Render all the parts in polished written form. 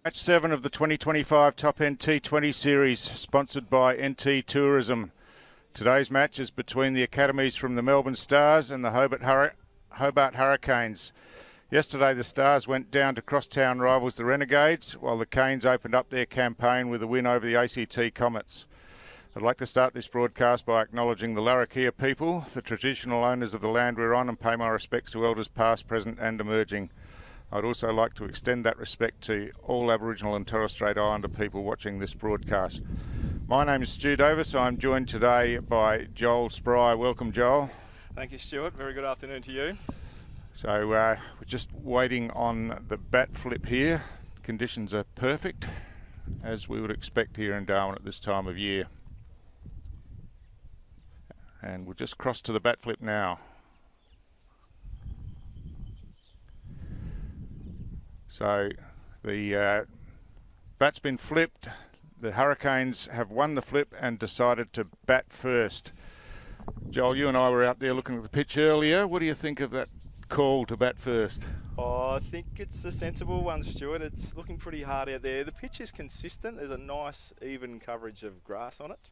Match 7 of the 2025 Top End T20 Series, sponsored by NT Tourism. Today's match is between the academies from the Melbourne Stars and the Hobart Hurricanes. Yesterday the Stars went down to crosstown rivals the Renegades, while the Canes opened up their campaign with a win over the ACT Comets. I'd like to start this broadcast by acknowledging the Larrakia people, the traditional owners of the land we're on, and pay my respects to elders past, present and emerging. I'd also like to extend that respect to all Aboriginal and Torres Strait Islander people watching this broadcast. My name is Stu Davis. I'm joined today by Joel Spry. Welcome, Joel. Thank you, Stuart. Very good afternoon to you. So we're just waiting on the bat flip here. Conditions are perfect, as we would expect here in Darwin at this time of year. And we'll just cross to the bat flip now. So the bat's been flipped. The Hurricanes have won the flip and decided to bat first. Joel, you and I were out there looking at the pitch earlier. What do you think of that call to bat first? Oh, I think it's a sensible one, Stuart. It's looking pretty hard out there. The pitch is consistent. There's a nice, even coverage of grass on it.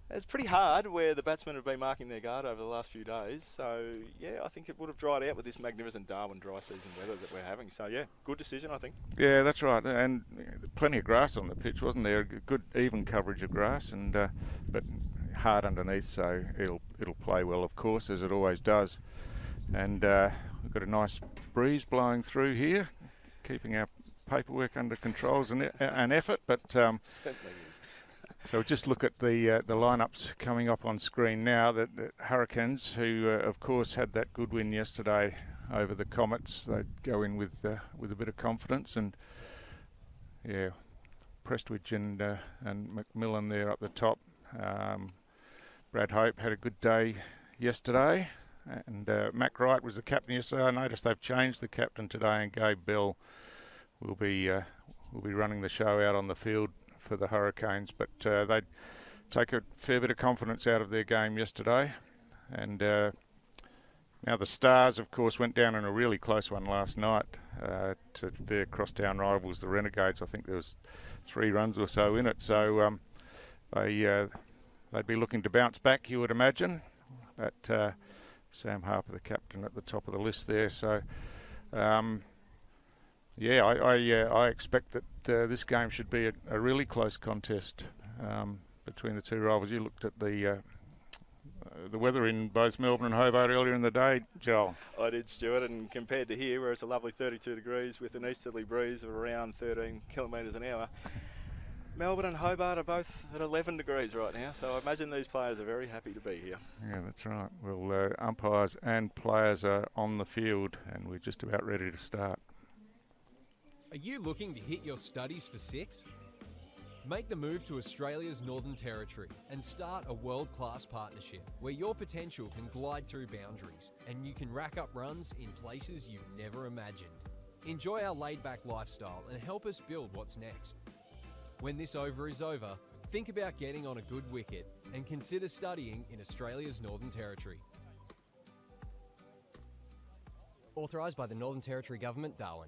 It's pretty hard where the batsmen have been marking their guard over the last few days. So, yeah, I think it would have dried out with this magnificent Darwin dry season weather that we're having. So, yeah, good decision, I think. Yeah, that's right. And plenty of grass on the pitch, wasn't there? Good, even coverage of grass, and but hard underneath, so it'll play well, of course, as it always does. And we've got a nice breeze blowing through here, keeping our paperwork under control is an effort, but certainly is. So just look at the lineups coming up on screen now. The Hurricanes, who of course had that good win yesterday over the Comets, they go in with a bit of confidence, and yeah, Prestwidge and McMillan there up the top. Brad Hope had a good day yesterday, and Mac Wright was the captain yesterday. I noticed they've changed the captain today, and Gabe Bell will be running the show out on the field for the Hurricanes, but they'd take a fair bit of confidence out of their game yesterday. And now the Stars, of course, went down in a really close one last night to their crosstown rivals, the Renegades. I think there was 3 runs or so in it, so they'd be looking to bounce back, you would imagine. But Sam Harper, the captain, at the top of the list there. So yeah, I expect that this game should be a really close contest between the two rivals. You looked at the weather in both Melbourne and Hobart earlier in the day, Joel. I did, Stuart, and compared to here, where it's a lovely 32 degrees with an easterly breeze of around 13 kilometres an hour, Melbourne and Hobart are both at 11 degrees right now, so I imagine these players are very happy to be here. Yeah, that's right. Well, umpires and players are on the field, and we're just about ready to start. Are you looking to hit your studies for 6? Make the move to Australia's Northern Territory and start a world-class partnership where your potential can glide through boundaries and you can rack up runs in places you've never imagined. Enjoy our laid-back lifestyle and help us build what's next. When this over is over, think about getting on a good wicket and consider studying in Australia's Northern Territory. Authorised by the Northern Territory Government, Darwin.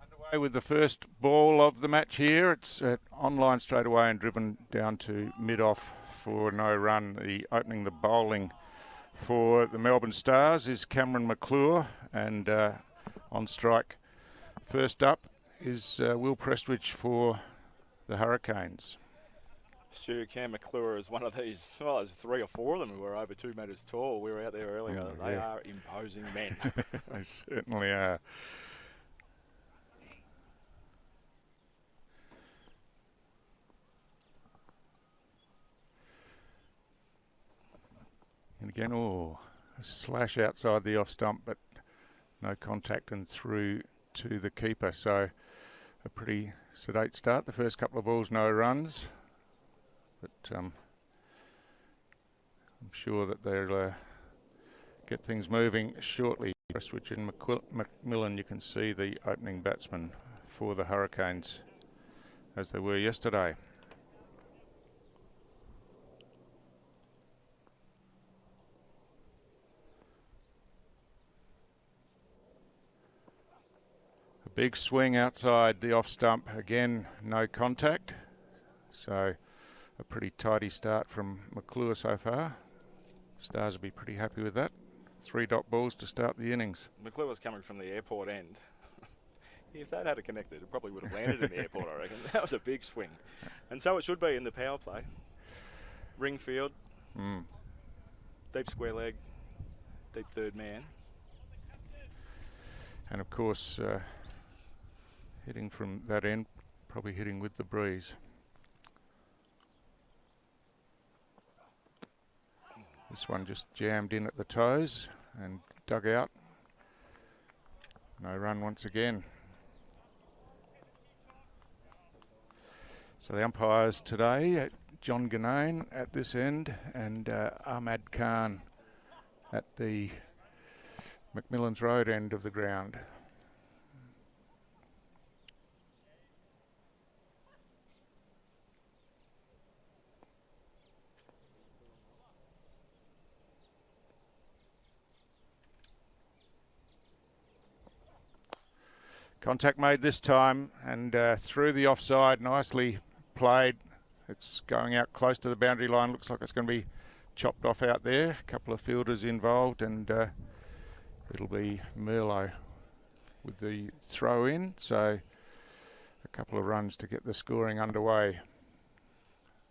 Underway with the first ball of the match here. It's online straight away and driven down to mid-off for no run. Opening the bowling for the Melbourne Stars is Cameron McClure, and on strike first up is Will Prestwidge for the Hurricanes. Stu, Cam McClure is one of these, well, there's 3 or 4 of them who are over 2 metres tall. We were out there earlier. Oh, they yeah. are imposing men. They certainly are. And again, a slash outside the off stump, but no contact and through to the keeper. So a pretty sedate start. The first couple of balls, no runs. But I'm sure that they'll get things moving shortly. Prestwich and Macmillan, you can see the opening batsman for the Hurricanes as they were yesterday. A big swing outside the off stump, again no contact, so a pretty tidy start from McClure so far. Stars will be pretty happy with that. 3 dot balls to start the innings. McClure was coming from the airport end. If that had connected, it probably would have landed in the airport, I reckon. That was a big swing. And so it should be in the power play. Ring field, deep square leg, deep third man. And of course, hitting from that end, probably hitting with the breeze. This one just jammed in at the toes and dug out. No run once again. So the umpires today, John Ganane at this end and Ahmad Khan at the McMillan's Road end of the ground. Contact made this time and through the offside, nicely played. It's going out close to the boundary line. Looks like it's going to be chopped off out there. A couple of fielders involved and it'll be Merlot with the throw in. So a couple of runs to get the scoring underway.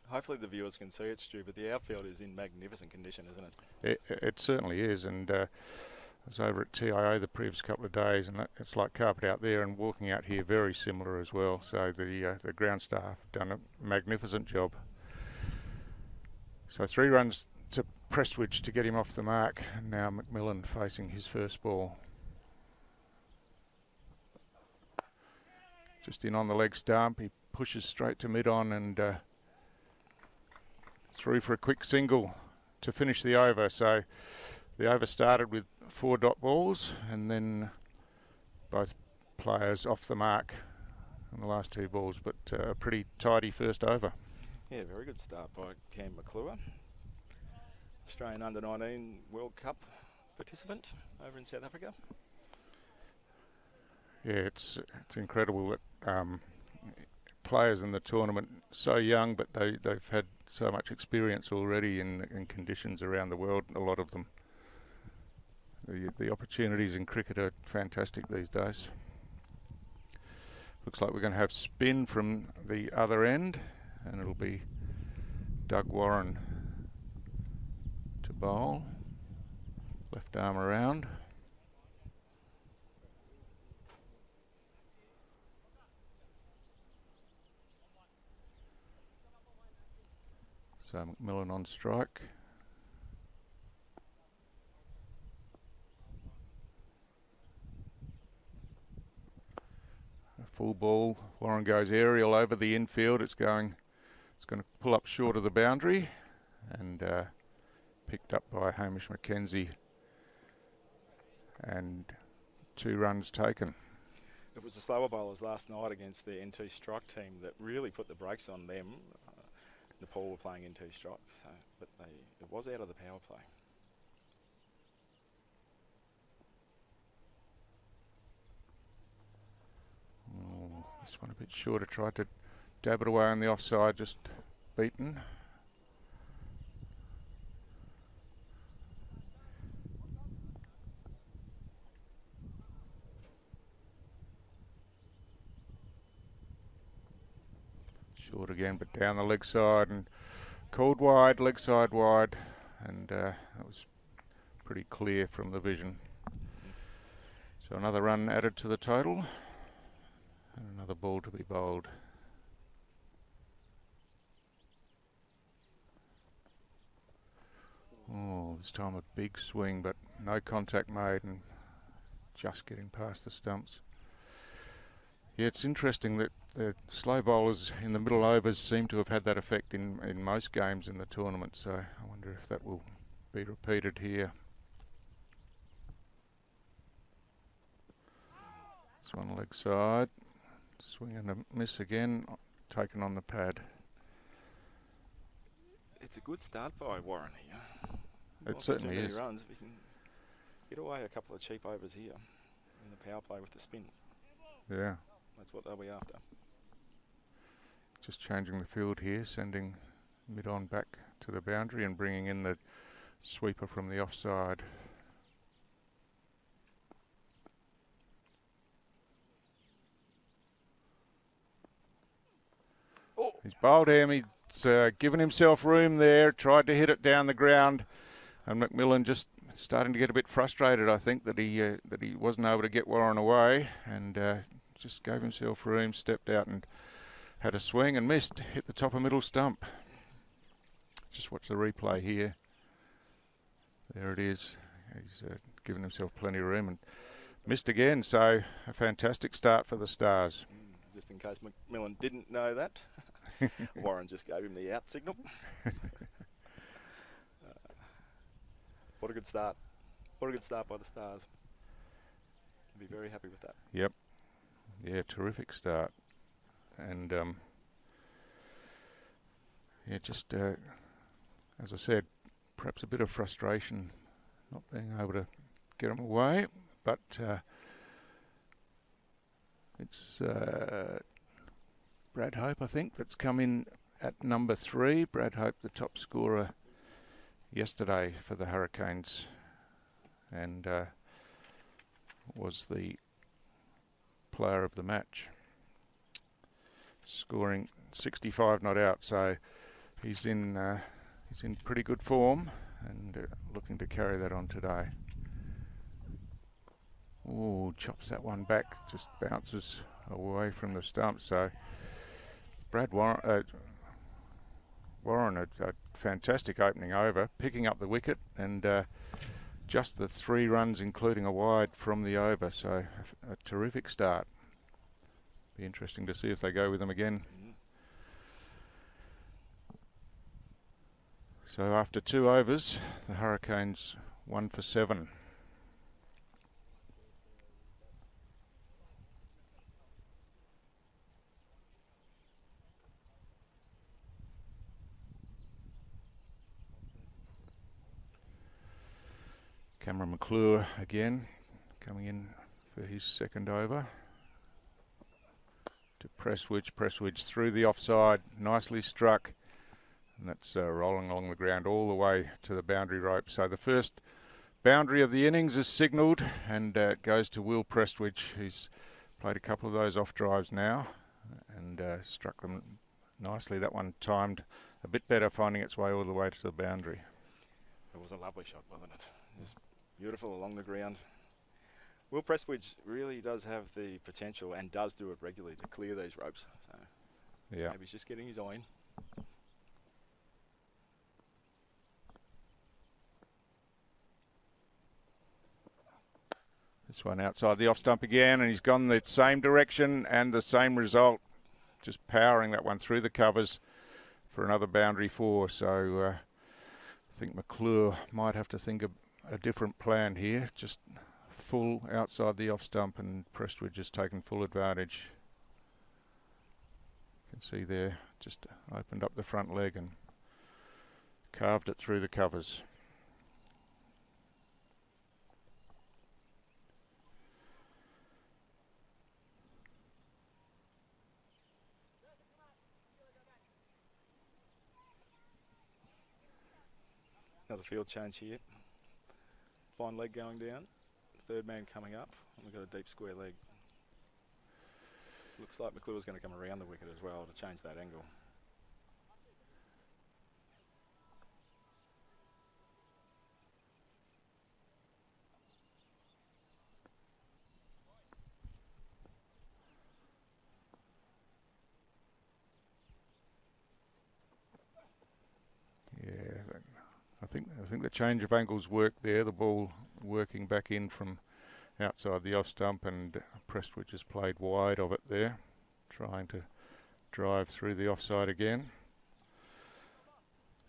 Hopefully the viewers can see it, Stu, but the outfield is in magnificent condition, isn't it? It certainly is, and I was over at TIO the previous couple of days, and it's like carpet out there, and walking out here very similar as well. So the ground staff have done a magnificent job. So 3 runs to Prestwich to get him off the mark, and now McMillan facing his first ball. Just in on the leg stump, he pushes straight to mid-on and through for a quick single to finish the over. So the over started with 4 dot balls and then both players off the mark on the last 2 balls, but a pretty tidy first over. Yeah, very good start by Cam McClure. Australian Under-19 World Cup participant over in South Africa. Yeah, it's incredible that players in the tournament so young, but they've had so much experience already in conditions around the world, a lot of them. The opportunities in cricket are fantastic these days. Looks like we're going to have spin from the other end, and it'll be Doug Warren to bowl. Left arm around. So McMillan on strike. Full ball. Warren goes aerial over the infield. It's going to pull up short of the boundary, and picked up by Hamish McKenzie. And 2 runs taken. It was the slower bowlers last night against the NT strike team that really put the brakes on them. Nepal were playing NT strike, so, but it was out of the power play. Oh, this one a bit shorter. Tried to dab it away on the offside, just beaten. Short again, but down the leg side and called wide, leg side wide, and that was pretty clear from the vision. So another run added to the total, and another ball to be bowled. Oh, this time a big swing, but no contact made and just getting past the stumps. Yeah, it's interesting that the slow bowlers in the middle overs seem to have had that effect in most games in the tournament, so I wonder if that will be repeated here. That's one leg side. Swing and a miss again, taken on the pad. It's a good start by Warren here. It certainly too many is. runs if he can get away a couple of cheap overs here in the power play with the spin. Yeah. That's what they'll be after. Just changing the field here, sending mid-on back to the boundary and bringing in the sweeper from the offside. Oh. He's bowled him. He's given himself room there, tried to hit it down the ground, and McMillan just starting to get a bit frustrated, I think, that he wasn't able to get Warren away, and just gave himself room, stepped out and had a swing and missed, hit the top of middle stump. Just watch the replay here. There it is. He's given himself plenty of room and missed again, so a fantastic start for the Stars. Just in case McMillan didn't know that, Warren just gave him the out signal. What a good start. What a good start by the Stars. I'll be very happy with that. Yep. Yeah, terrific start. And, yeah, just, as I said, perhaps a bit of frustration not being able to get them away. But it's Brad Hope, I think, that's come in at number 3. Brad Hope, the top scorer yesterday for the Hurricanes, and was the player of the match, scoring 65 not out. So he's in pretty good form and looking to carry that on today. Oh, chops that one back, just bounces away from the stump. So Brad Warren, a fantastic opening over, picking up the wicket, and just the 3 runs, including a wide from the over. So a terrific start. Be interesting to see if they go with them again. So after 2 overs, the Hurricanes 1 for 7. Cameron McClure again, coming in for his second over. To Presswich through the offside, nicely struck. And that's rolling along the ground all the way to the boundary rope. So the first boundary of the innings is signalled, and it goes to Will Prestwich, who's played a couple of those off drives now and struck them nicely. That one timed a bit better, finding its way all the way to the boundary. It was a lovely shot, wasn't it? Just beautiful along the ground. Will Prestwich really does have the potential, and does do it regularly, to clear these ropes. So yeah, maybe he's just getting his eye in. This one outside the off stump again, and he's gone the same direction and the same result. Just powering that one through the covers for another boundary 4. So I think McClure might have to think of a different plan here. Just full outside the off stump, and Prestwich has taken full advantage. You can see there, just opened up the front leg and carved it through the covers. Another field change here. Fine leg going down. Third man coming up. And we've got a deep square leg. Looks like McClure's going to come around the wicket as well to change that angle. I think the change of angles worked there. The ball working back in from outside the off stump, and Prestwich has played wide of it there, trying to drive through the offside again.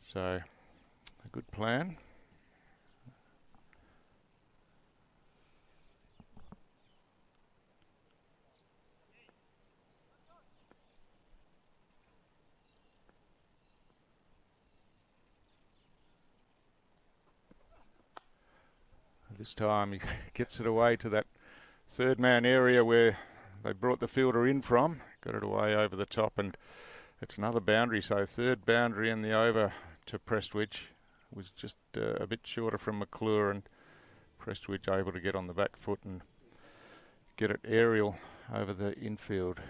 So a good plan. This time he gets it away to that third man area where they brought the fielder in from. Got it away over the top, and it's another boundary. So third boundary in the over to Prestwich. Was just a bit shorter from McClure, and Prestwich able to get on the back foot and get it aerial over the infield.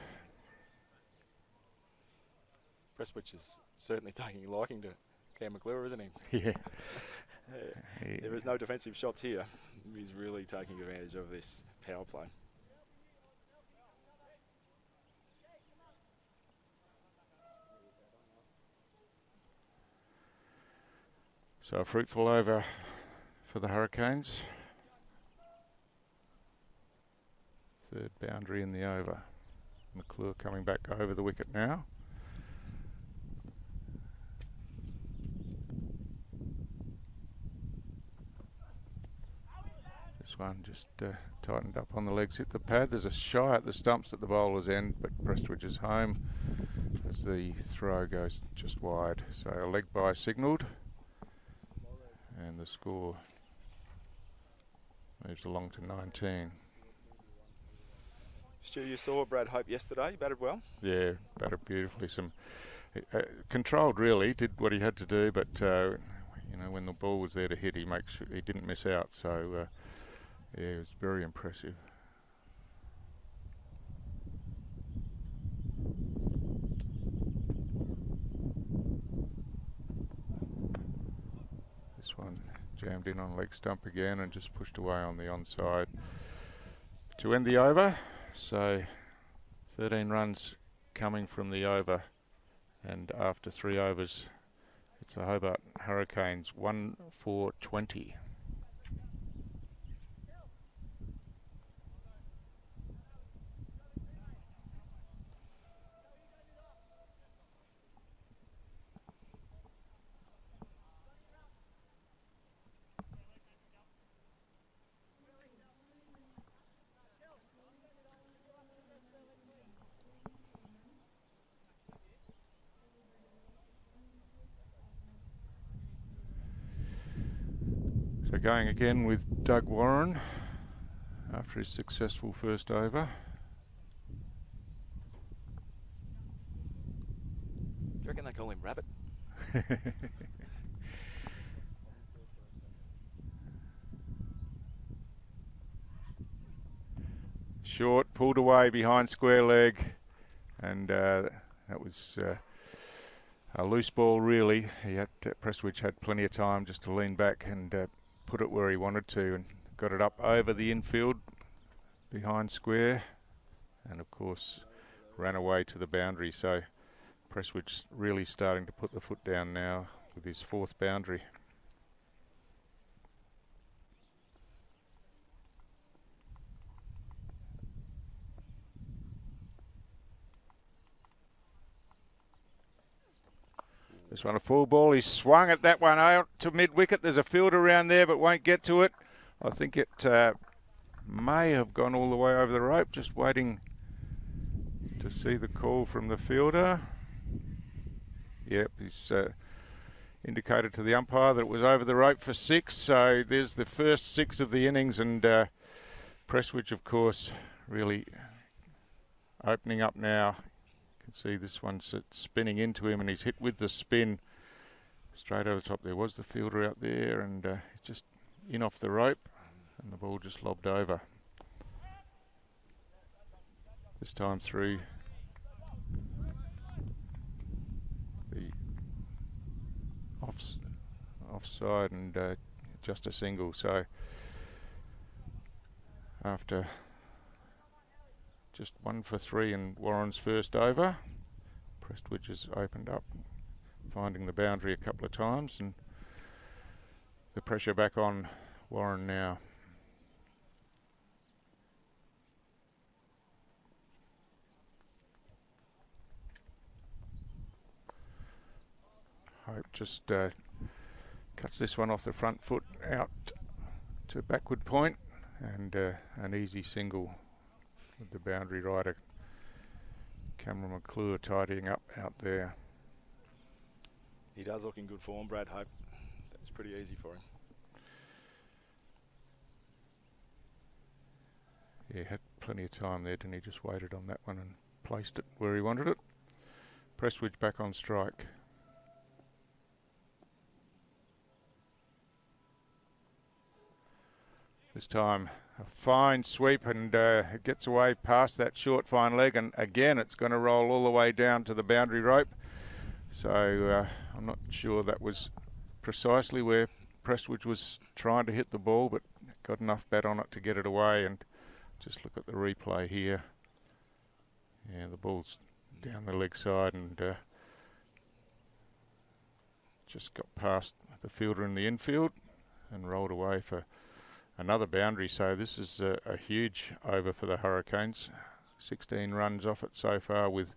Prestwich is certainly taking a liking to Cam McClure, isn't he? Yeah. There is no defensive shots here. He's really taking advantage of this power play. So a fruitful over for the Hurricanes. Third boundary in the over. McClure coming back over the wicket now. This one just tightened up on the legs, hit the pad. There's a shy at the stumps at the bowler's end, but Prestwich is home as the throw goes just wide. So a leg bye signalled, and the score moves along to 19. Stu, you saw Brad Hope yesterday. He batted well. Yeah, batted beautifully. Some controlled, really. Did what he had to do, but you know, when the ball was there to hit, he didn't miss out. So yeah, it was very impressive. This one jammed in on leg stump again and just pushed away on the onside to end the over. So 13 runs coming from the over, and after 3 overs it's the Hobart Hurricanes 1 for 20. So going again with Doug Warren after his successful first over. Do you reckon they call him Rabbit? Short, pulled away behind square leg, and that was a loose ball really. Prestwich had plenty of time just to lean back and put it where he wanted to, and got it up over the infield behind square, and of course ran away to the boundary. So Prestwich really starting to put the foot down now with his 4th boundary. This one a full ball. He swung at that one out to mid-wicket. There's a fielder around there but won't get to it. I think it may have gone all the way over the rope. Just waiting to see the call from the fielder. Yep, he's indicated to the umpire that it was over the rope for 6. So there's the first 6 of the innings, and Prestwich, of course, really opening up now. See this one's spinning into him, and he's hit with the spin straight over the top. There was the fielder out there, and just in off the rope, and the ball just lobbed over. This time through the offside, and just a single. So after just 1 for 3 in Warren's first over, Prestwich has opened up, finding the boundary a couple of times, and the pressure back on Warren now. Hope just cuts this one off the front foot out to backward point, and an easy single with the boundary rider Cameron McClure tidying up out there. He does look in good form, Brad Hope. That's pretty easy for him. Yeah, had plenty of time there, didn't he? Just waited on that one and placed it where he wanted it. Prestwich back on strike. This time a fine sweep, and it gets away past that short fine leg, and again it's going to roll all the way down to the boundary rope. So I'm not sure that was precisely where Prestwich was trying to hit the ball, but got enough bat on it to get it away. And just look at the replay here. Yeah, the ball's down the leg side and just got past the fielder in the infield and rolled away for another boundary. So this is a huge over for the Hurricanes. 16 runs off it so far with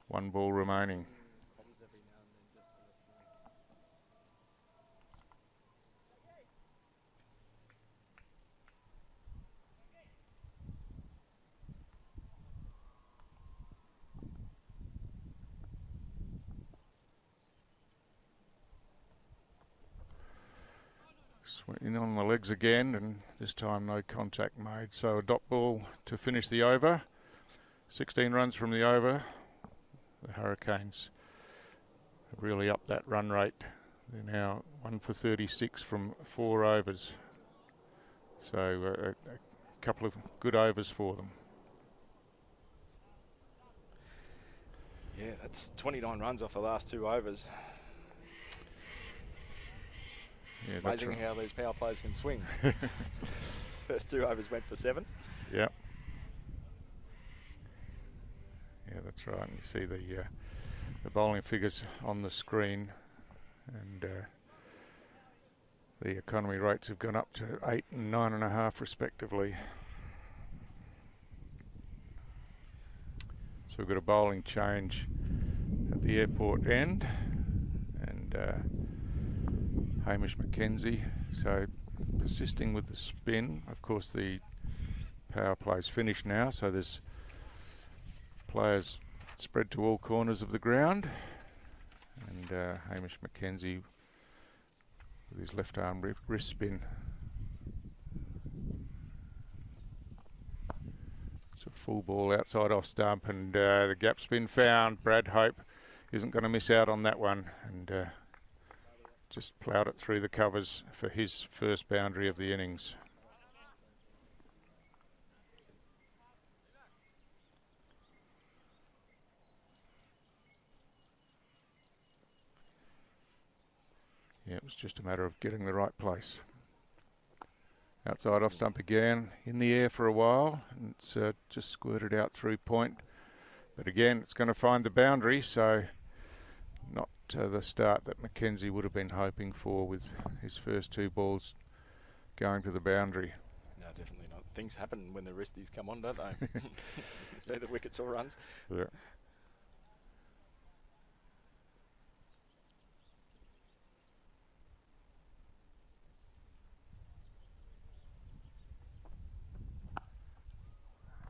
one ball remaining. In on the legs again, and this time no contact made. So a dot ball to finish the over. 16 runs from the over. The Hurricanes have really upped that run rate. They're now 1 for 36 from 4 overs. So a couple of good overs for them. Yeah, that's 29 runs off the last 2 overs. Yeah, amazing how these power plays can swing. First 2 overs went for 7. Yeah. Yeah, that's right. And you see the bowling figures on the screen, and the economy rates have gone up to 8 and 9.5 respectively. So we've got a bowling change at the airport end, and Hamish McKenzie, so persisting with the spin. Of course the power play's finished now, so there's players spread to all corners of the ground, and Hamish McKenzie with his left arm wrist spin. It's a full ball outside off stump, and the gap's been found. Brad Hope isn't going to miss out on that one, and just ploughed it through the covers for his first boundary of the innings. Yeah, it was just a matter of getting the right place. Outside off stump again, in the air for a while, and it's just squirted out through point. But again, it's going to find the boundary, so not the start that McKenzie would have been hoping for with his first 2 balls going to the boundary. No, definitely not. Things happen when the wristies come on, don't they? It's either wickets or runs. Yeah.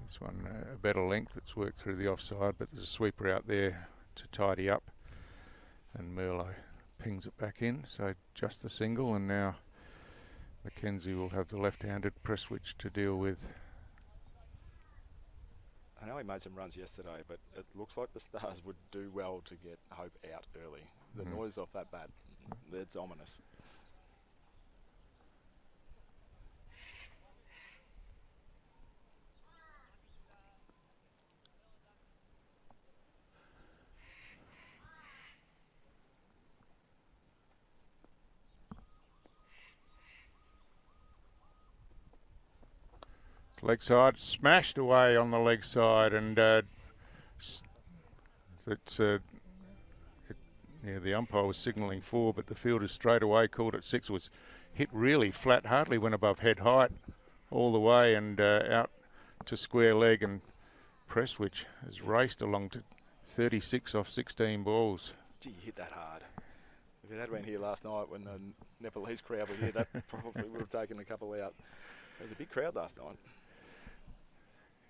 This one a better length. It's worked through the offside, but there's a sweeper out there to tidy up, and Merlot pings it back in. So just the single, and now McKenzie will have the left-handed Prestwich to deal with. I know he made some runs yesterday, but it looks like the Stars would do well to get Hope out early. The noise off that bat, that's ominous. Leg side smashed away on the leg side, and yeah, the umpire was signalling 4, but the fielder straight away called it 6. It was hit really flat, hardly went above head height all the way, and out to square leg, and Prestwich has raced along to 36 off 16 balls. Gee, you hit that hard. If it had been here last night when the Nepalese crowd were here, that probably would have taken a couple out. There was a big crowd last night.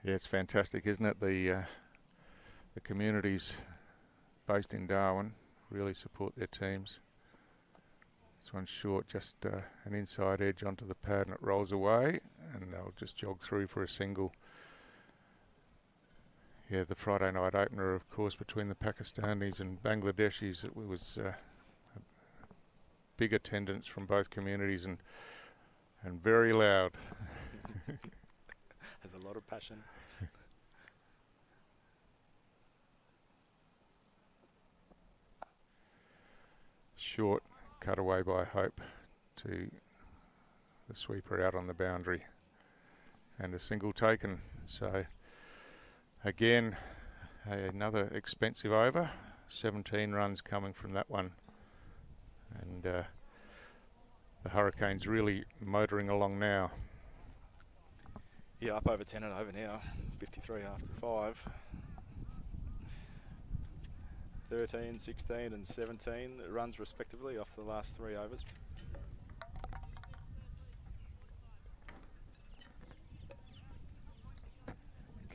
Yeah, it's fantastic, isn't it? The communities based in Darwin really support their teams. This one's short, just an inside edge onto the pad, and it rolls away, and they'll just jog through for a single. Yeah, the Friday night opener, of course, between the Pakistanis and Bangladeshis, it was big attendance from both communities and very loud. There's a lot of passion. Short, cut away by Hope to the sweeper out on the boundary, and a single taken. So again, another expensive over. 17 runs coming from that one, and the Hurricanes really motoring along now. Yeah, up over 10 and over now. 53 after 5. 13, 16 and 17 runs respectively off the last 3 overs.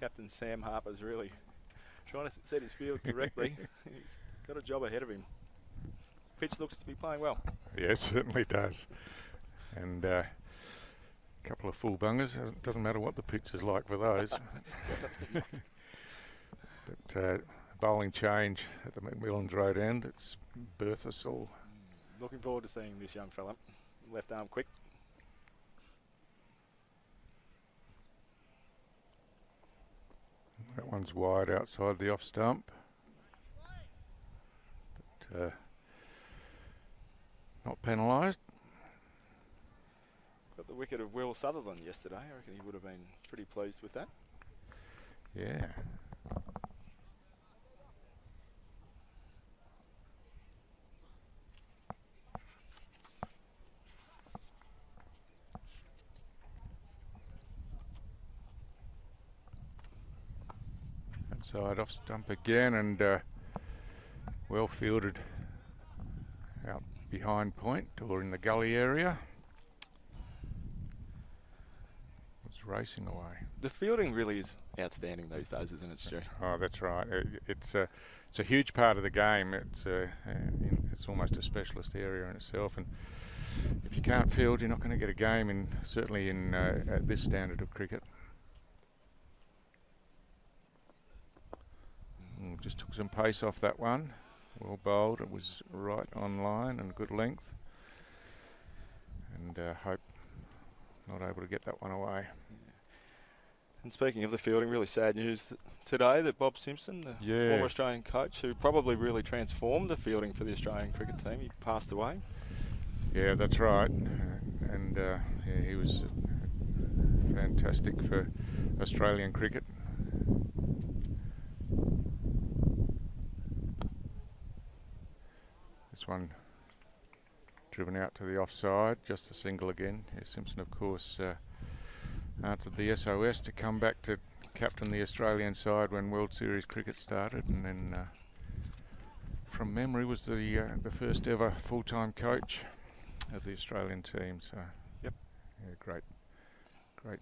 Captain Sam Harper's really trying to set his field correctly. He's got a job ahead of him. Pitch looks to be playing well. Yeah, it certainly does. And a couple of full bungers. Doesn't matter what the pitch is like for those. But bowling change at the McMillan's Road end. It's Berthasol. Looking forward to seeing this young fella. Left arm quick. That one's wide outside the off stump. But not penalised. Got the wicket of Will Sutherland yesterday. I reckon he would have been pretty pleased with that. Yeah. Outside off stump again, and well fielded out behind point or in the gully area. It's racing away. The fielding really is outstanding these days, isn't it, Stu? Oh, that's right. It's a huge part of the game. It's almost a specialist area in itself, and if you can't field, you're not going to get a game in, certainly in at this standard of cricket. Just took some pace off that one. Well bowled. It was right on line and good length. And Hope not able to get that one away. And speaking of the fielding, really sad news today that Bob Simpson, the former Australian coach, who probably really transformed the fielding for the Australian cricket team, he passed away. Yeah, that's right. And yeah, he was fantastic for Australian cricket. This one driven out to the offside, just a single again. Yeah, Simpson, of course, answered the SOS to come back to captain the Australian side when World Series cricket started, and then from memory was the first ever full-time coach of the Australian team. So, yep, yeah, great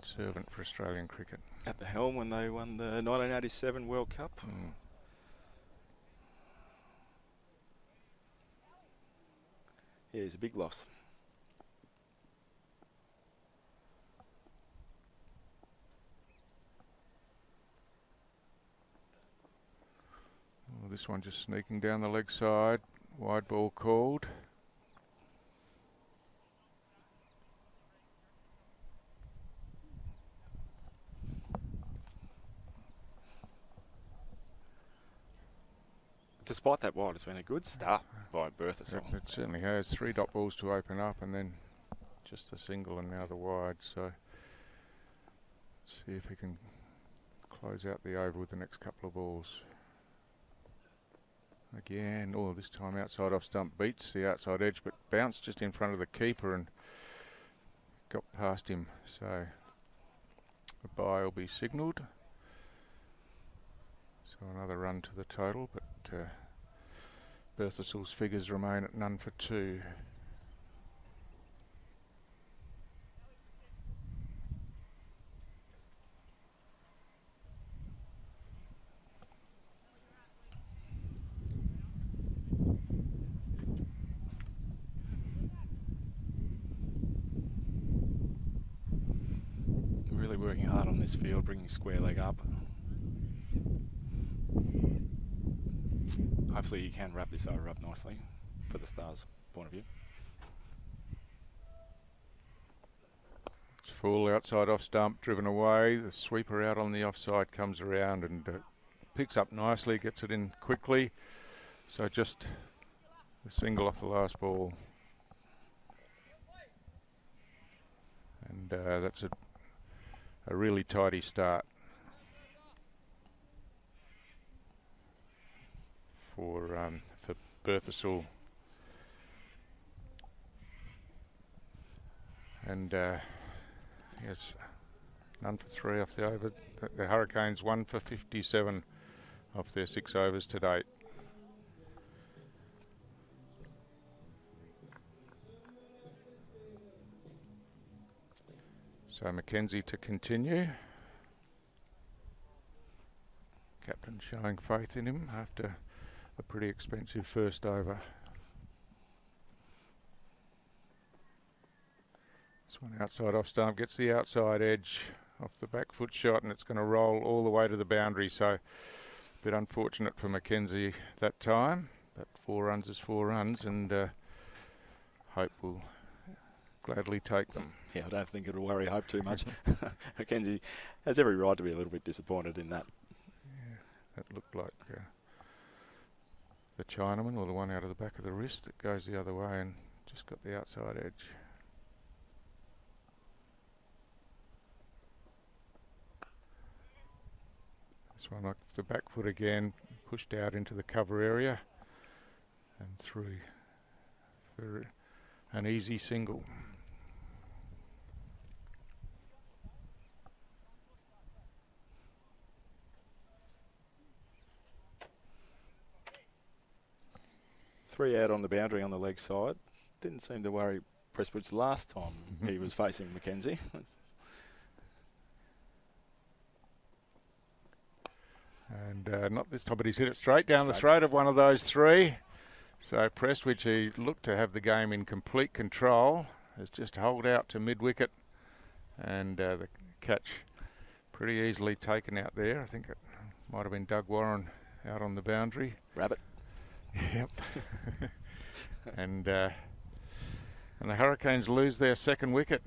servant for Australian cricket. At the helm when they won the 1987 World Cup. Yeah, he's a big loss. Well, this one just sneaking down the leg side. Wide ball called. Despite that wide, it's been a good start by Berthasol. It certainly has. 3 dot balls to open up, and then just the single and now the wide. So let's see if he can close out the over with the next couple of balls. Again, this time outside off stump beats the outside edge, but bounced just in front of the keeper and got past him. So a bye will be signalled. So another run to the total, but Berthasol's figures remain at none for 2. this field, bringing square leg up. Hopefully he can wrap this over up nicely for the Stars' point of view. It's full outside off stump, driven away. The sweeper out on the offside comes around and picks up nicely, gets it in quickly. So just a single off the last ball. And that's a really tidy start for Berthasol. And yes, none for 3 off the over. The Hurricanes 1 for 57 off their 6 overs to date. So Mackenzie to continue. Captain showing faith in him after a pretty expensive first over. This one outside off stump, gets the outside edge off the back foot shot, and it's going to roll all the way to the boundary. So a bit unfortunate for Mackenzie that time, but 4 runs is 4 runs, and Hope will gladly take them. Yeah, I don't think it'll worry Hope too much. Mackenzie has every right to be a little bit disappointed in that. Yeah, that looked like the Chinaman, or the one out of the back of the wrist that goes the other way and just got the outside edge. This one off the back foot again, pushed out into the cover area and through for an easy single. Three out on the boundary on the leg side. Didn't seem to worry Prestwich last time he was facing Mackenzie. And not this time, but he's hit it straight down the throat of one of those 3. So Prestwich, who looked to have the game in complete control, has just holed out to mid-wicket, and the catch pretty easily taken out there. I think it might have been Doug Warren out on the boundary. Rabbit. Yep. And the Hurricanes lose their 2nd wicket.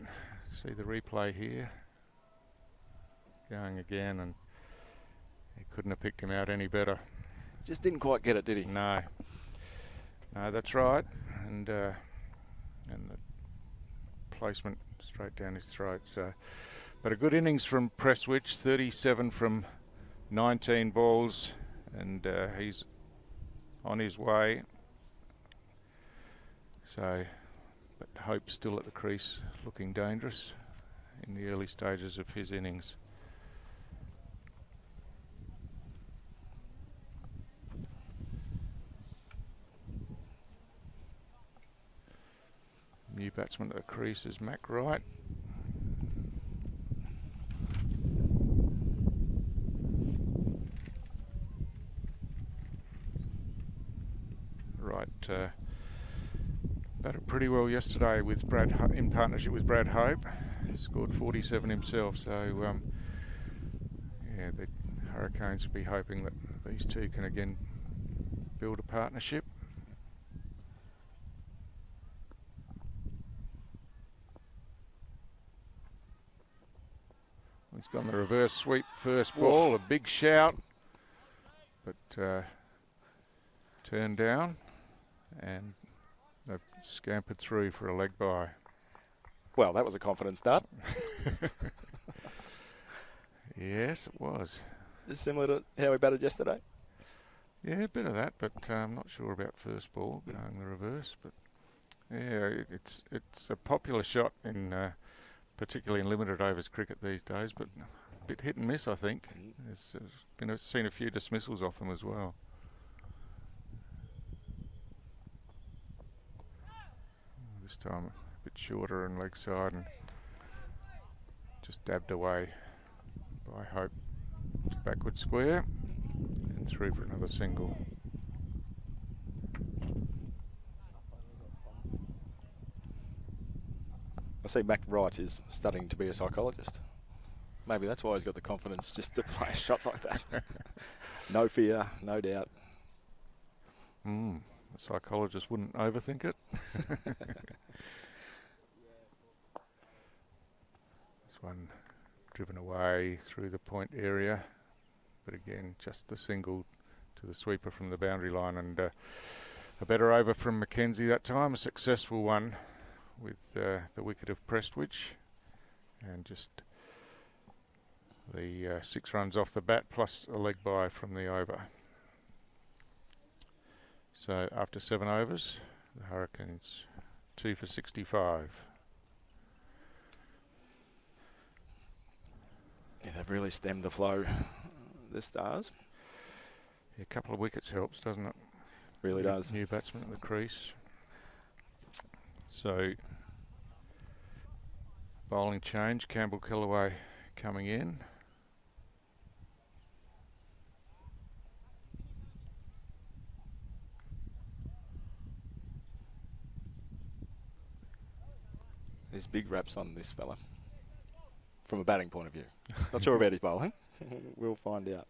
See the replay here. Going again, and he couldn't have picked him out any better. Just didn't quite get it, did he? No. No, that's right. And the placement straight down his throat. So, but a good innings from Prestwich, 37 from 19 balls, and he's on his way. So, but Hope still at the crease, looking dangerous in the early stages of his innings. New batsman at the crease is Mac Wright. Wright batted pretty well yesterday with in partnership with Brad Hope. He scored 47 himself, so yeah, the Hurricanes would be hoping that these two can again build a partnership. He's gone the reverse sweep first ball, a big shout, but turned down, and they've scampered through for a leg bye. Well, that was a confident start. Yes, it was. Just similar to how we batted yesterday. Yeah, a bit of that, but I'm not sure about first ball going the reverse. But yeah, it's a popular shot in particularly in limited overs cricket these days, but a bit hit and miss, I think. There's seen a few dismissals off them as well. This time a bit shorter and leg side, and just dabbed away by Hope to backward square and through for another single. I see Mac Wright is studying to be a psychologist. Maybe that's why he's got the confidence just to play a shot like that. No fear, no doubt. A psychologist wouldn't overthink it. This one driven away through the point area, but again just the single to the sweeper from the boundary line, and a better over from Mackenzie that time, a successful one with the wicket of Prestwich, and just the 6 runs off the bat plus a leg bye from the over. So after 7 overs, the Hurricanes 2 for 65. Yeah, they've really stemmed the flow, the Stars. Yeah, a couple of wickets helps, doesn't it? Really does. New batsman at the crease. So bowling change, Campbell Kellaway coming in. There's big raps on this fella, from a batting point of view. Not sure about his bowling. We'll find out.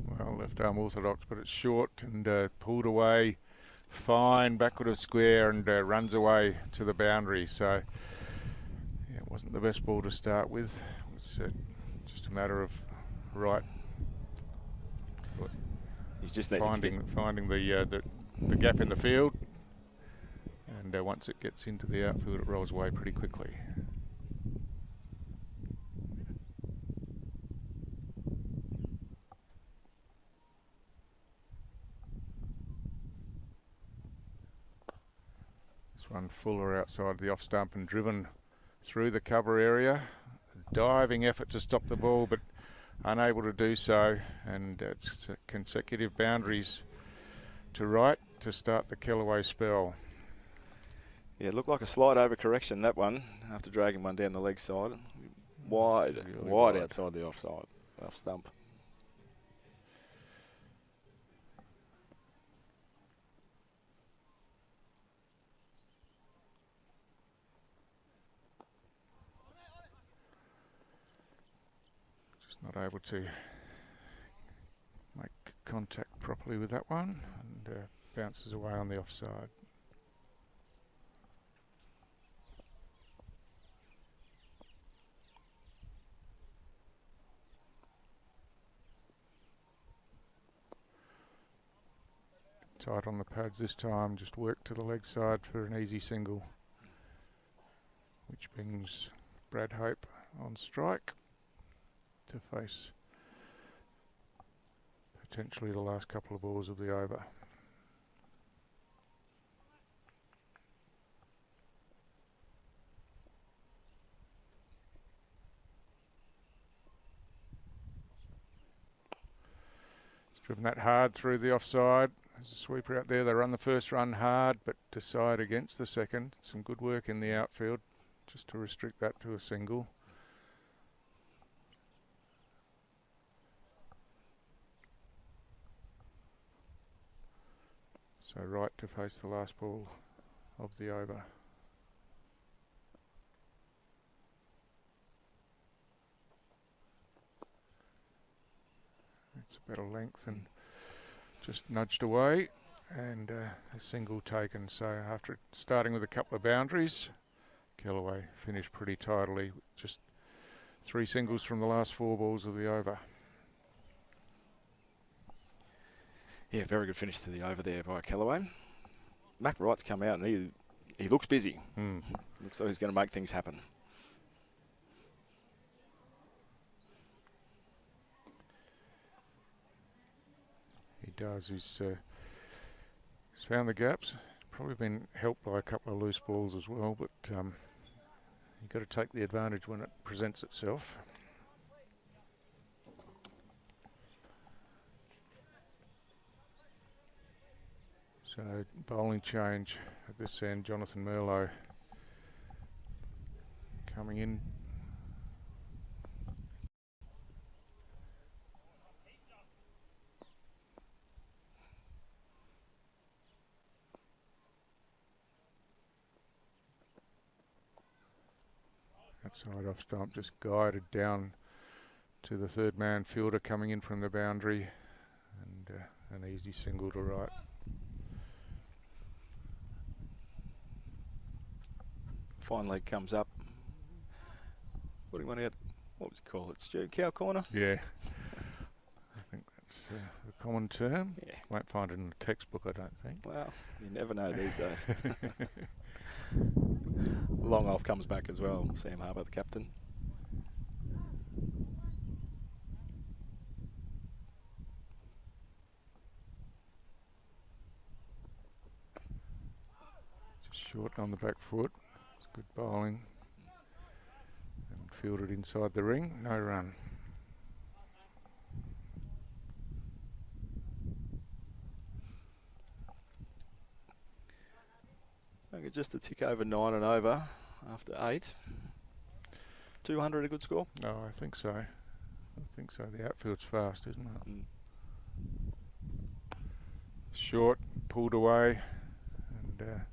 Well, left arm orthodox, but it's short and pulled away. Fine backward of square and runs away to the boundary. So yeah, it wasn't the best ball to start with. It's just a matter of He's just finding the gap in the field, and once it gets into the outfield, it rolls away pretty quickly. This one fuller outside the off stump and driven through the cover area. A diving effort to stop the ball, but unable to do so, and it's consecutive boundaries to right to start the Kellaway spell. Yeah, it looked like a slight overcorrection, that one, after dragging one down the leg side. Wide, Really wide outside the off stump. Not able to make contact properly with that one, and bounces away on the offside. Tight on the pads this time, just work to the leg side for an easy single, which brings Brad Hope on strike to face potentially the last couple of balls of the over. He's driven that hard through the offside. There's a sweeper out there. They run the first run hard, but decide against the second. Some good work in the outfield just to restrict that to a single. So right to face the last ball of the over. It's a better length and just nudged away, and a single taken. So after starting with a couple of boundaries, Kellaway finished pretty tidily. Just 3 singles from the last 4 balls of the over. Yeah, very good finish to the over there by Kellaway. Mac Wright's come out and he looks busy. Looks like he's going to make things happen. He does. He's found the gaps. Probably been helped by a couple of loose balls as well, but you've got to take the advantage when it presents itself. So bowling change at this end. Jonathan Merlot coming in. Outside off stump, just guided down to the third man fielder coming in from the boundary, and an easy single to right. Fine leg comes up. What do you want out? What would you call it, Stu? Cow corner? Yeah. I think that's the common term. Yeah. Won't find it in the textbook, I don't think. Well, you never know these days. Long off comes back as well. Sam Harbour, the captain. Just short on the back foot. It's good bowling. And fielded inside the ring. No run. Okay, just a tick over 9 and over after 8. 200 a good score? No, I think so. I think so. The outfield's fast, isn't it? Mm. Short, pulled away, and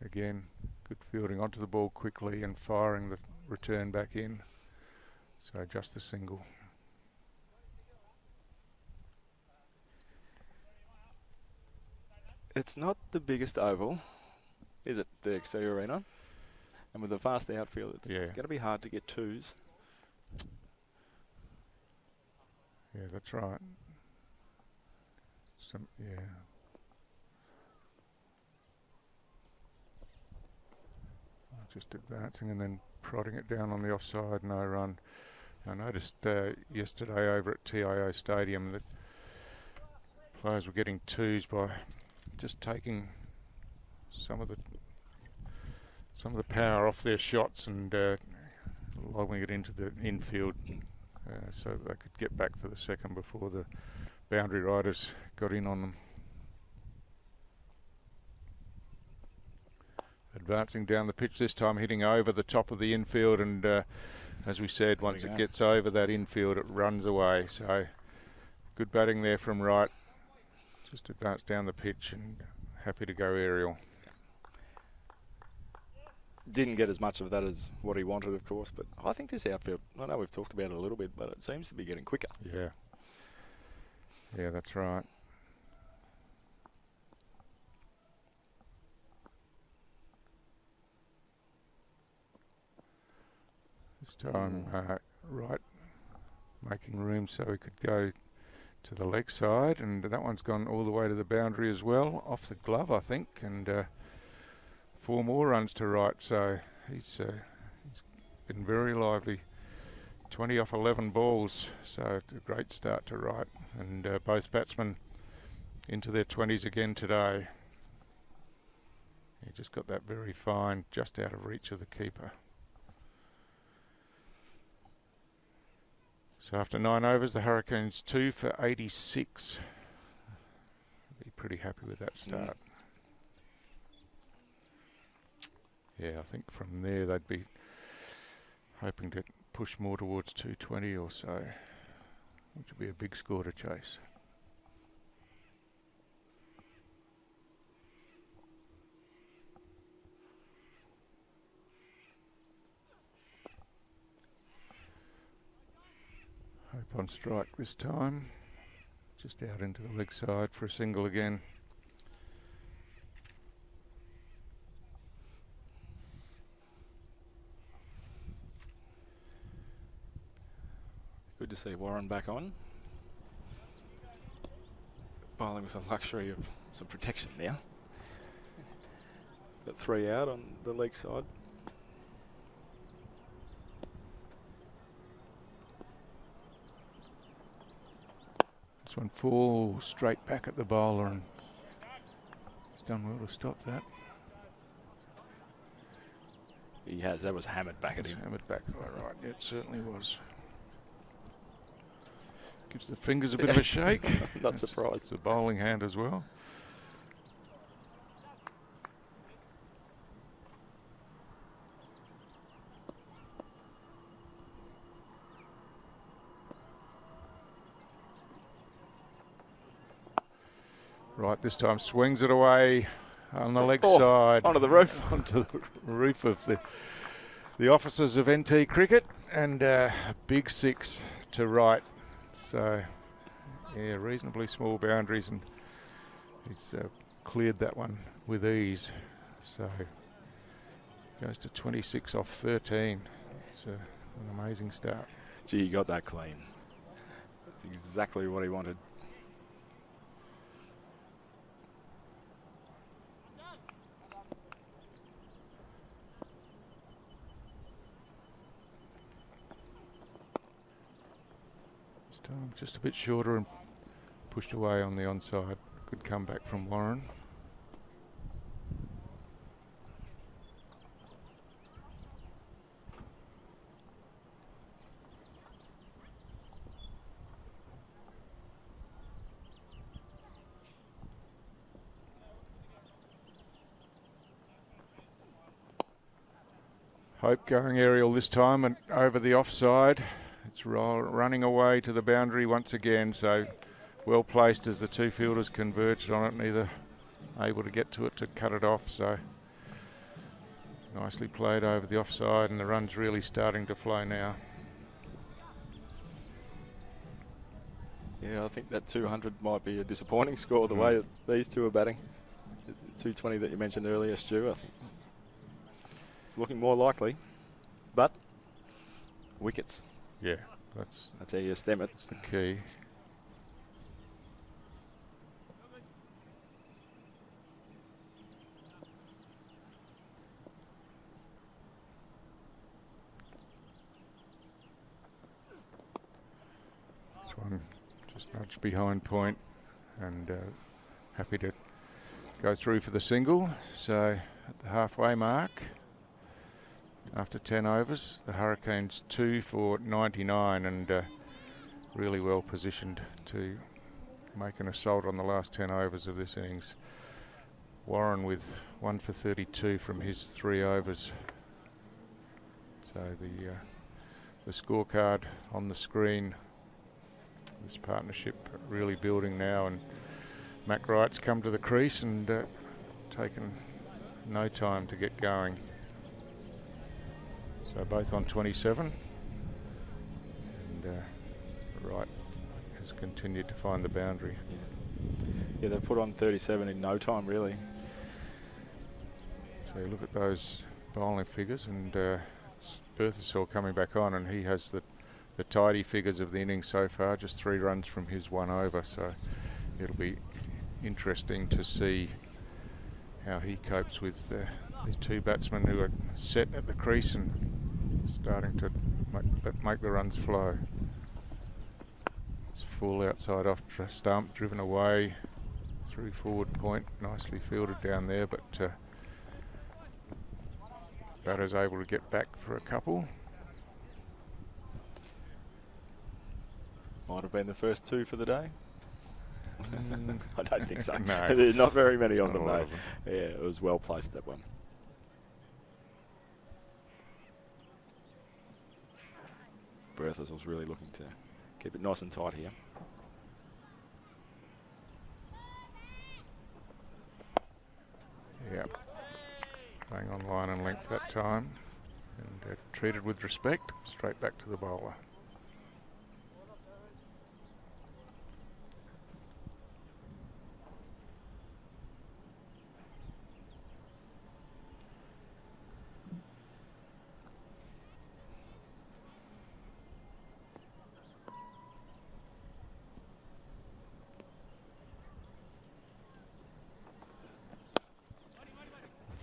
again, good fielding onto the ball quickly and firing the return back in. So just the single. It's not the biggest oval, is it, the XC Arena? And with a fast outfield, it's going to be hard to get twos. Yeah, that's right. Yeah. Just advancing and then prodding it down on the offside, no run. I noticed yesterday over at TIO Stadium that players were getting twos by just taking some of the power off their shots and lobbing it into the infield so that they could get back for the second before the boundary riders got in on them. Advancing down the pitch this time, hitting over the top of the infield, and as we said, once it gets over that infield, it runs away. So good batting there from right. Just advanced down the pitch and happy to go aerial. Didn't get as much of that as what he wanted, of course, but I think this outfield, I know we've talked about it a little bit, but it seems to be getting quicker. Yeah. Yeah, that's right. This time, right, making room so he could go to the leg side, and that one's gone all the way to the boundary as well, off the glove, I think, and 4 more runs to right, so he's been very lively. 20 off 11 balls, so it's a great start to right, and both batsmen into their 20s again today. He just got that very fine, just out of reach of the keeper. So after 9 overs, the Hurricanes 2 for 86. Be pretty happy with that start. Yeah, I think from there they'd be hoping to push more towards 220 or so, which would be a big score to chase. Hope on strike this time. Just out into the leg side for a single again. Good to see Warren back on. Bowling with the luxury of some protection now. Got 3 out on the leg side. This one falls straight back at the bowler, and he's done well to stop that. He has. That was hammered back at him. Hammered back right. Yeah, it certainly was. Gives the fingers a bit of a shake. Not surprised. It's a bowling hand as well. Right, this time swings it away on the leg side. Onto the roof. Onto the roof of the the officers of NT cricket, and a big 6 to right. So, yeah, reasonably small boundaries, and he's cleared that one with ease. So, goes to 26 off 13. It's an amazing start. Gee, he got that clean. That's exactly what he wanted. This time just a bit shorter and pushed away on the onside. Good comeback from Warren. Hope going aerial this time and over the offside. It's running away to the boundary once again, so well placed as the two fielders converged on it, neither able to get to it to cut it off. So nicely played over the offside, and the run's really starting to flow now. Yeah, I think that 200 might be a disappointing score the way that these two are batting. The 220 that you mentioned earlier, Stu, I think it's looking more likely, but wickets. Yeah, that's how you stem it. That's the key. This one just nudged behind point, and happy to go through for the single. So at the halfway mark, after 10 overs, the Hurricanes 2 for 99, and really well positioned to make an assault on the last 10 overs of this innings. Warren with 1 for 32 from his 3 overs. So the scorecard on the screen, this partnership really building now, and Mac Wright's come to the crease and taken no time to get going. So both on 27, and Wright has continued to find the boundary. Yeah, they put on 37 in no time, really. So you look at those bowling figures, and Berthasell coming back on, and he has the tidy figures of the innings so far, just 3 runs from his 1 over. So it'll be interesting to see how he copes with these 2 batsmen who are set at the crease and starting to make the runs flow. It's full outside off stump, driven away through forward point, nicely fielded down there, but batter's able to get back for a couple. Might have been the first 2 for the day. I don't think so. No. There's not very many of them, Not a lot though. of them. Yeah, it was well placed, that one. Berthas was really looking to keep it nice and tight here. Yep. Playing on line and length that time, and treated with respect, straight back to the bowler.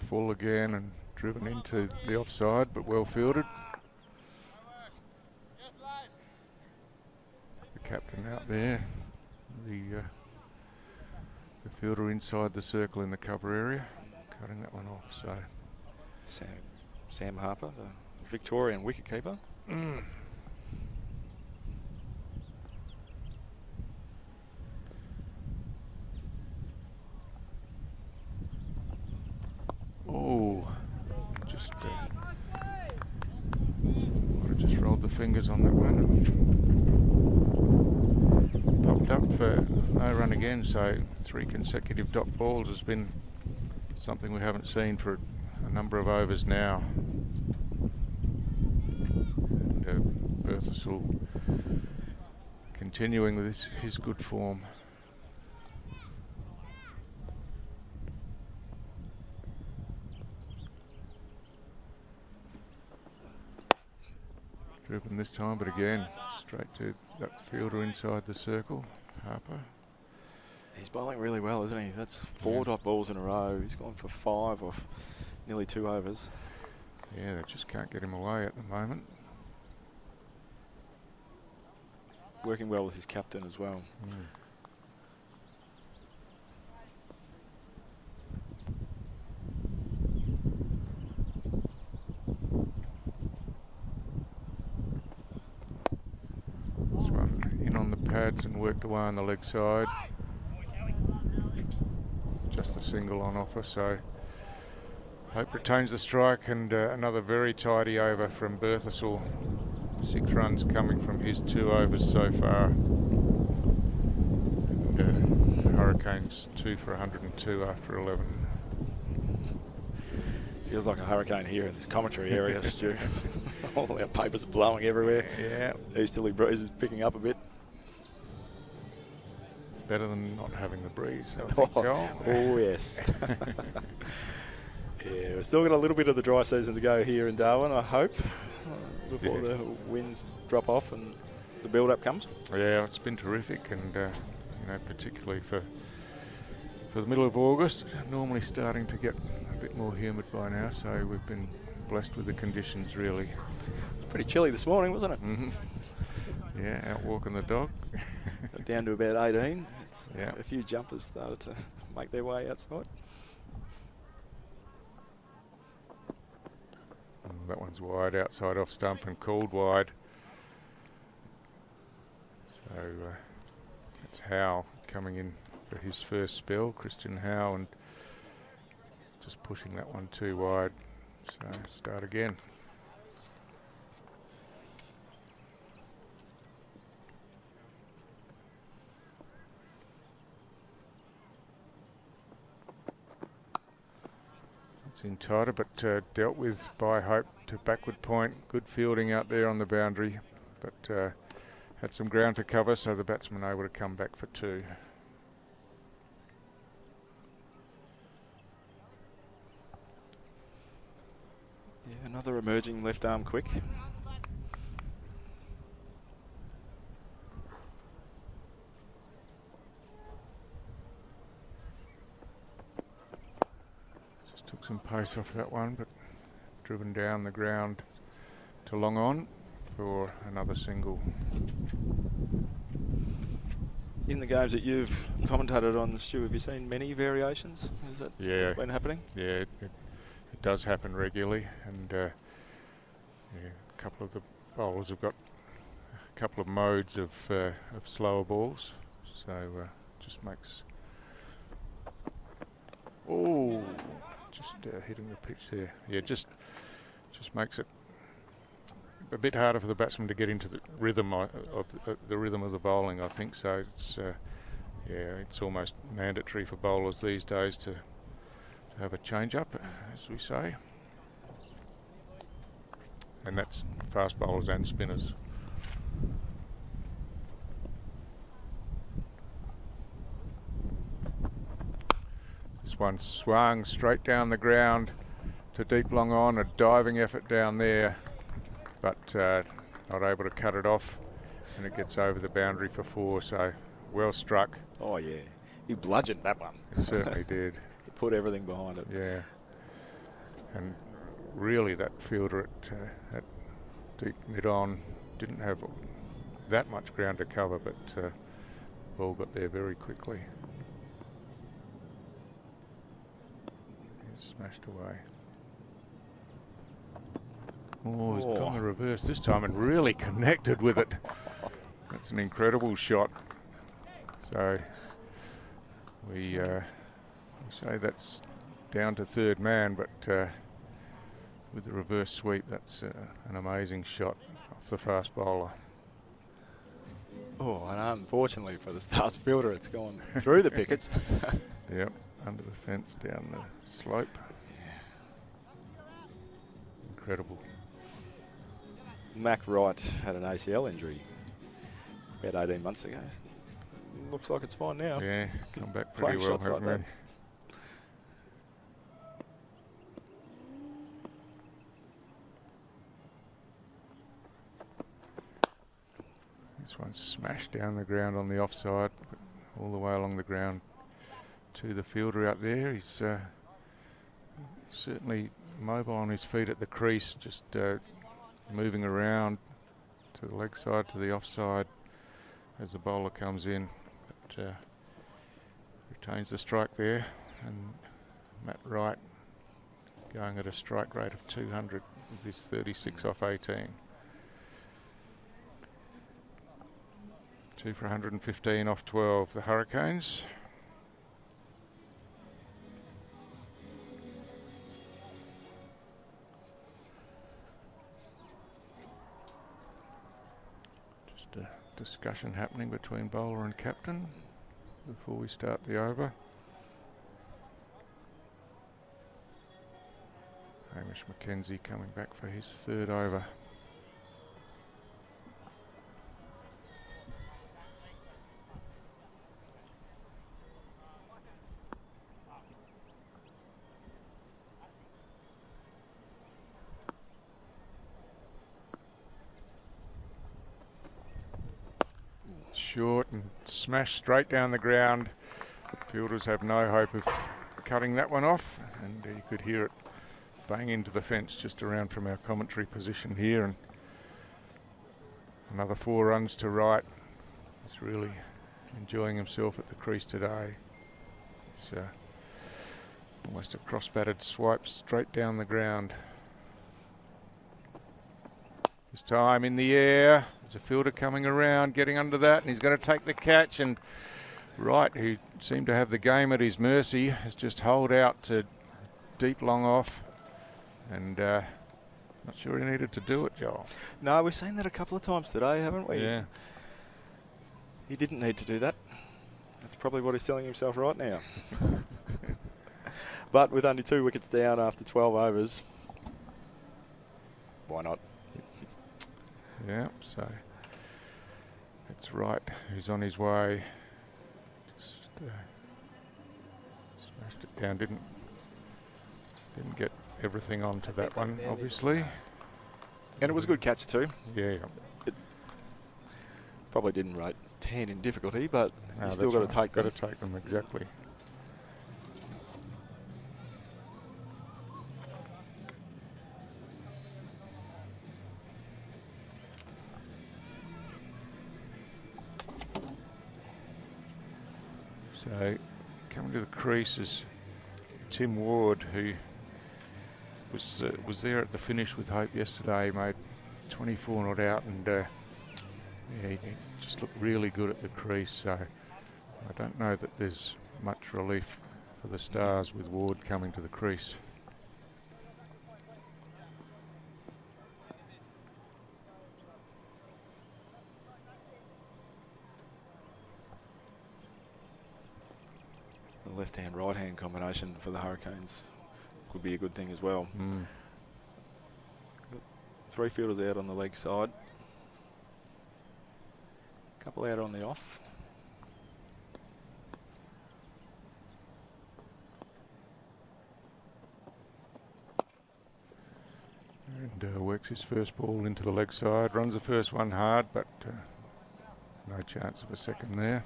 Full again and driven into the offside, but well fielded. The captain out there, the fielder inside the circle in the cover area, cutting that one off. So Sam Harper, the Victorian wicketkeeper. Oh, just might have just rolled the fingers on that one. Popped up for no run again, so 3 consecutive dot balls has been something we haven't seen for a number of overs now. Berthasell continuing with his good form. Driven this time, but again, straight to that fielder inside the circle, Harper. He's bowling really well, isn't he? That's 4 dot balls in a row. He's gone for 5 off nearly 2 overs. Yeah, they just can't get him away at the moment. Working well with his captain as well. This one in on the pads and worked away on the leg side. Just a single on offer, so Hope retains the strike, and another very tidy over from Berthasell. 6 runs coming from his 2 overs so far. And, Hurricanes 2 for 102 after 11. Feels like a hurricane here in this commentary area, Stu. All our papers are blowing everywhere. Yeah. Easterly breeze is picking up a bit. Better than not having the breeze, I think, Joel. Oh, yes. Yeah, we've still got a little bit of the dry season to go here in Darwin, I hope, before the winds drop off and the build-up comes. Yeah, it's been terrific, and you know, particularly for the middle of August, normally starting to get a bit more humid by now, so we've been blessed with the conditions, really. It's pretty chilly this morning, wasn't it? Yeah, out walking the dog. Down to about 18. Yeah. A few jumpers started to make their way outside. That one's wide, outside off stump and called wide. So that's Howe coming in for his first spell, Christian Howe, and just pushing that one too wide. So start again. It's in tighter, but dealt with by Hope to backward point. Good fielding out there on the boundary, but had some ground to cover, so the batsman able to come back for 2. Yeah, another emerging left arm quick. Took some pace off that one, but driven down the ground to long on for another single. In the games that you've commentated on, Stu, have you seen many variations? Is that what's been happening? Yeah, it does happen regularly, and yeah, a couple of the bowlers have got a couple of modes of slower balls, so just makes... Oh! Just hitting the pitch there. Yeah, just makes it a bit harder for the batsman to get into the rhythm of the bowling, I think. So it's yeah, it's almost mandatory for bowlers these days to have a change up, as we say, and that's fast bowlers and spinners. This one swung straight down the ground to deep long on, a diving effort down there, but not able to cut it off, and it gets over the boundary for 4, so well struck. Oh yeah, he bludgeoned that one. It certainly did. He put everything behind it. Yeah, and really that fielder at deep mid-on didn't have that much ground to cover, but ball got there very quickly. Smashed away. Oh, he's gone the reverse this time and really connected with it. That's an incredible shot. So we say that's down to 3rd man, but with the reverse sweep, that's an amazing shot off the fast bowler. Oh, and unfortunately for the Stars fielder, it's gone through the pickets. Yep. Under the fence, down the slope. Yeah. Incredible. Mac Wright had an ACL injury about 18 months ago. Looks like it's fine now. Yeah, come back pretty Playing well, shots like hasn't he? This one's smashed down the ground on the offside, all the way along the ground to the fielder out there. He's certainly mobile on his feet at the crease, just moving around to the leg side, to the offside as the bowler comes in. But retains the strike there, and Matt Wright going at a strike rate of 200 with this 36 off 18. 2 for 115 off 12, the Hurricanes. Just a discussion happening between bowler and captain before we start the over. Hamish McKenzie coming back for his third over. Short and smashed straight down the ground. Fielders have no hope of cutting that one off, and you could hear it bang into the fence just around from our commentary position here. And another 4 runs to Wright. He's really enjoying himself at the crease today. It's almost a cross-batted swipe straight down the ground. This time in the air, there's a fielder coming around, getting under that, and he's going to take the catch. And Wright, who seemed to have the game at his mercy, has just holed out to deep long off. And not sure he needed to do it, Joel. No, we've seen that a couple of times today, haven't we? Yeah. He didn't need to do that. That's probably what he's telling himself right now. But with only 2 wickets down after 12 overs, why not? Yeah, so it's Wright who's on his way. Just smashed it down. Didn't get everything onto that one, obviously. And it was a good catch too. Yeah. It probably didn't rate 10 in difficulty, but No, you still got to take them. Got to take them, exactly. So coming to the crease is Tim Ward, who was there at the finish with Hope yesterday. Made 24 not out, and yeah, he just looked really good at the crease. So I don't know that there's much relief for the Stars with Ward coming to the crease. The left-hand, right-hand combination for the Hurricanes could be a good thing as well. 3 fielders out on the leg side. A couple out on the off. And works his first ball into the leg side. Runs the first one hard, but no chance of a second there.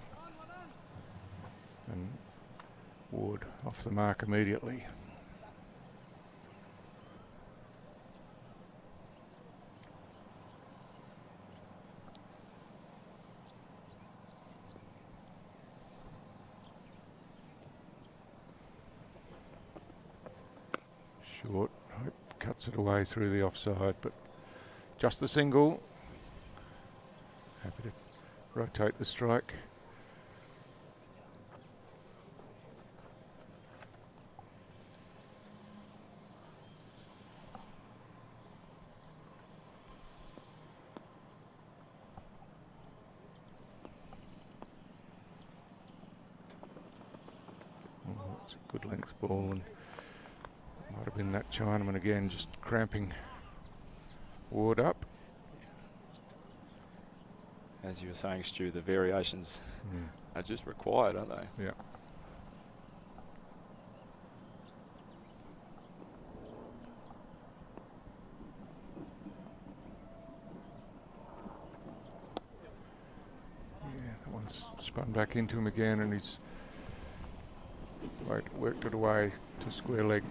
And Ward off the mark immediately. Short, Hope cuts it away through the offside, but just the single. Happy to rotate the strike. Oh, it's a good length ball, and might have been that Chinaman again, just cramping Ward up. As you were saying, Stu, the variations are just required, aren't they? Yeah. That one's spun back into him again, and he's worked it away to square leg.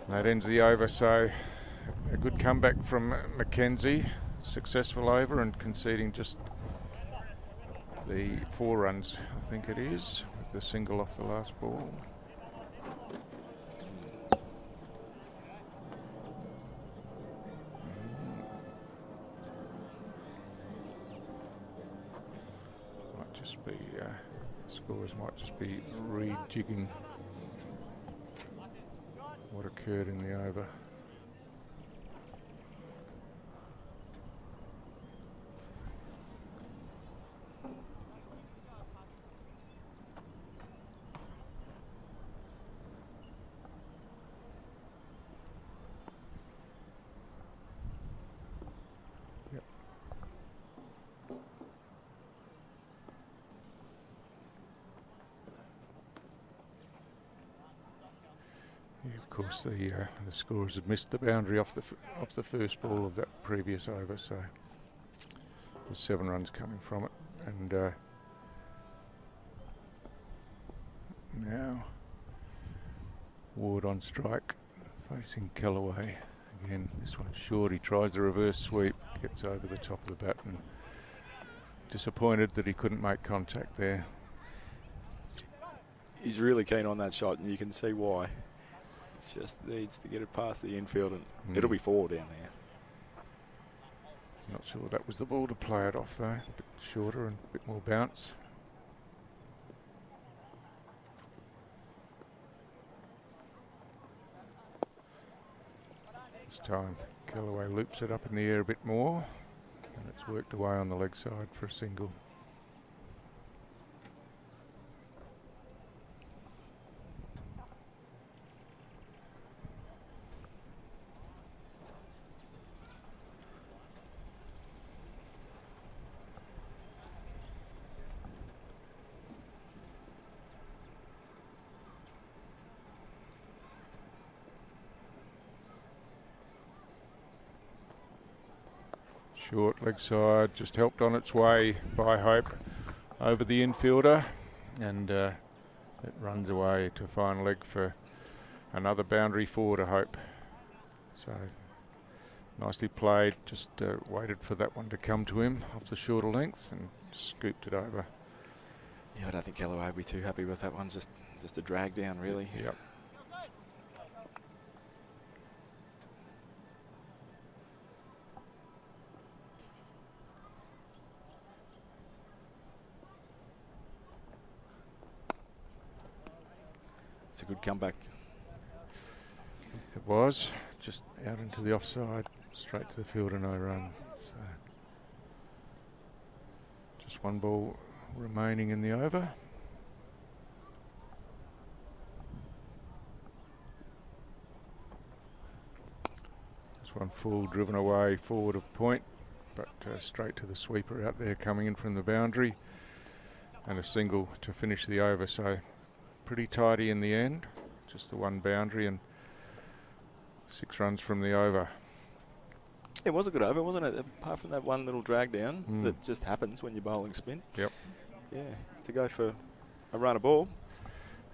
That ends the over, so a good comeback from Mackenzie. Successful over and conceding just the 4 runs, I think it is, with the single off the last ball. Might just be, scorers might just be rejigging what occurred in the over. Yep. Yeah, of course, the scorers had missed the boundary off the first ball of that previous over, so there's 7 runs coming from it, and now Ward on strike, facing Callaway again. This one's short. He tries the reverse sweep, gets over the top of the bat, and disappointed that he couldn't make contact there. He's really keen on that shot, and you can see why. Just needs to get it past the infield, and it'll be 4 down there. Not sure that was the ball to play it off though. A bit shorter and a bit more bounce. This time Callaway loops it up in the air a bit more, and it's worked away on the leg side for a single. Short leg side, just helped on its way by Hope over the infielder, and it runs away to final leg for another boundary 4 to Hope. So nicely played, just waited for that one to come to him off the shorter length and scooped it over. Yeah, I don't think Callaway would be too happy with that one, just a drag down really. Yep. It's a good comeback. It was just out into the offside, straight to the field and no run. So just 1 ball remaining in the over. This one full, driven away forward of point, but straight to the sweeper out there coming in from the boundary, and a single to finish the over. So pretty tidy in the end, just the 1 boundary and 6 runs from the over. It was a good over, wasn't it? Apart from that one little drag down that just happens when you're bowling spin. Yep. Yeah, to go for a run of ball.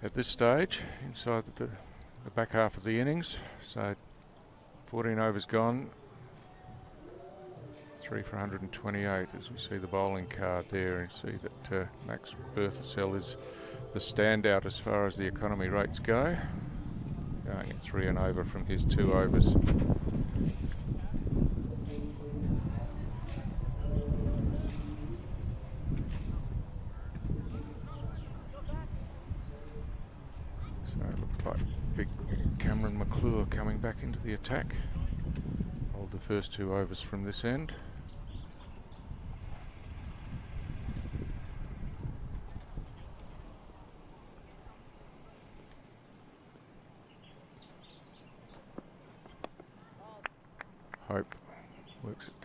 At this stage, inside the back half of the innings, so 14 overs gone, 3 for 128 as we see the bowling card there, and see that Max Berthasell is the standout as far as the economy rates go, going at 3 and over from his 2 overs. So it looks like big Cameron McClure coming back into the attack. Hold the first 2 overs from this end.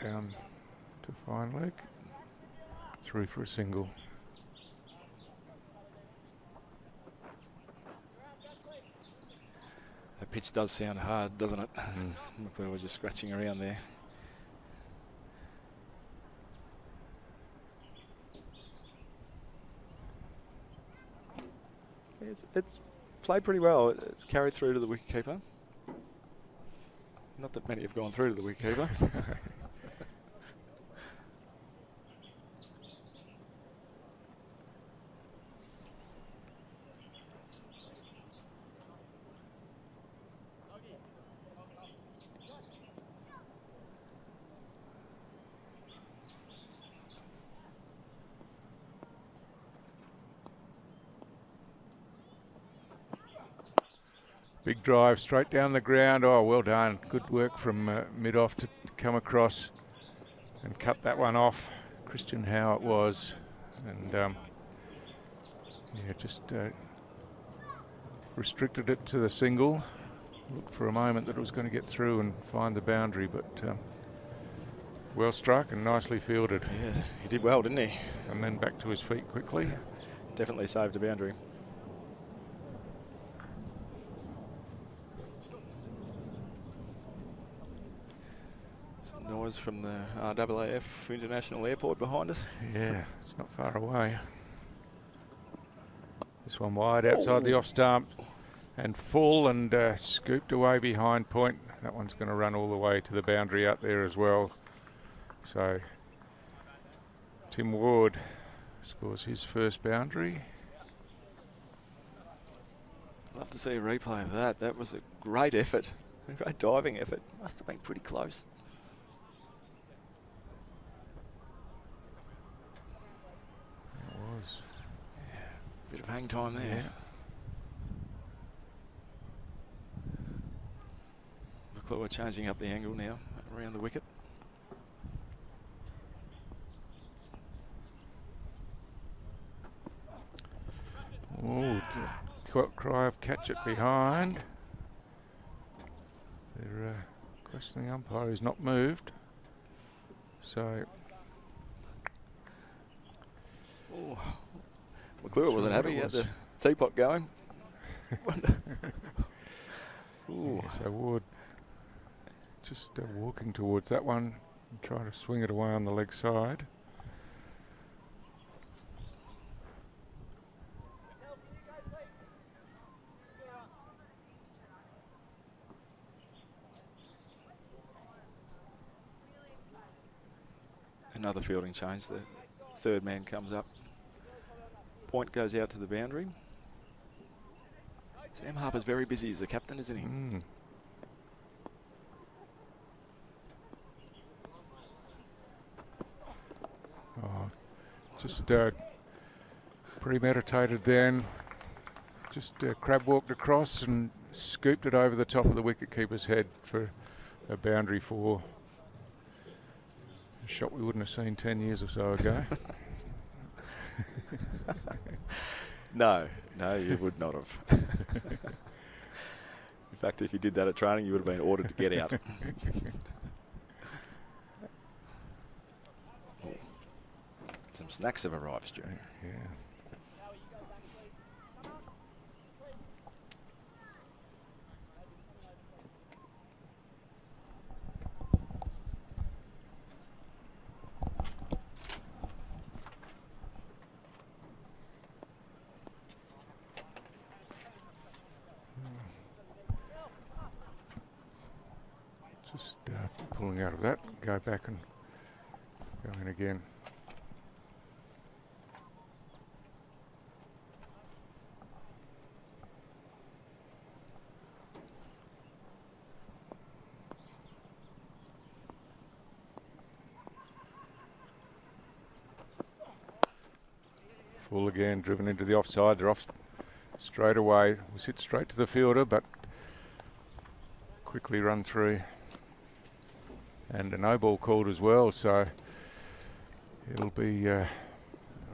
down to fine leg. Through for a single. That pitch does sound hard, doesn't it? McClure was just scratching around there. It's played pretty well. It's carried through to the wicketkeeper. Not that many have gone through to the wicketkeeper. Big drive straight down the ground. Oh, well done. Good work from mid-off to come across and cut that one off. Christian Howe it was. And yeah, just restricted it to the single. Looked for a moment that it was going to get through and find the boundary, but well struck and nicely fielded. Yeah, he did well, didn't he? And then back to his feet quickly. Definitely saved a boundary. Noise from the RAAF International Airport behind us. Yeah, it's not far away. This one wide outside the off stump and full and scooped away behind point. That one's going to run all the way to the boundary out there as well. So Tim Ward scores his first boundary. Love to see a replay of that. That was a great effort, a great diving effort. Must have been pretty close. Yeah, bit of hang time there. Yeah. McClure changing up the angle now around the wicket. Oh, cry of catch it behind. They're questioning the umpire who's not moved. So. Oh, McClure wasn't happy. He had the teapot going. Yeah, so Ward just walking towards that one and trying to swing it away on the leg side. Another fielding change. The third man comes up. Point goes out to the boundary. Sam Harper's very busy as the captain, isn't he? Oh, just premeditated then. Just crab walked across and scooped it over the top of the wicketkeeper's head for a boundary for a shot we wouldn't have seen 10 years or so ago. No, you would not have. In fact, if you did that at training, you would have been ordered to get out. Some snacks have arrived, Stu. Yeah. Just pulling out of that, go back and go in again. Full again, driven into the offside. They're off straight away. Was hit straight to the fielder, but quickly run through. And a no ball called as well, so it'll be a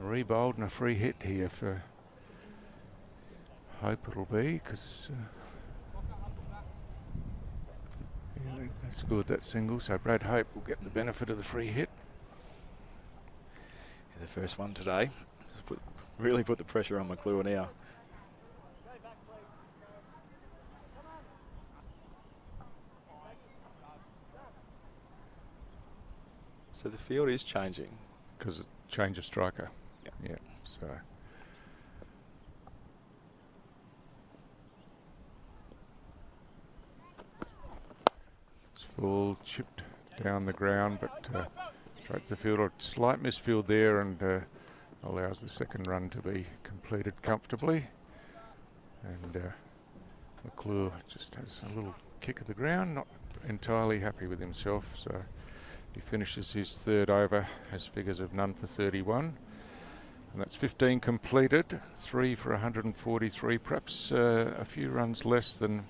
re-bowled and a free hit here for Hope it'll be, because yeah, they scored that single, so Brad Hope will get the benefit of the free hit. The first one today. Really put the pressure on McClure now. So the field is changing. Because of change of striker. Yep. Yeah, so. It's full, chipped down the ground, but straight to the field. A slight misfield there, and allows the second run to be completed comfortably. And McClure just has a little kick of the ground, not entirely happy with himself, so he finishes his third over, has figures of none for 31. And that's 15 completed, 3 for 143, perhaps a few runs less than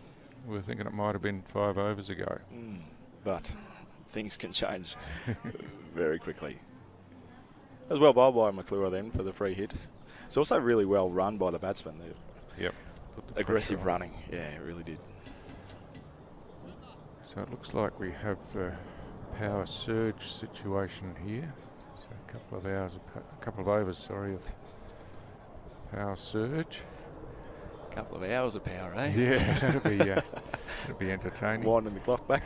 we were thinking it might have been 5 overs ago. But things can change very quickly. As well bowled by McClure then for the free hit. It's also really well run by the batsman. Yep. Aggressive running. Yeah, it really did. So it looks like we have the power surge situation here. So a couple of overs, of power surge. A couple of hours of power, eh? Yeah, that'll be entertaining. Winding the clock back.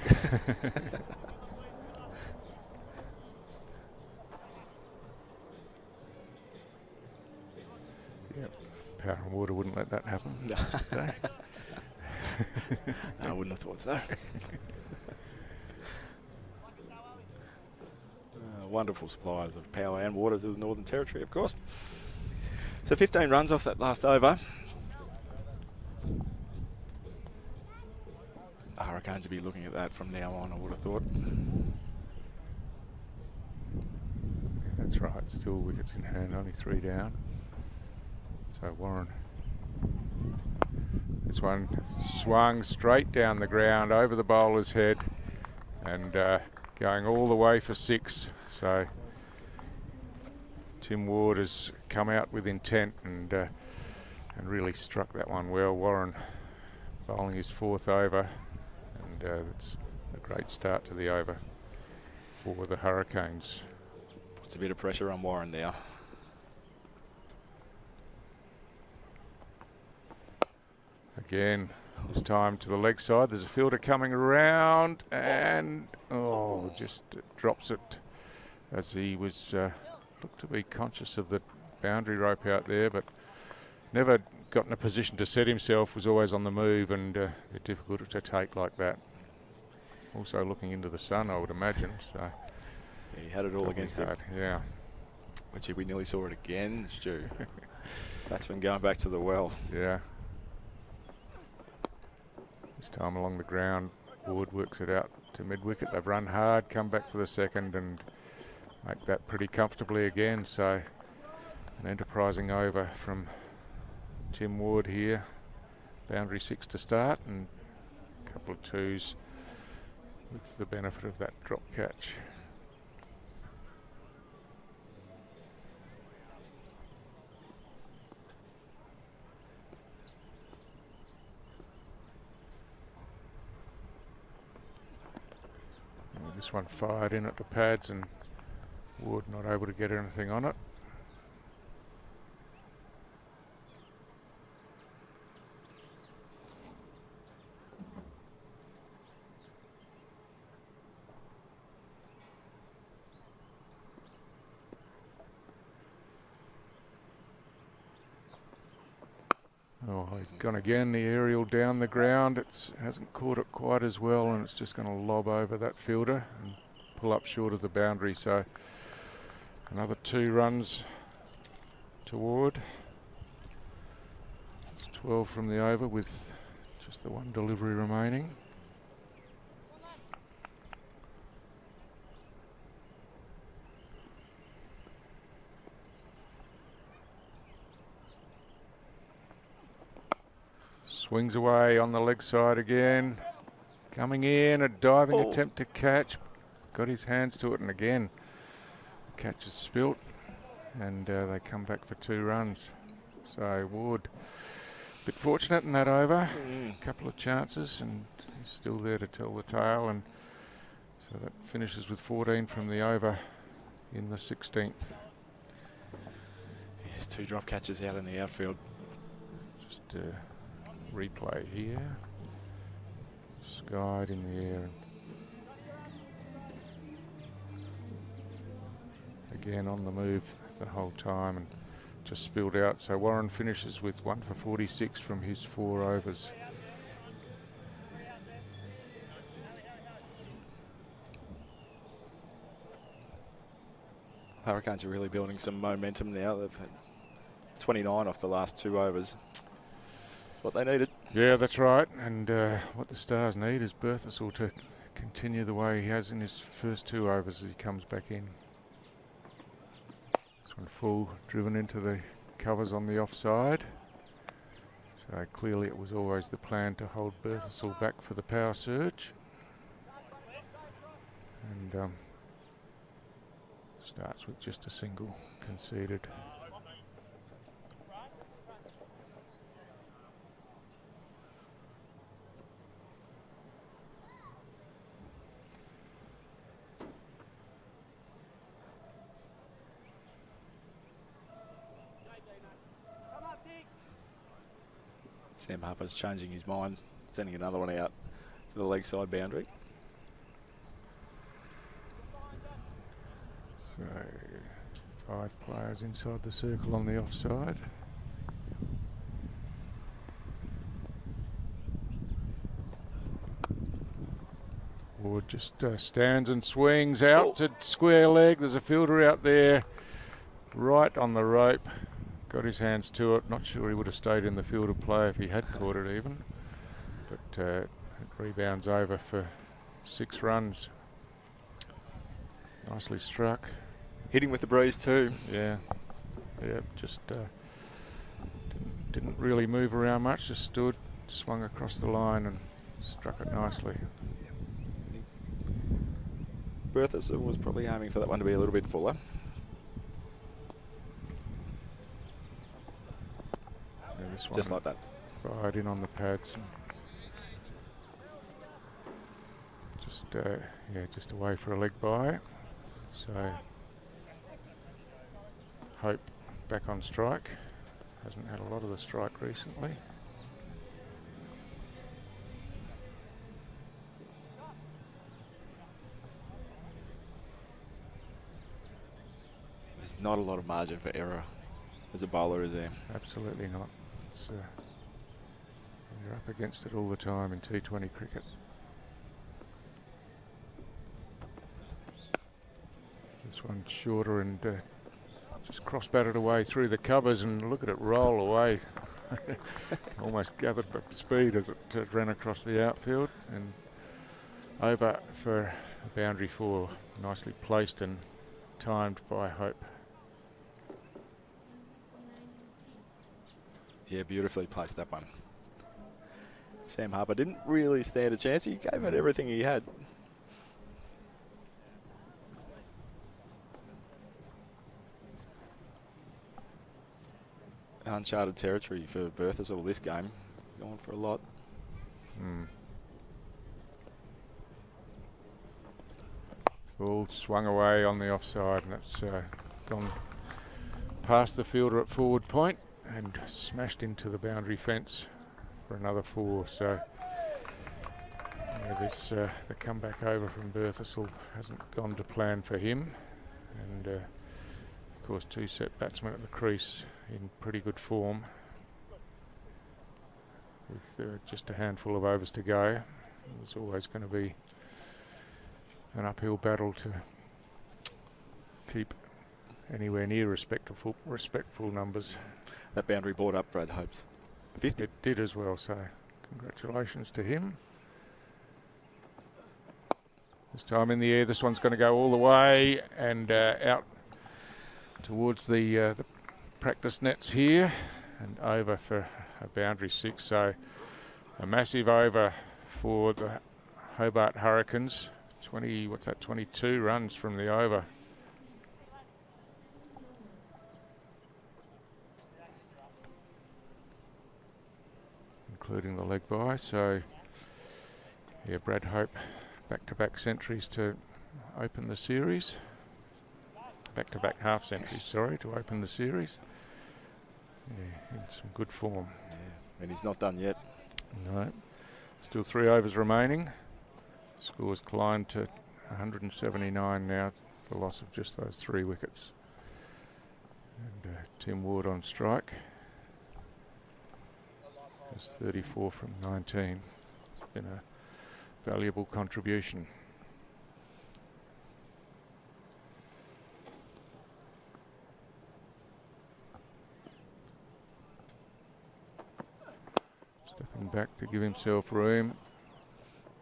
Yep. Power and Water wouldn't let that happen. No, I wouldn't have thought so. Wonderful suppliers of power and water to the Northern Territory, of course. So 15 runs off that last over. The Hurricanes will be looking at that from now on, I would have thought. That's right, still wickets in hand, only 3 down. So Warren, this one swung straight down the ground over the bowler's head and going all the way for 6. So Tim Ward has come out with intent and really struck that one well. Warren bowling his 4th over, and it's a great start to the over for the Hurricanes. Puts a bit of pressure on Warren now. Again, this time to the leg side. There's a fielder coming around and just drops it as he was looked to be conscious of the boundary rope out there, but never got in a position to set himself, was always on the move, and they're difficult to take like that. Also looking into the sun, I would imagine. So yeah, he had it all against him. Yeah. Which we nearly saw it again, Stu. Batsman going back to the well. Yeah. This time along the ground, Ward works it out to mid-wicket. They've run hard, come back for the second and make that pretty comfortably again. So an enterprising over from Tim Ward here. Boundary 6 to start and a couple of 2s with the benefit of that drop catch. This one fired in at the pads and Ward not able to get anything on it. Oh, he's gone again, the aerial down the ground. It hasn't caught it quite as well, and it's just going to lob over that fielder and pull up short of the boundary. So another 2 runs toward. It's 12 from the over with just the 1 delivery remaining. Swings away on the leg side again. Coming in, a diving attempt to catch. Got his hands to it, and again, the catch is spilt. And they come back for 2 runs. So Ward, a bit fortunate in that over. A couple of chances, and he's still there to tell the tale. And So that finishes with 14 from the over in the 16th. There's 2 drop catches out in the outfield. Just replay here. Skied in the air. Again on the move the whole time and just spilled out. So Warren finishes with 1 for 46 from his 4 overs. Hurricanes are really building some momentum now. They've had 29 off the last 2 overs. That's what they needed. Yeah, that's right. And what the Stars need is Berthasell to continue the way he has in his first 2 overs as he comes back in. This one full, driven into the covers on the offside. So clearly it was always the plan to hold Berthasell back for the power surge. And starts with just a single conceded. Sam Harper's changing his mind, sending another one out to the leg side boundary. So 5 players inside the circle on the offside. Ward just stands and swings out to square leg. There's a fielder out there right on the rope. Got his hands to it. Not sure he would have stayed in the field of play if he had caught it even. But it rebounds over for 6 runs. Nicely struck. Hitting with the breeze too. Yeah, just didn't really move around much, just stood, swung across the line and struck it nicely. Berthasell was probably aiming for that one to be a little bit fuller. Yeah, this one just like that. Fired in on the pads. And just, just away for a leg by. So Hope back on strike. Hasn't had a lot of the strike recently. There's not a lot of margin for error as a bowler, is there? Absolutely not. It's, you're up against it all the time in T20 cricket. This one's shorter and just cross-batted away through the covers, and look at it roll away. Almost gathered up speed as it ran across the outfield, and over for a boundary 4. Nicely placed and timed by Hope. Yeah, beautifully placed that one. Sam Harper didn't really stand a chance. He gave it everything he had. Uncharted territory for Berthasell this game. Going for a lot. Ball swung away on the offside, and it's gone past the fielder at forward point and smashed into the boundary fence for another 4. So this the comeback over from Berthasell hasn't gone to plan for him, and of course 2 set batsmen at the crease in pretty good form with just a handful of overs to go. There's always going to be an uphill battle to keep anywhere near respectful numbers. That boundary brought up Brad Hope's 50. It did as well, so congratulations to him. This time in the air, this one's going to go all the way and out towards the practice nets here and over for a boundary 6. So a massive over for the Hobart Hurricanes. 22 runs from the over. Including the leg by. So yeah, Brad Hope back-to-back centuries to open the series. Back-to-back half centuries, sorry, to open the series. Yeah, in some good form. Yeah, and he's not done yet. No. Still 3 overs remaining. Score's climbed to 179 now, the loss of just those 3 wickets. And Tim Ward on strike. Has 34 from 19. Been a valuable contribution. Stepping back to give himself room.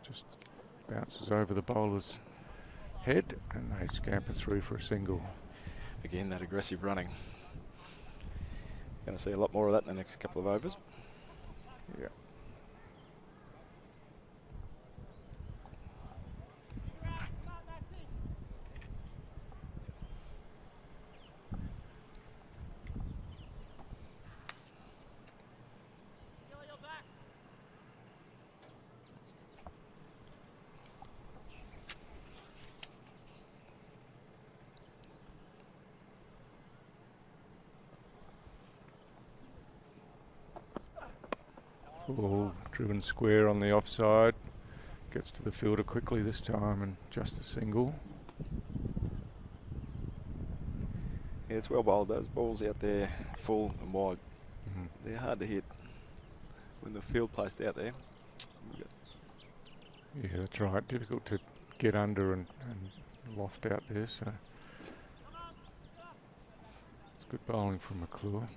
Just bounces over the bowler's head and they scamper through for a single. Again, that aggressive running. Going to see a lot more of that in the next couple of overs. Yeah. Ball driven square on the offside. Gets to the fielder quickly this time and just the single. Yeah, it's well bowled. Those balls out there, full and wide, they're hard to hit when the field placed out there. Yeah, that's right. Difficult to get under and loft out there. So it's good bowling from McClure.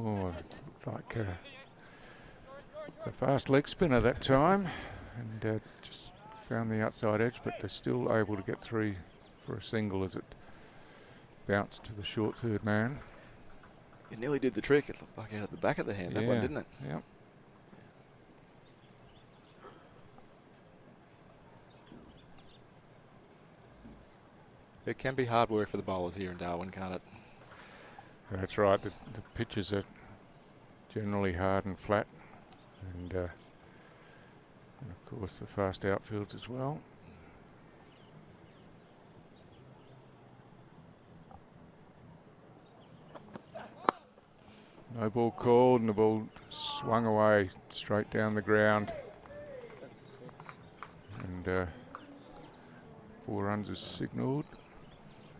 Oh, like a fast leg spinner that time, and just found the outside edge, but they're still able to get through for a single as it bounced to the short third man. It nearly did the trick. It looked like out at the back of the hand, that one, didn't it? Yep. It can be hard work for the bowlers here in Darwin, can't it? That's right. The pitches are generally hard and flat, and of course the fast outfields as well. No ball called, and the ball swung away straight down the ground. That's a 6. And 4 runs is signalled,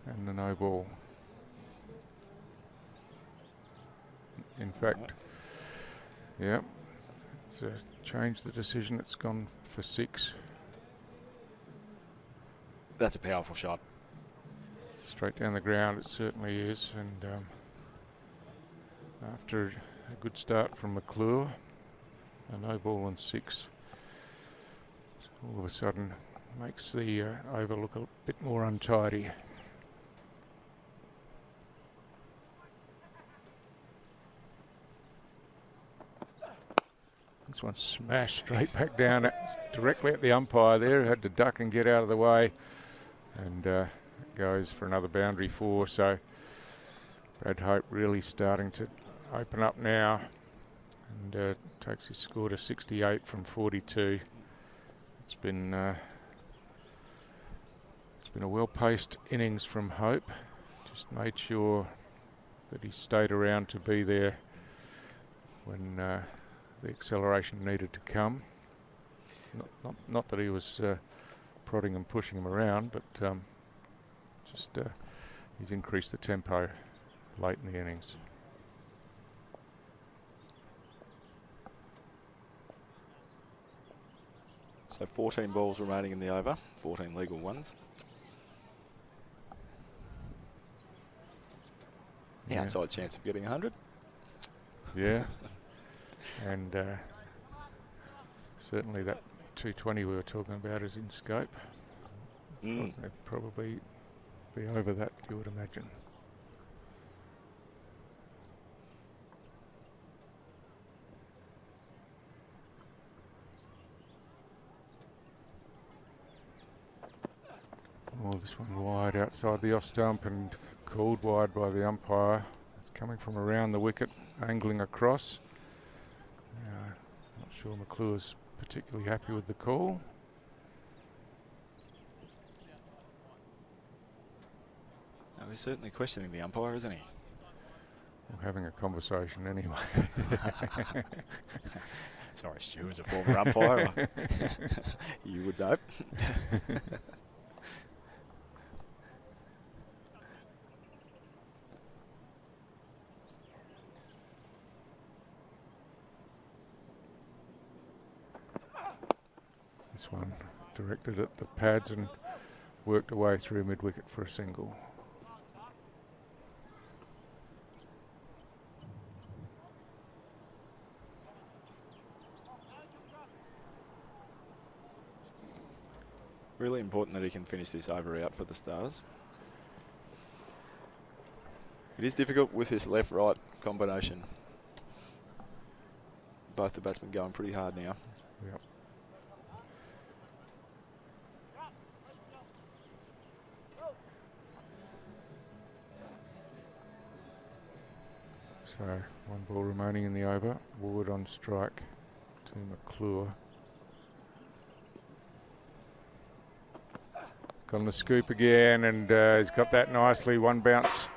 and the no ball. In fact, yeah, it's changed the decision. It's gone for 6. That's a powerful shot. Straight down the ground, it certainly is. And after a good start from McClure, a no ball and 6, all of a sudden makes the over look a bit more untidy. This one smashed straight back down directly at the umpire there. Had to duck and get out of the way. And it goes for another boundary 4. So Brad Hope really starting to open up now. And takes his score to 68 from 42. It's been a well-paced innings from Hope. Just made sure that he stayed around to be there when the acceleration needed to come. Not that he was prodding and pushing him around, but just he's increased the tempo late in the innings. So 14 balls remaining in the over, 14 legal ones. The outside chance of getting 100. Yeah. And certainly that 220 we were talking about is in scope. They'd probably be over that, you would imagine. Oh, this one wide outside the off stump and called wide by the umpire. It's coming from around the wicket, angling across. Not sure McClure's particularly happy with the call. No, he's certainly questioning the umpire, isn't he? Well, having a conversation anyway. Sorry, Stu, as a former umpire, you would know. This one directed at the pads and worked away through mid-wicket for a single. Really important that he can finish this over out for the Stars. It is difficult with this left-right combination. Both the batsmen going pretty hard now. Yep. So, one ball remaining in the over. Ward on strike to McClure. On the scoop again, and he's got that nicely. One bounce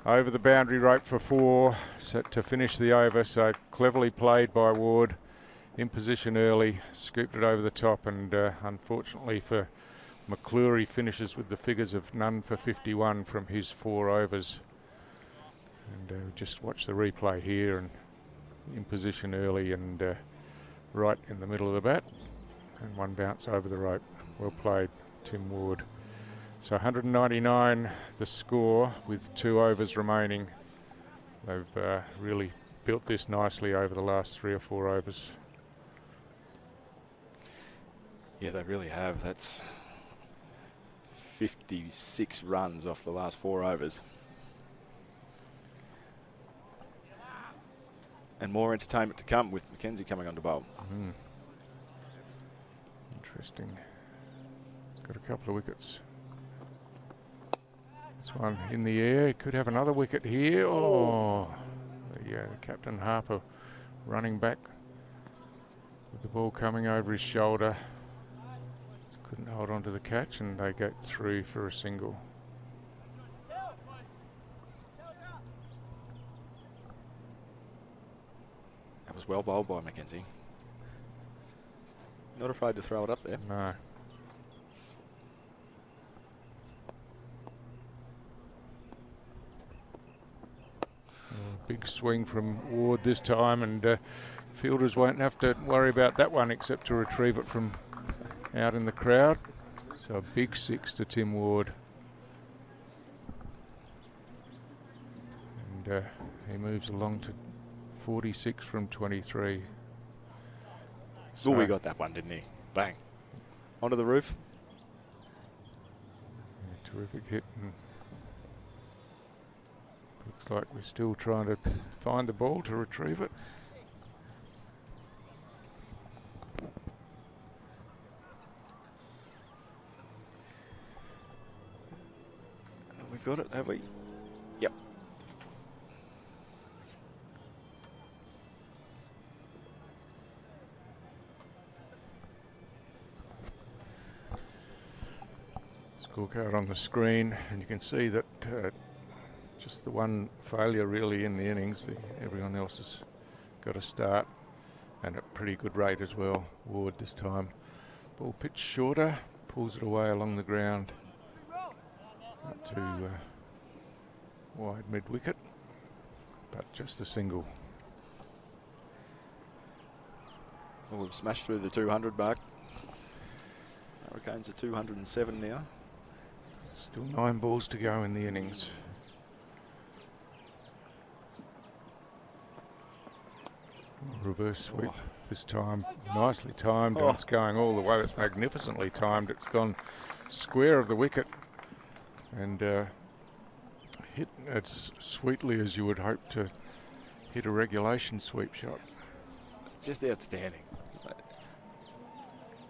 over the boundary rope for 4, set to finish the over. So cleverly played by Ward, in position early, scooped it over the top, and unfortunately for McClure, he finishes with the figures of none for 51 from his 4 overs. And just watch the replay here, and in position early and right in the middle of the bat, and one bounce over the rope. Well played, Tim Ward. So 199 the score with 2 overs remaining. They've really built this nicely over the last 3 or 4 overs. Yeah, they really have. That's 56 runs off the last 4 overs. And more entertainment to come with Mackenzie coming on to bowl. Interesting. Got a couple of wickets. This one in the air. Could have another wicket here. Oh, yeah, Captain Harper running back with the ball coming over his shoulder. Couldn't hold on to the catch, and they get through for a single. That was well bowled by Mackenzie. Not afraid to throw it up there. No. Big swing from Ward this time, and fielders won't have to worry about that one except to retrieve it from out in the crowd. So a big 6 to Tim Ward. And he moves along to 46 from 23. So we got that one, didn't he? Bang. Onto the roof. Yeah, terrific hit. And looks like we're still trying to find the ball to retrieve it. We've got it, have we? Yep. Scorecard on the screen, and you can see that just the one failure really in the innings. Everyone else has got a start, and at pretty good rate as well. Ward this time. Ball pitched shorter, pulls it away along the ground up to wide mid-wicket, but just a single. Well, we've smashed through the 200 mark. Hurricanes are 207 now. Still 9 balls to go in the innings. Reverse sweep this time, nicely timed, and it's going all the way. It's magnificently timed. It's gone square of the wicket and hit as sweetly as you would hope to hit a regulation sweep shot. Just outstanding.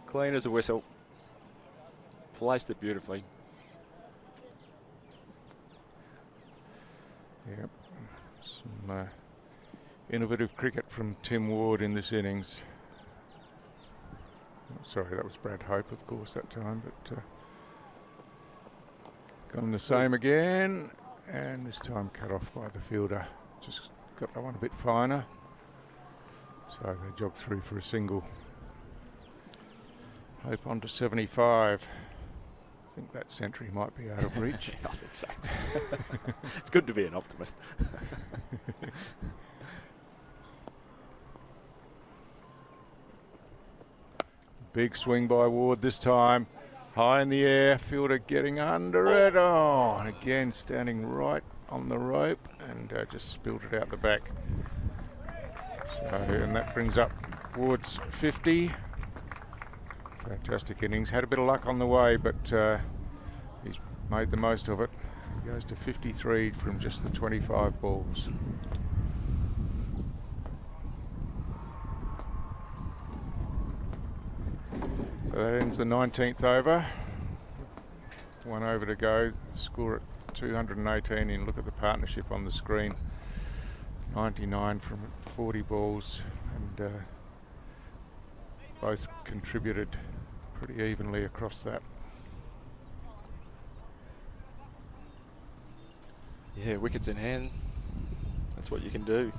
Clean as a whistle. Placed it beautifully. Some innovative cricket from Tim Ward in this innings. Oh, sorry, that was Brad Hope, of course, that time, but gone the same again, and this time cut off by the fielder. Just got that one a bit finer, so they jogged through for a single. Hope on to 75. I think that century might be out of reach. I think so. It's good to be an optimist. Big swing by Ward this time. High in the air, fielder getting under it. Oh, and again standing right on the rope and just spilled it out the back. So, and that brings up Ward's 50. Fantastic innings. Had a bit of luck on the way, but he's made the most of it. He goes to 53 from just the 25 balls. So that ends the 19th over. One over to go. Score at 218. And look at the partnership on the screen. 99 from 40 balls, and both contributed pretty evenly across that. Yeah, wickets in hand. That's what you can do.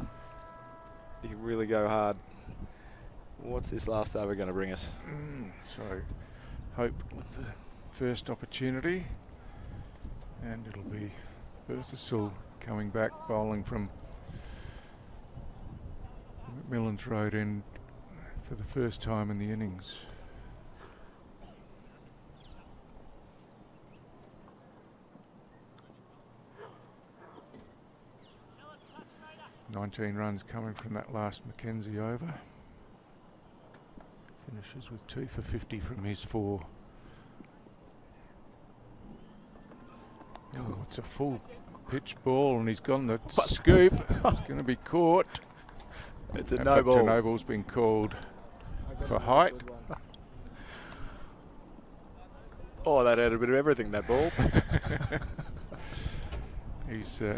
You can really go hard. What's this last over going to bring us? So, Hope with the first opportunity, and it'll be Berthasell coming back, bowling from McMillan's Road end for the first time in the innings. "19 runs coming from that last Mackenzie over. Finishes with 2 for 50 from his 4. Oh, it's a full pitch ball, and he's gone the scoop. It's going to be caught. It's a no ball. No ball's been called for height. Oh, that had a bit of everything, that ball. He's he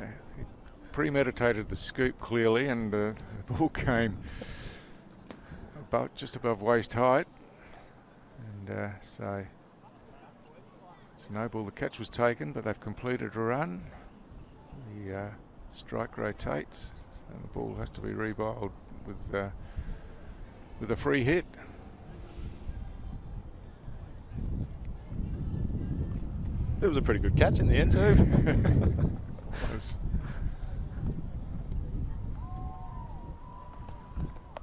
premeditated the scoop clearly, and the ball came about just above waist height, and so it's a no ball. The catch was taken, but they've completed a run. The strike rotates, and the ball has to be rebowled with a free hit. It was a pretty good catch in the end too.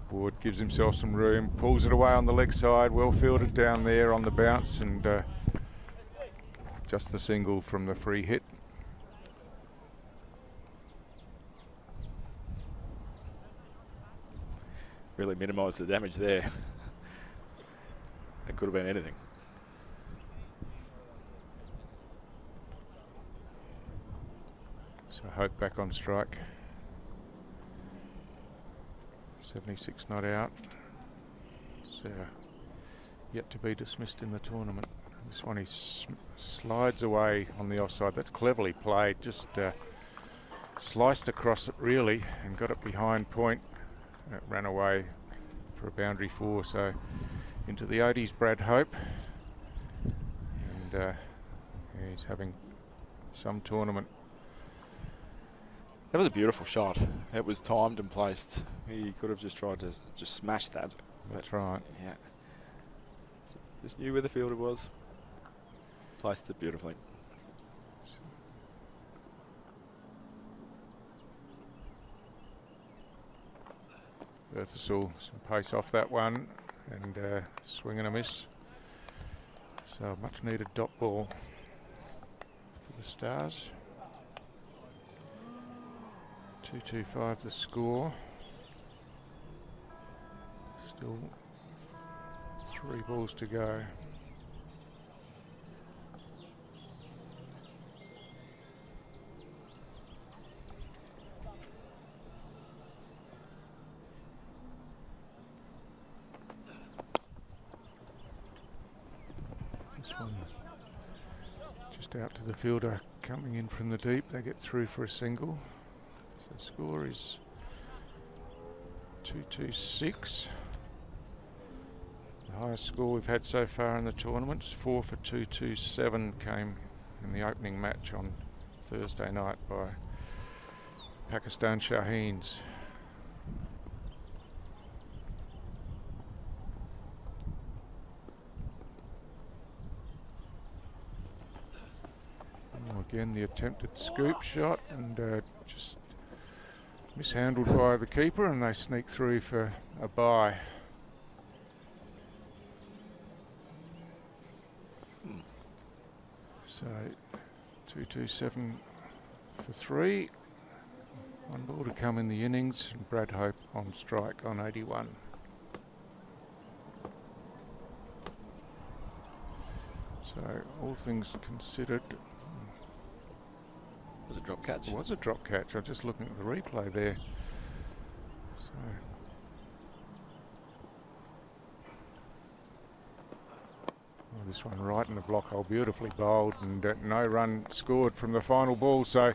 Ward gives himself some room, pulls it away on the leg side, well fielded down there on the bounce, and just the single from the free hit. Really minimised the damage there. That could have been anything. So Hope back on strike. 76 not out. So yet to be dismissed in the tournament. This one he slides away on the offside. That's cleverly played. Just sliced across it really and got it behind point. It ran away for a boundary 4. So into the 80s, Brad Hope. And yeah, he's having some tournament. That was a beautiful shot. It was timed and placed. He could have just tried to just smash that. That's right. Yeah. Just knew where the fielder was. Placed it beautifully. Berthasell, some pace off that one, and swing and a miss. So much needed dot ball for the Stars. 2-2-5 the score. Still 3 balls to go. This one just out to the fielder coming in from the deep. They get through for a single. So the score is 226. The highest score we've had so far in the tournament is 4 for 227, came in the opening match on Thursday night by Pakistan Shaheens. Again, the attempted scoop shot and just mishandled by the keeper, and they sneak through for a bye. So 227 for 3. One ball to come in the innings, and Brad Hope on strike on 81. So all things considered, was a drop catch. It was a drop catch. I'm just looking at the replay there. So this one right in the block hole, beautifully bowled, and no run scored from the final ball. So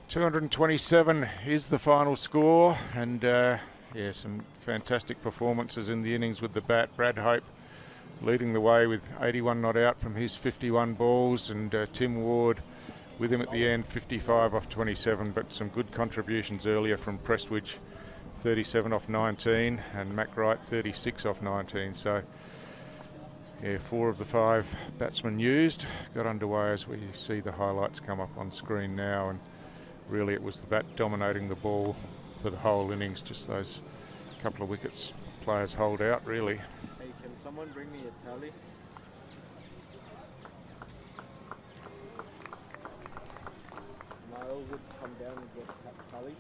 227 is the final score, and yeah, some fantastic performances in the innings with the bat. Brad Hope leading the way with 81 not out from his 51 balls, and Tim Ward with him at the end, 55 off 27, but some good contributions earlier from Prestwidge, 37 off 19, and Mac Wright, 36 off 19. So yeah, 4 of the 5 batsmen used got underway as we see the highlights come up on screen now, and really it was the bat dominating the ball for the whole innings. Just those couple of wickets players hold out, really. Hey, can someone bring me a tally? Niall would come down and get that tally.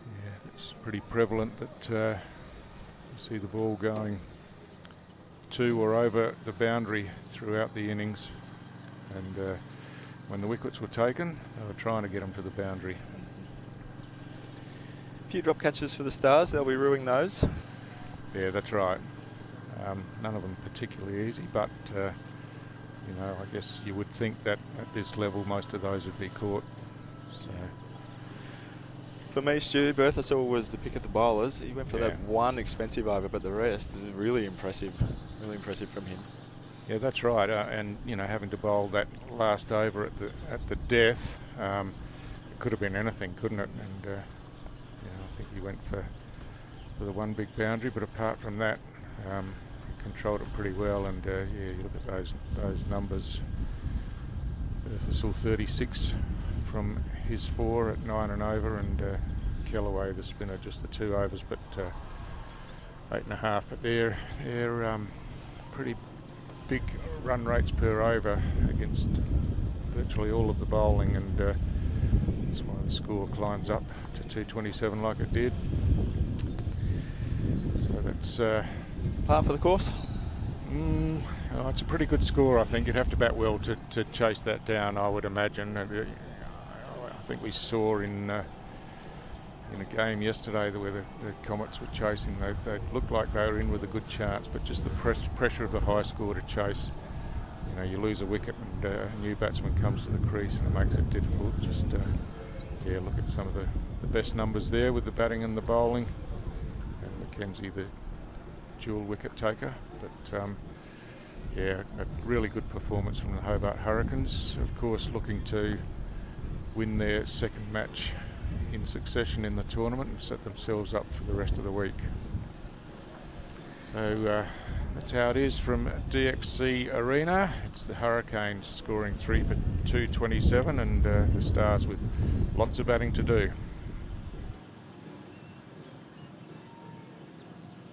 Yeah, it's pretty prevalent that you see the ball going to or over the boundary throughout the innings, and when the wickets were taken, they were trying to get them to the boundary. A few drop catches for the Stars, they'll be ruining those. Yeah, that's right. None of them particularly easy, but you know, I guess you would think that at this level most of those would be caught. So for me, Stu, Berthasol was the pick of the bowlers. He went for Yeah. that one expensive over, but the rest was really impressive from him. yeah, that's right. And you know, having to bowl that last over at the death, it could have been anything, couldn't it? And you know, I think he went for the one big boundary, but apart from that, he controlled it pretty well. And yeah, you look at those numbers. Berthasol 36 from his 4 at 9 and over, and Kellaway, the spinner, just the 2 overs, but 8.5. But they're pretty big run rates per over against virtually all of the bowling, and that's why the score climbs up to 227 like it did. So that's Par for the course? Oh, it's a pretty good score, I think. You'd have to bat well to chase that down, I would imagine. I think we saw in a game yesterday where the Comets were chasing, they looked like they were in with a good chance, but just the pressure of the high score to chase, you know, you lose a wicket and a new batsman comes to the crease and it makes it difficult. Just yeah, look at some of the best numbers there with the batting and the bowling, and Mackenzie the dual wicket taker. But yeah, a really good performance from the Hobart Hurricanes, of course looking to win their second match in succession in the tournament and set themselves up for the rest of the week. So that's how it is from DXC Arena. It's the Hurricanes scoring 3 for 227, and the Stars with lots of batting to do.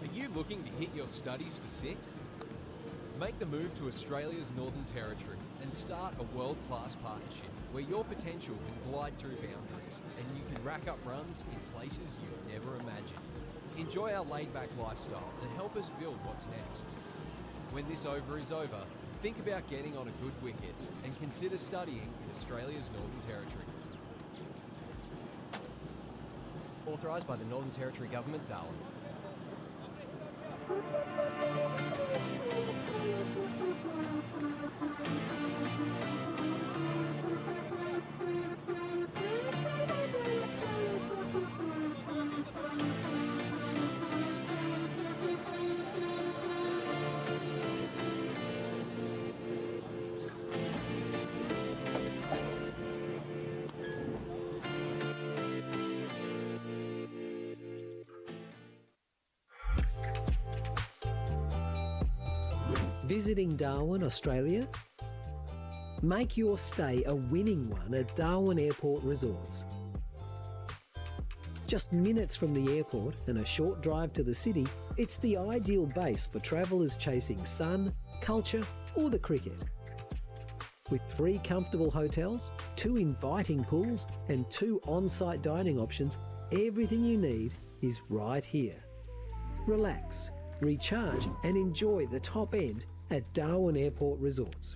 Are you looking to hit your studies for 6? Make the move to Australia's Northern Territory and start a world-class partnership where your potential can glide through boundaries and you can rack up runs in places you've never imagined. Enjoy our laid-back lifestyle and help us build what's next. When this over is over, think about getting on a good wicket and consider studying in Australia's Northern Territory. Authorised by the Northern Territory Government, Darwin. Visiting Darwin, Australia? Make your stay a winning one at Darwin Airport Resorts. Just minutes from the airport and a short drive to the city, it's the ideal base for travellers chasing sun, culture or the cricket. With 3 comfortable hotels, 2 inviting pools and 2 on-site dining options, everything you need is right here. Relax, recharge and enjoy the top end at Darwin Airport Resorts.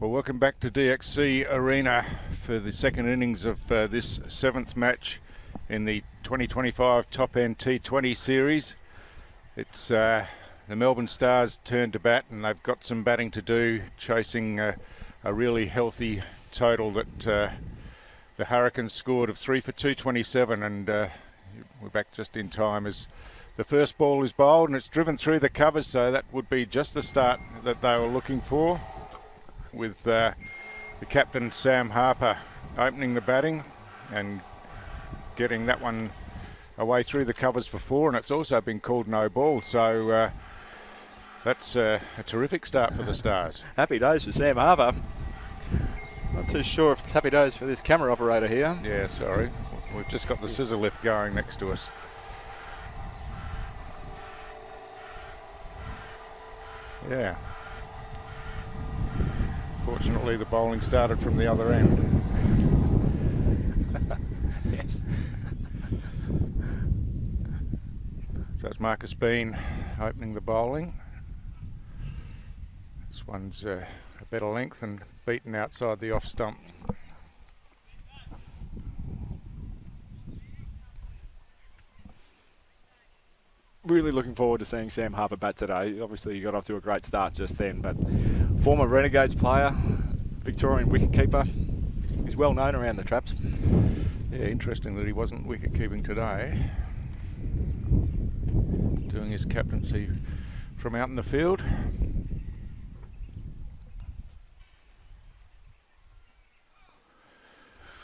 Well, welcome back to DXC Arena for the second innings of this 7th match in the 2025 Top End T20 Series. It's the Melbourne Stars' turn to bat, and they've got some batting to do, chasing a really healthy total that the Hurricanes scored of 3 for 227, and we're back just in time as the first ball is bowled, and it's driven through the covers, so that would be just the start that they were looking for, with the captain Sam Harper opening the batting and getting that one away through the covers for 4, and it's also been called no ball, so that's a terrific start for the Stars. Happy days for Sam Harper. Not too sure if it's happy days for this camera operator here. Yeah, sorry. We've just got the scissor lift going next to us. Yeah. Fortunately, the bowling started from the other end. Yes. So it's Marcus Bean opening the bowling. This one's a better length and beaten outside the off stump. Really looking forward to seeing Sam Harper bat today. Obviously, he got off to a great start just then, but former Renegades player, Victorian wicketkeeper, he's well known around the traps. Yeah, interesting that he wasn't wicket keeping today. Doing his captaincy from out in the field.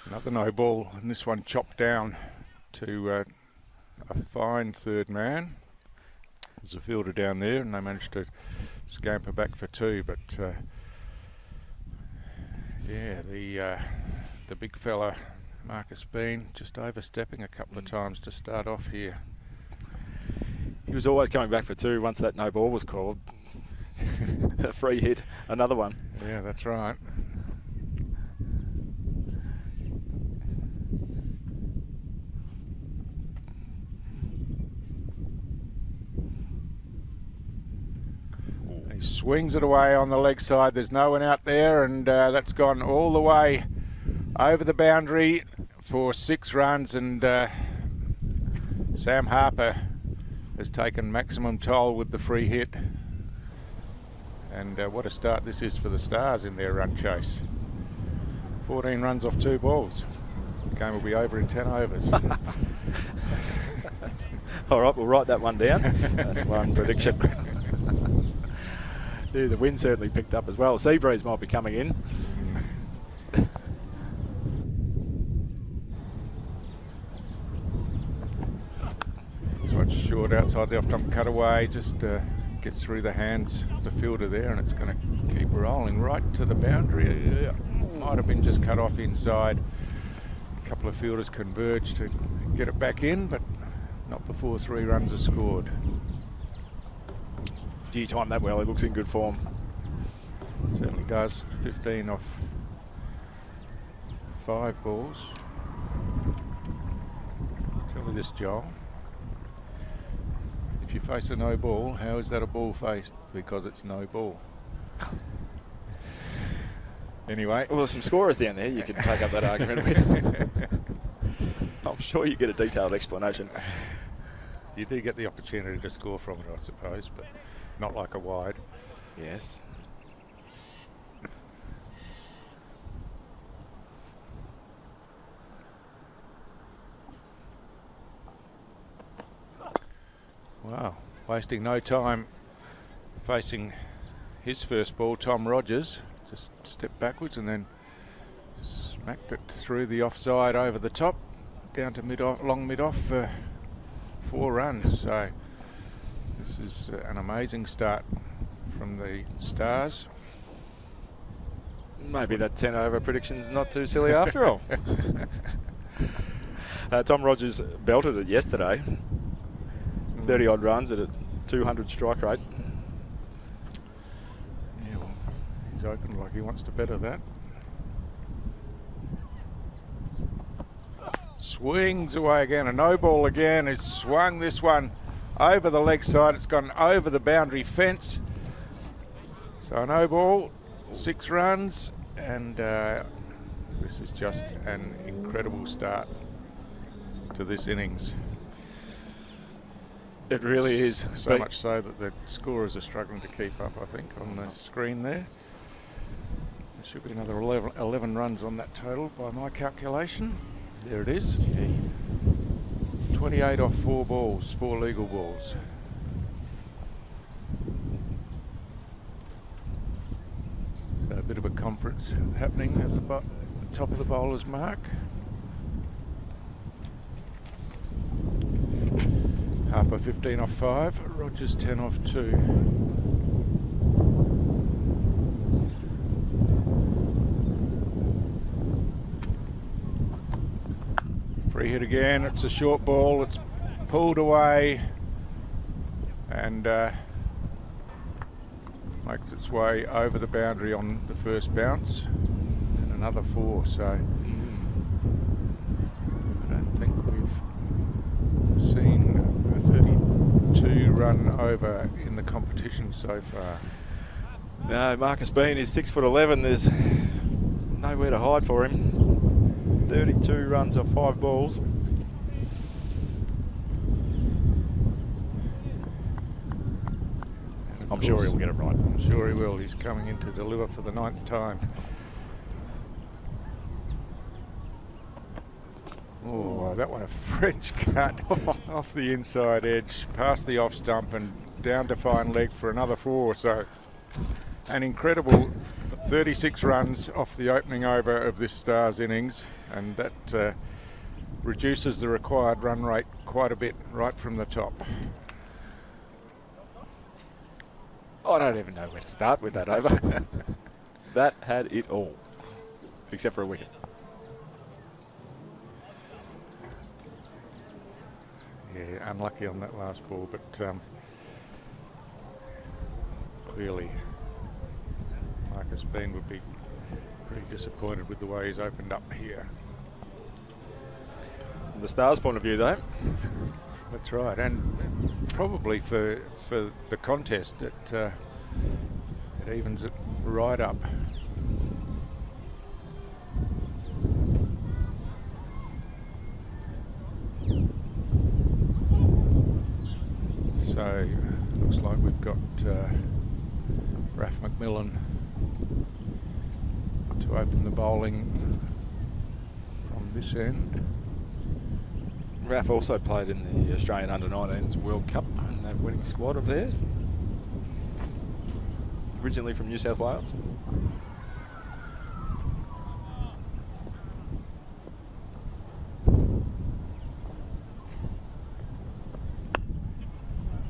Another no ball, and this one chopped down to a fine third man. There's a fielder down there, and they managed to scamper back for 2, but yeah, the big fella Marcus Bean just overstepping a couple of times to start off here. He was always coming back for 2 once that no ball was called. A free hit, another one. Yeah, that's right. He swings it away on the leg side. There's no one out there, and that's gone all the way over the boundary for 6 runs, and Sam Harper has taken maximum toll with the free hit. And what a start this is for the Stars in their run chase. 14 runs off 2 balls. The game will be over in 10 overs. All right, we'll write that one down. That's one prediction. Yeah, the wind certainly picked up as well. Sea breeze might be coming in. This one's short outside the off-stump cutaway, just gets through the hands of the fielder there, and it's going to keep rolling right to the boundary. Might have been just cut off inside. A couple of fielders converge to get it back in, but not before 3 runs are scored. Do you time that well? He looks in good form. Certainly does. 15 off 5 balls. Tell me this, Joel. If you face a no ball, how is that a ball faced? Because it's no ball. Anyway. Well, there's some scorers down there you can take up that argument with. I'm sure you get a detailed explanation. You do get the opportunity to score from it, I suppose, but not like a wide. Yes. Wow, wasting no time facing his first ball, Tom Rogers. Just stepped backwards and then smacked it through the offside over the top, down to mid-off, long mid-off for 4 runs. So this is an amazing start from the Stars. Maybe that 10 over prediction's not too silly after all. Tom Rogers belted it yesterday. 30 odd runs at a 200 strike rate. Yeah, well, he's opened like he wants to better that. Swings away again, a no ball again. It's swung this one over the leg side. It's gone over the boundary fence. So a no ball, 6 runs, and this is just an incredible start to this innings. It really is. So much so that the scorers are struggling to keep up, I think, on the screen there. There should be another 11 runs on that total by my calculation. There it is. 28 off 4 balls, 4 legal balls. So a bit of a conference happening at the top of the bowler's mark. Harper 15 off 5, Rogers 10 off 2. Free hit again, it's a short ball, it's pulled away and makes its way over the boundary on the first bounce, and another 4, so I don't think we've seen a 32 run over in the competition so far. No, Marcus Bean is 6'11". There's nowhere to hide for him. 32 runs off 5 balls. I'm sure he'll get it right. I'm sure he will. He's coming in to deliver for the 9th time. Oh, that one a French cut off the inside edge, past the off stump and down to fine leg for another 4. So an incredible 36 runs off the opening over of this Stars innings, and that reduces the required run rate quite a bit right from the top. I don't even know where to start with that over. That had it all, except for a wicket. Yeah, unlucky on that last ball, but clearly Marcus Bean would be pretty disappointed with the way he's opened up here. From the Stars' point of view, though. That's right, and probably for the contest, it evens it right up. So looks like we've got Raf McMillan to open the bowling from this end. Raf also played in the Australian Under-19s World Cup in that winning squad of theirs. Originally from New South Wales.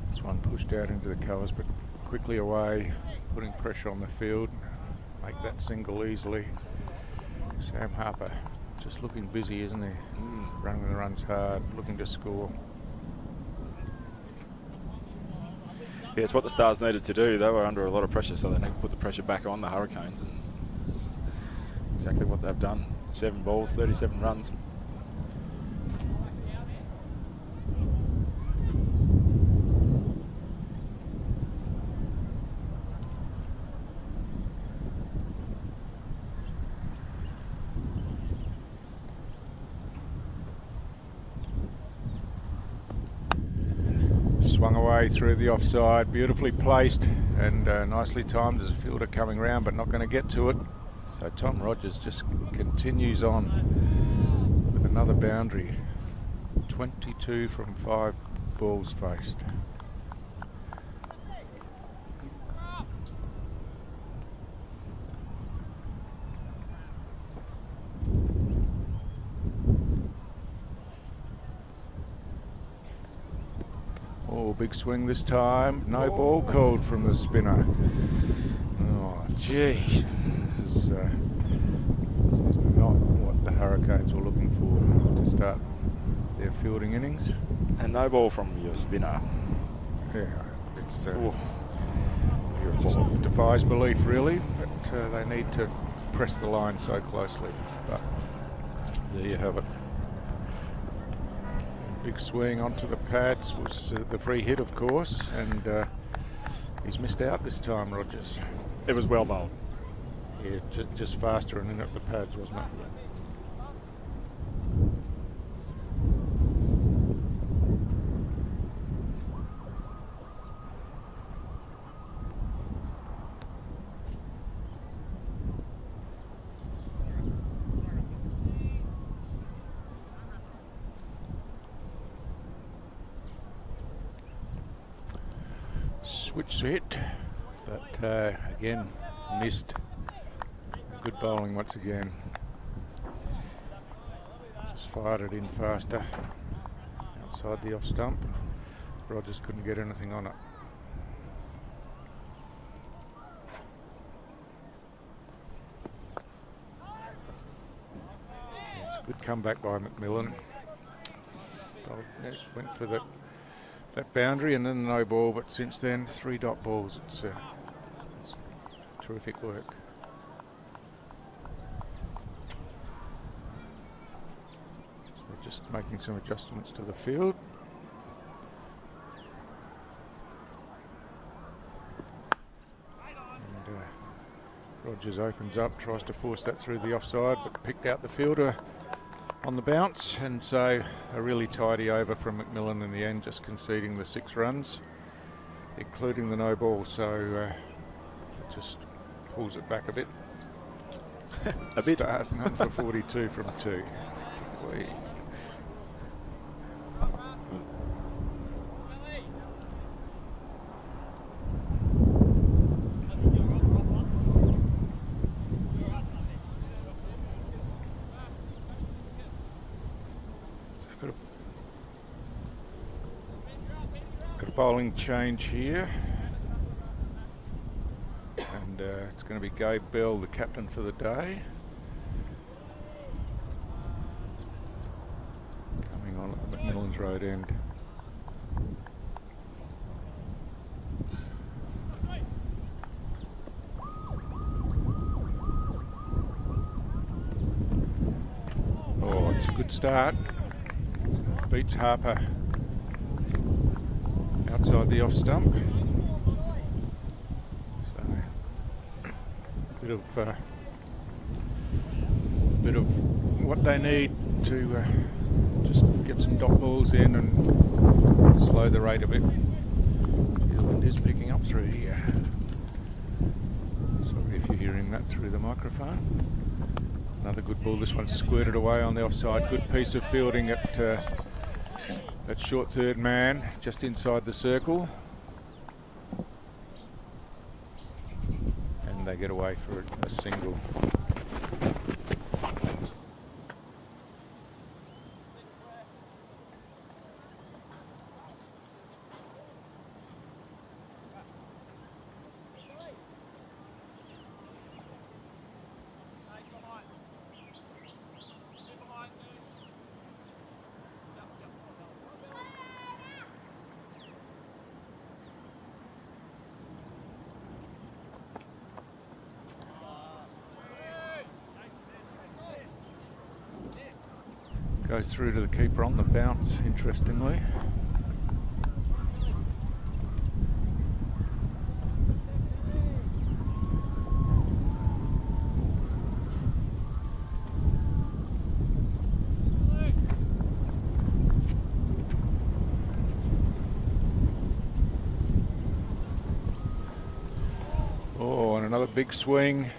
This one pushed out into the covers, but quickly away, putting pressure on the field. Make that single easily. Sam Harper just looking busy, isn't he? Running the runs hard, looking to score. Yeah, it's what the Stars needed to do. They were under a lot of pressure, so they need to put the pressure back on the Hurricanes, and it's exactly what they've done. 7 balls, 37 runs. Swung away through the offside, beautifully placed and nicely timed as a fielder coming round, but not going to get to it. So Tom Rogers just continues on with another boundary. 22 from 5 balls faced. Oh, big swing this time. No ball called from the spinner. Oh, gee. This is not what the Hurricanes were looking for to start their fielding innings. And no ball from your spinner. Yeah, it's just defies belief, really, that they need to press the line so closely. But there you have it. Big swing onto the pads was the free hit, of course, and he's missed out this time, Rogers. It was well bowled. Yeah, just faster and in at the pads, wasn't it? Switch hit, but again missed. Good bowling once again. Just fired it in faster outside the off stump. Rogers couldn't get anything on it. It's a good comeback by McMillan. Went for that boundary and then no ball, but since then 3 dot balls. It's terrific work. So just making some adjustments to the field. And Rogers opens up, tries to force that through the offside, but picked out the fielder on the bounce, and so a really tidy over from McMillan in the end, just conceding the 6 runs, including the no ball. So it just pulls it back a bit. A bit. Stars none for 42 from 2. Got a bowling change here, and it's going to be Gabe Bell, the captain for the day, coming on at the McMillan's Road end. Oh, it's a good start. Beats Harper outside the off stump. So bit of what they need to just get some dot balls in and slow the rate a bit. The wind is picking up through here. Sorry if you're hearing that through the microphone. Another good ball. This one squirted away on the offside. Good piece of fielding at that short third man, just inside the circle. And they get away for a single. Goes through to the keeper on the bounce, interestingly. Oh, and another big swing.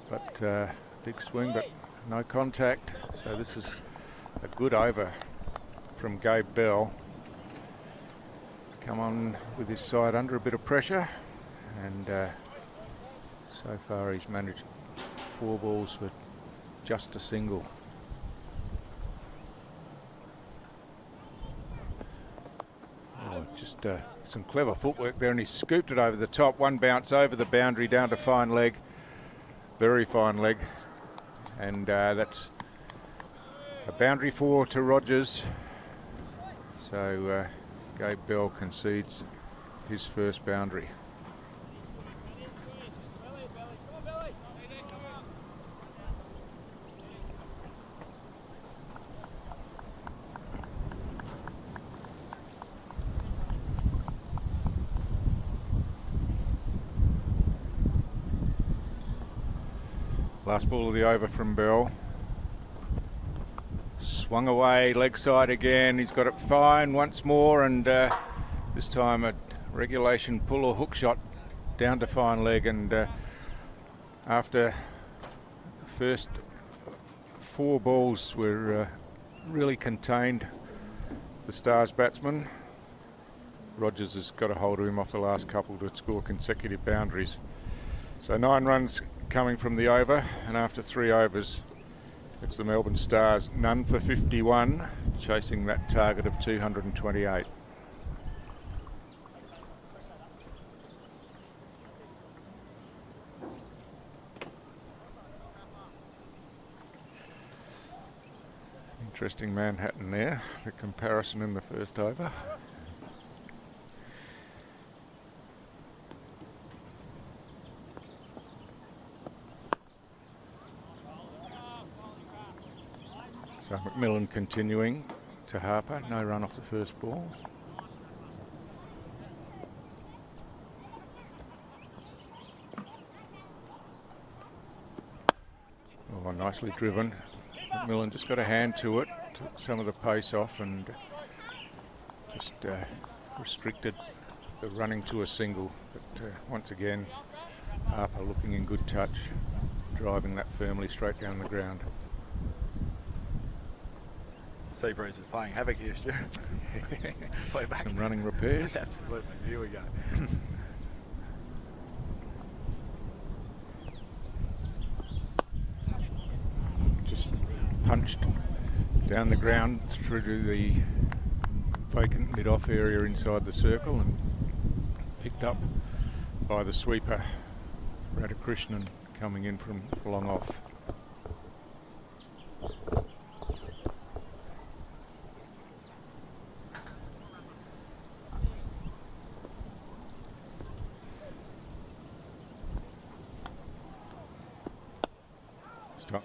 But big swing, but no contact. So this is a good over from Gabe Bell. He's come on with his side under a bit of pressure, and so far he's managed 4 balls for just a single. Oh, just some clever footwork there, and he scooped it over the top. One bounce over the boundary down to fine leg. Very fine leg, and that's a boundary 4 to Rogers. So Gabe Bell concedes his first boundary. Last ball of the over from Bell. Swung away, leg side again. He's got it fine once more, and this time a regulation pull or hook shot down to fine leg. And after the first 4 balls were really contained the Stars batsman, Rogers has got a hold of him off the last couple to score consecutive boundaries. So 9 runs coming from the over, and after 3 overs it's the Melbourne Stars none for 51, chasing that target of 228. Interesting Manhattan there, the comparison in the first over. So McMillan continuing to Harper, no run off the first ball. Oh, nicely driven. McMillan just got a hand to it, took some of the pace off and just restricted the running to a single. But once again, Harper looking in good touch, driving that firmly straight down the ground. Seabreeze is playing havoc here, Stu. Play back. Some running repairs. Absolutely. Here we go. Just punched down the ground through to the vacant mid-off area inside the circle and picked up by the sweeper Radhakrishnan coming in from long off. Stop.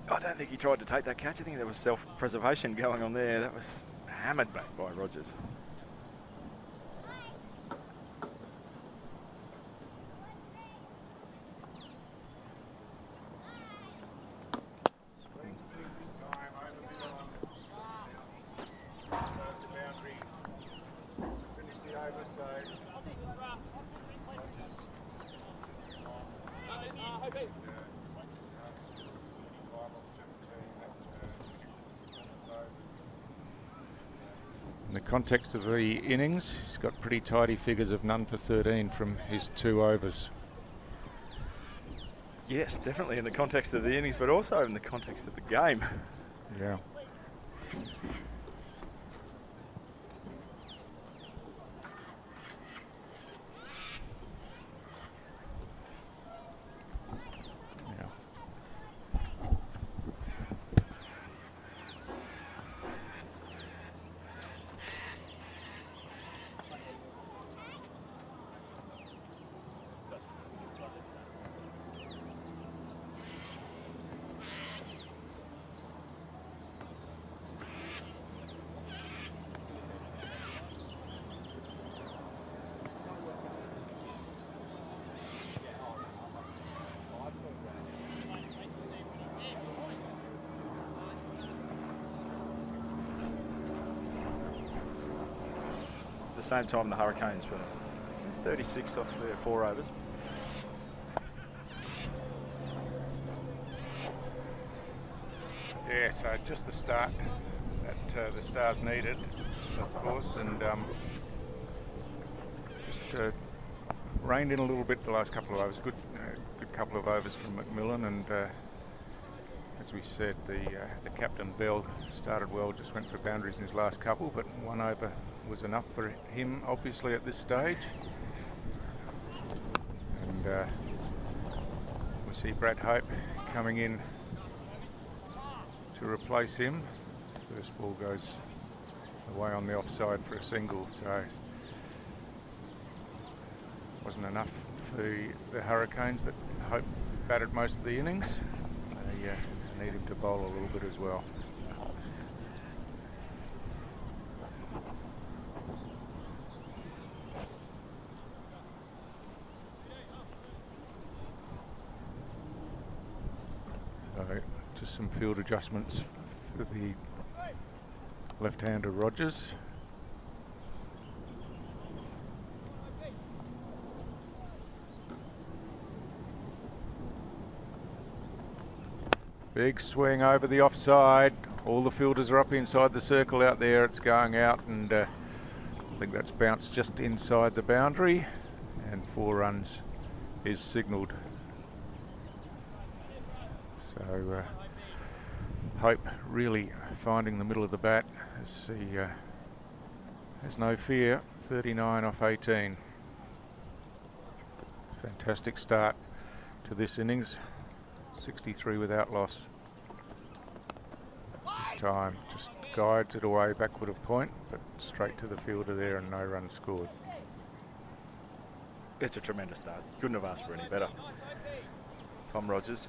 I don't think he tried to take that catch. I think there was self-preservation going on there. That was hammered back by Rogers. In the context of the innings, he's got pretty tidy figures of none for 13 from his 2 overs. Yes, definitely in the context of the innings, but also in the context of the game. Yeah. At the same time, the Hurricanes were 36 off their 4 overs. Yeah, so just the start that the Stars needed, of course, and just reined in a little bit the last couple of overs. Good couple of overs from McMillan, and as we said, the captain Bell started well, just went for boundaries in his last couple, but 1 over was enough for him, obviously, at this stage. And see Brad Hope coming in to replace him. First ball goes away on the offside for a single, so wasn't enough for the Hurricanes that Hope batted most of the innings. They need him to bowl a little bit as well. So just some field adjustments for the left-hander Rogers. Big swing over the offside. All the fielders are up inside the circle out there. It's going out, and I think that's bounced just inside the boundary, and 4 runs is signalled. So Hope really finding the middle of the bat as he has no fear. 39 off 18. Fantastic start to this innings. 63 without loss. This time just guides it away backward of point, but straight to the fielder there, and no runs scored. It's a tremendous start. Couldn't have asked for any better. Tom Rogers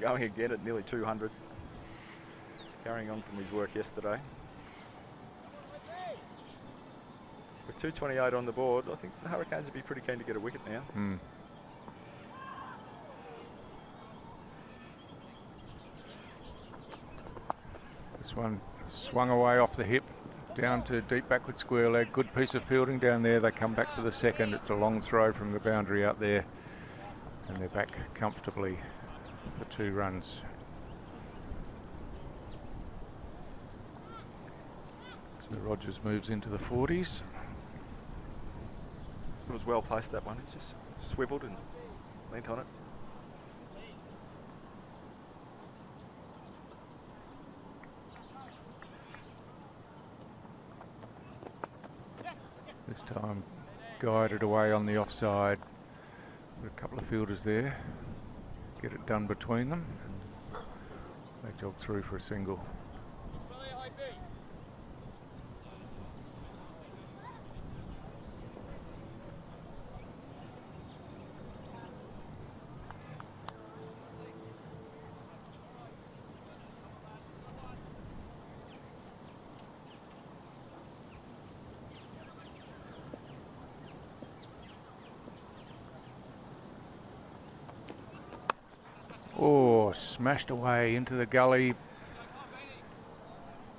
going again at nearly 200. Carrying on from his work yesterday. With 228 on the board, I think the Hurricanes would be pretty keen to get a wicket now. This one swung away off the hip, down to deep backward square leg. Good piece of fielding down there. They come back for the second. It's a long throw from the boundary out there, and they're back comfortably for 2 runs. So Rogers moves into the 40s. It was well placed, that one. He just swiveled and leant on it. This time guided away on the offside. With a couple of fielders there. Get it done between them. They jog through for a single. Oh, smashed away into the gully.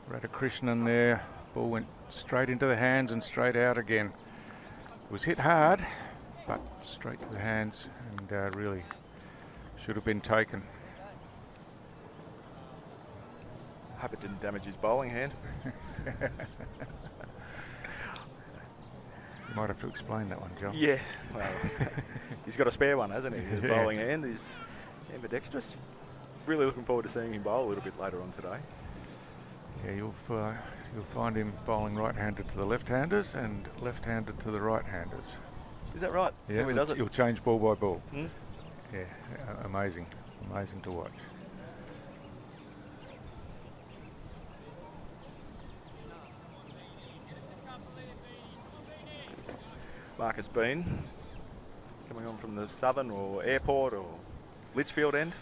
Radhakrishnan there. Ball went straight into the hands and straight out again. It was hit hard, but straight to the hands, and really should have been taken. Hope it didn't damage his bowling hand. You might have to explain that one, John. Yes, well, he's got a spare one, hasn't he? His bowling hand is ambidextrous. Really looking forward to seeing him bowl a little bit later on today. Yeah, you'll find him bowling right-handed to the left-handers and left-handed to the right-handers. Is that right? Yeah, he does it. He'll change ball by ball. Mm. Yeah, amazing to watch. Marcus Bean coming on from the Southern or Airport or Litchfield end.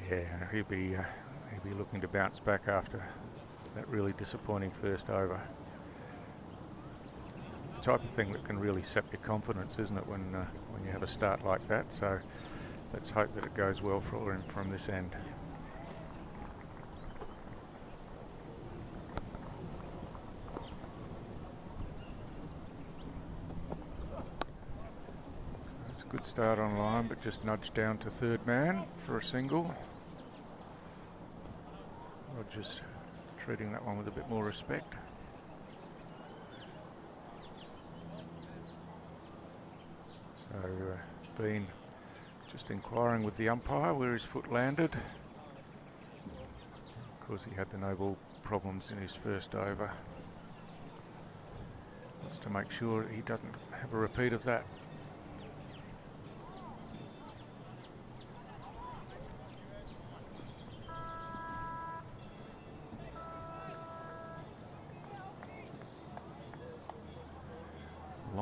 Yeah, he'll be looking to bounce back after that really disappointing first over. It's the type of thing that can really sap your confidence, isn't it, when you have a start like that? So let's hope that it goes well for him from this end. It's a good start on line, but just nudged down to third man for a single. Rogers treating that one with a bit more respect. So Bean just inquiring with the umpire where his foot landed. Of course, he had the no ball problems in his first over. Wants to make sure he doesn't have a repeat of that.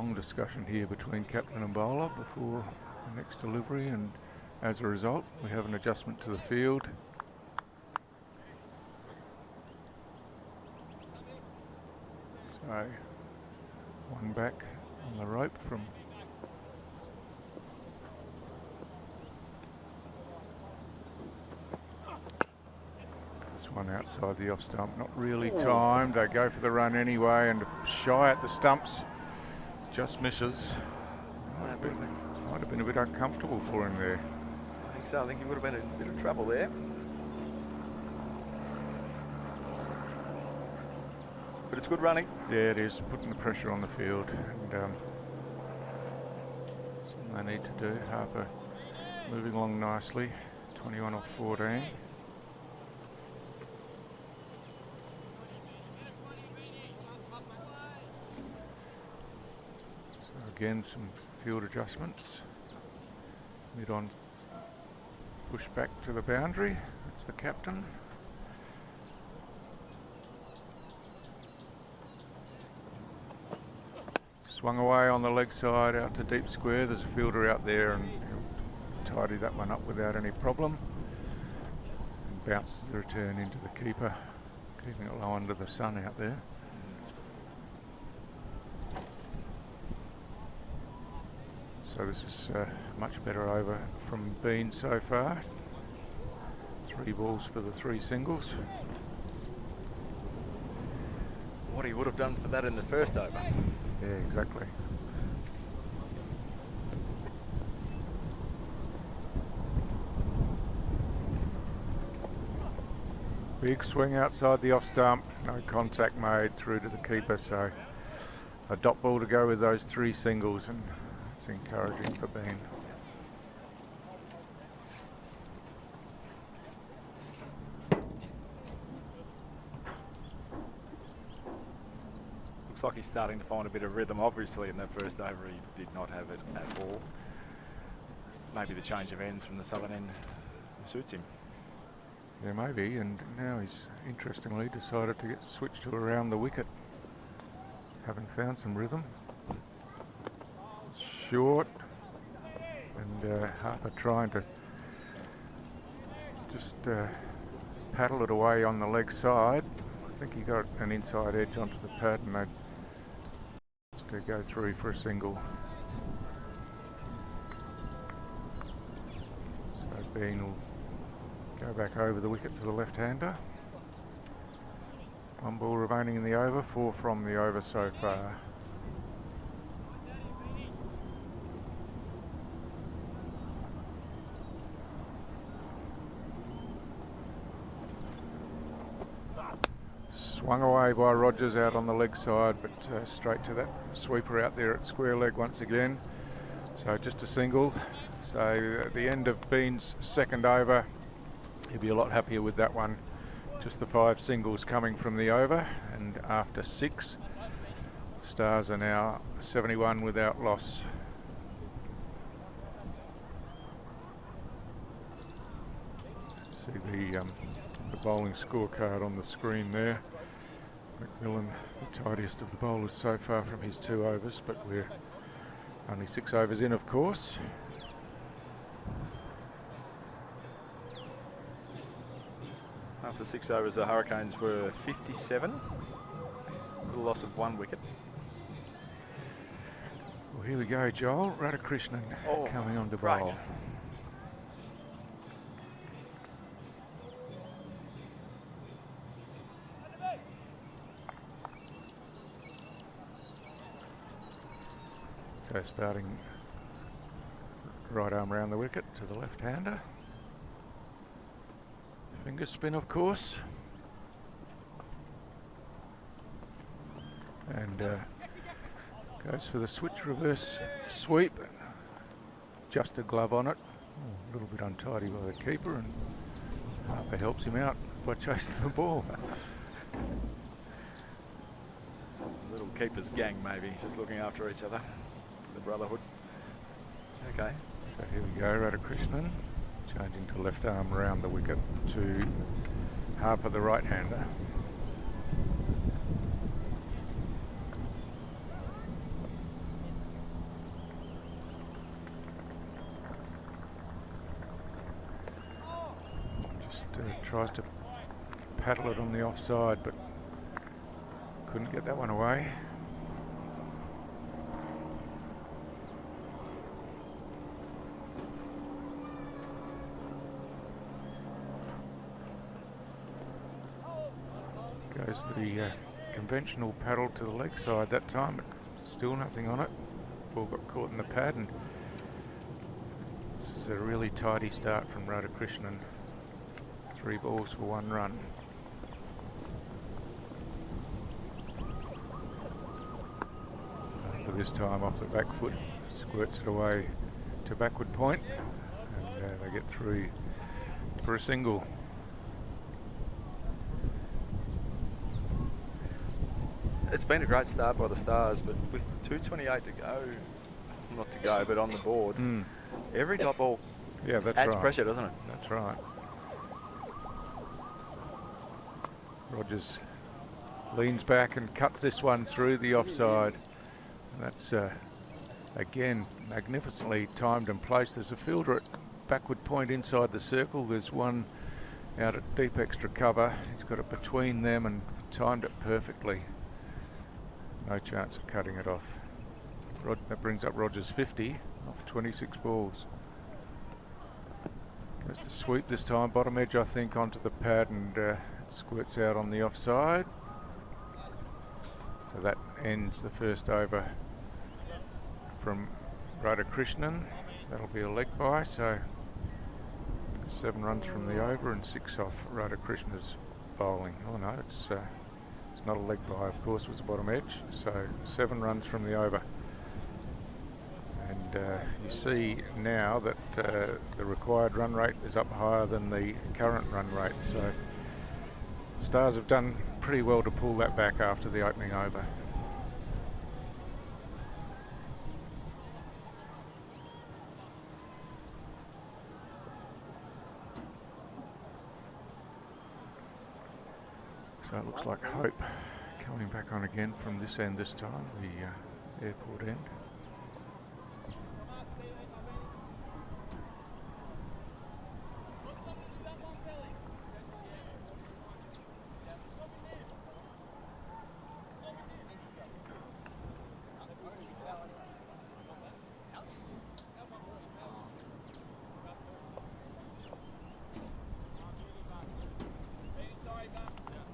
long discussion here between captain and bowler before the next delivery, and as a result we have an adjustment to the field. So one back on the rope from this one outside the off stump, not really timed. They go for the run anyway, and shy at the stumps, just misses. Might have been a bit uncomfortable for him there. I think so. I think he would have been in a bit of trouble there. But it's good running. Yeah, it is, putting the pressure on the field, and something they need to do. Harper moving along nicely, 21 off 14. So again, some field adjustments. Mid on, push back to the boundary. That's the captain. Swung away on the leg side out to deep square. There's a fielder out there, and he'll tidy that one up without any problem. And bounces the return into the keeper, keeping it low under the sun out there. So this is much better over from Bean so far. 3 balls for the 3 singles. What he would have done for that in the first over. Yeah, exactly. Big swing outside the off stump, no contact made through to the keeper, so a dot ball to go with those 3 singles, and it's encouraging for Bean. Looks like he's starting to find a bit of rhythm. Obviously in that first over he did not have it at all. Maybe the change of ends from the southern end suits him. Yeah, maybe, and now he's interestingly decided to get switched to around the wicket. Having found some rhythm. Short, and Harper trying to just paddle it away on the leg side. I think he got an inside edge onto the pad, and they to go through for a single. So Bean will go back over the wicket to the left-hander. 1 ball remaining in the over, 4 from the over so far. Swung away by Rogers out on the leg side, but straight to that sweeper out there at square leg once again. So just a single. So at the end of Bean's second over, he'll be a lot happier with that one. Just the 5 singles coming from the over, and after 6, Stars are now 71 without loss. See the bowling scorecard on the screen there. McMillan, the tidiest of the bowlers so far from his 2 overs, but we're only 6 overs in, of course. After 6 overs, the Hurricanes were 57, with a loss of 1 wicket. Well, here we go, Joel. Radhakrishnan coming on to bowl. So starting right arm round the wicket to the left-hander. Finger spin, of course. And goes for the switch reverse sweep. Just a glove on it. A little bit untidy by the keeper, and Harper helps him out by chasing the ball. Little keeper's gang, maybe, just looking after each other. The brotherhood. Okay. So here we go, Radhakrishnan changing to left arm round the wicket to Harper, the right-hander. tries to paddle it on the offside, but couldn't get that one away. Goes the conventional paddle to the leg side that time, but still nothing on it. Ball got caught in the pad, and this is a really tidy start from Radhakrishnan. 3 balls for 1 run. But this time off the back foot, squirts it away to backward point, and they get through for a single. It's been a great start by the Stars, but with 2:28 to go, not to go, but on the board, every dot ball that's adds right. pressure, doesn't it? That's right. Rogers leans back and cuts this one through the offside. And that's, again, magnificently timed and placed. There's a fielder at backward point inside the circle. There's one out at deep extra cover. He's got it between them and timed it perfectly. No chance of cutting it off. That brings up Rogers 50 off 26 balls. Goes to sweep this time, bottom edge I think onto the pad, and squirts out on the offside. So that ends the first over from Radhakrishnan. That'll be a leg bye, so 7 runs from the over and 6 off Radhakrishnan's bowling. Oh no, it's not a leg bye, of course, it was the bottom edge. So 7 runs from the over. And you see now that the required run rate is up higher than the current run rate. So Stars have done pretty well to pull that back after the opening over. So it looks like Hope coming back on again from this end this time, the airport end.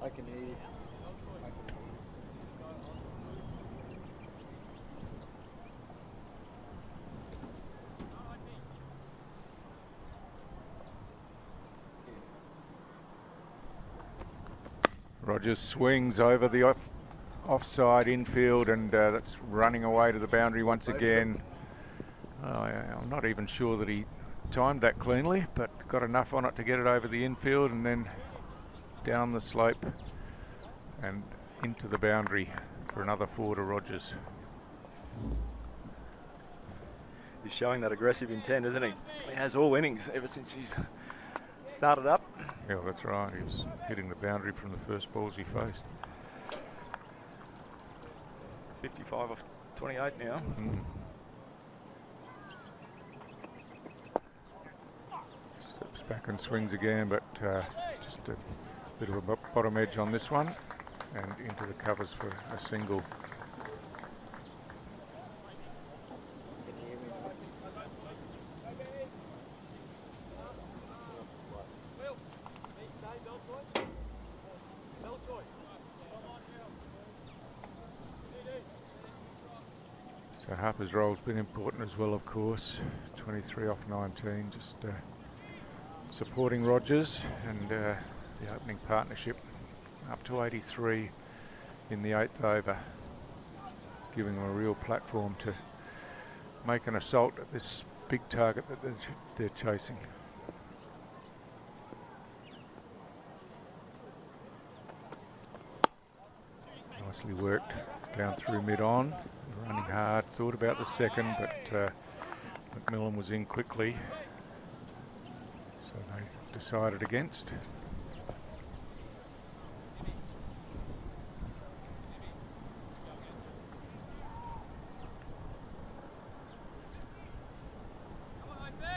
I can hear you. Rogers swings over the offside infield, and that's running away to the boundary once again. I'm not even sure that he timed that cleanly, but got enough on it to get it over the infield and then down the slope and into the boundary for another 4 to Rogers. He's showing that aggressive intent, isn't he? He has all innings ever since he's started up. Yeah, that's right. He was hitting the boundary from the first balls he faced. 55 off 28 now. Steps back and swings again, but just a bit of a bottom edge on this one and into the covers for a single. So Harper's role's been important as well, of course. 23 off 19, just supporting Rogers and the opening partnership up to 83 in the 8th over, giving them a real platform to make an assault at this big target that they're chasing. Nicely worked down through mid-on, running hard, thought about the second, but McMillan was in quickly, so they decided against.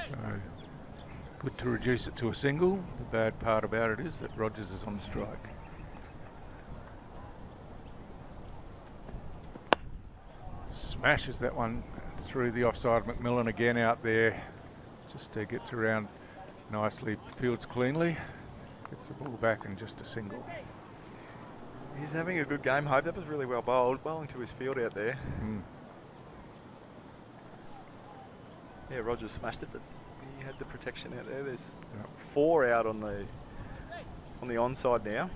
So Good to reduce it to a single. The bad part about it is that Rogers is on strike. Smashes that one through the offside. McMillan again out there. Just gets around nicely, fields cleanly. Gets the ball back and just a single. He's having a good game, Hope. That was really well bowled. Bowling to his field out there. Yeah, Rogers smashed it, but he had the protection out there. There's 4 out on the onside now.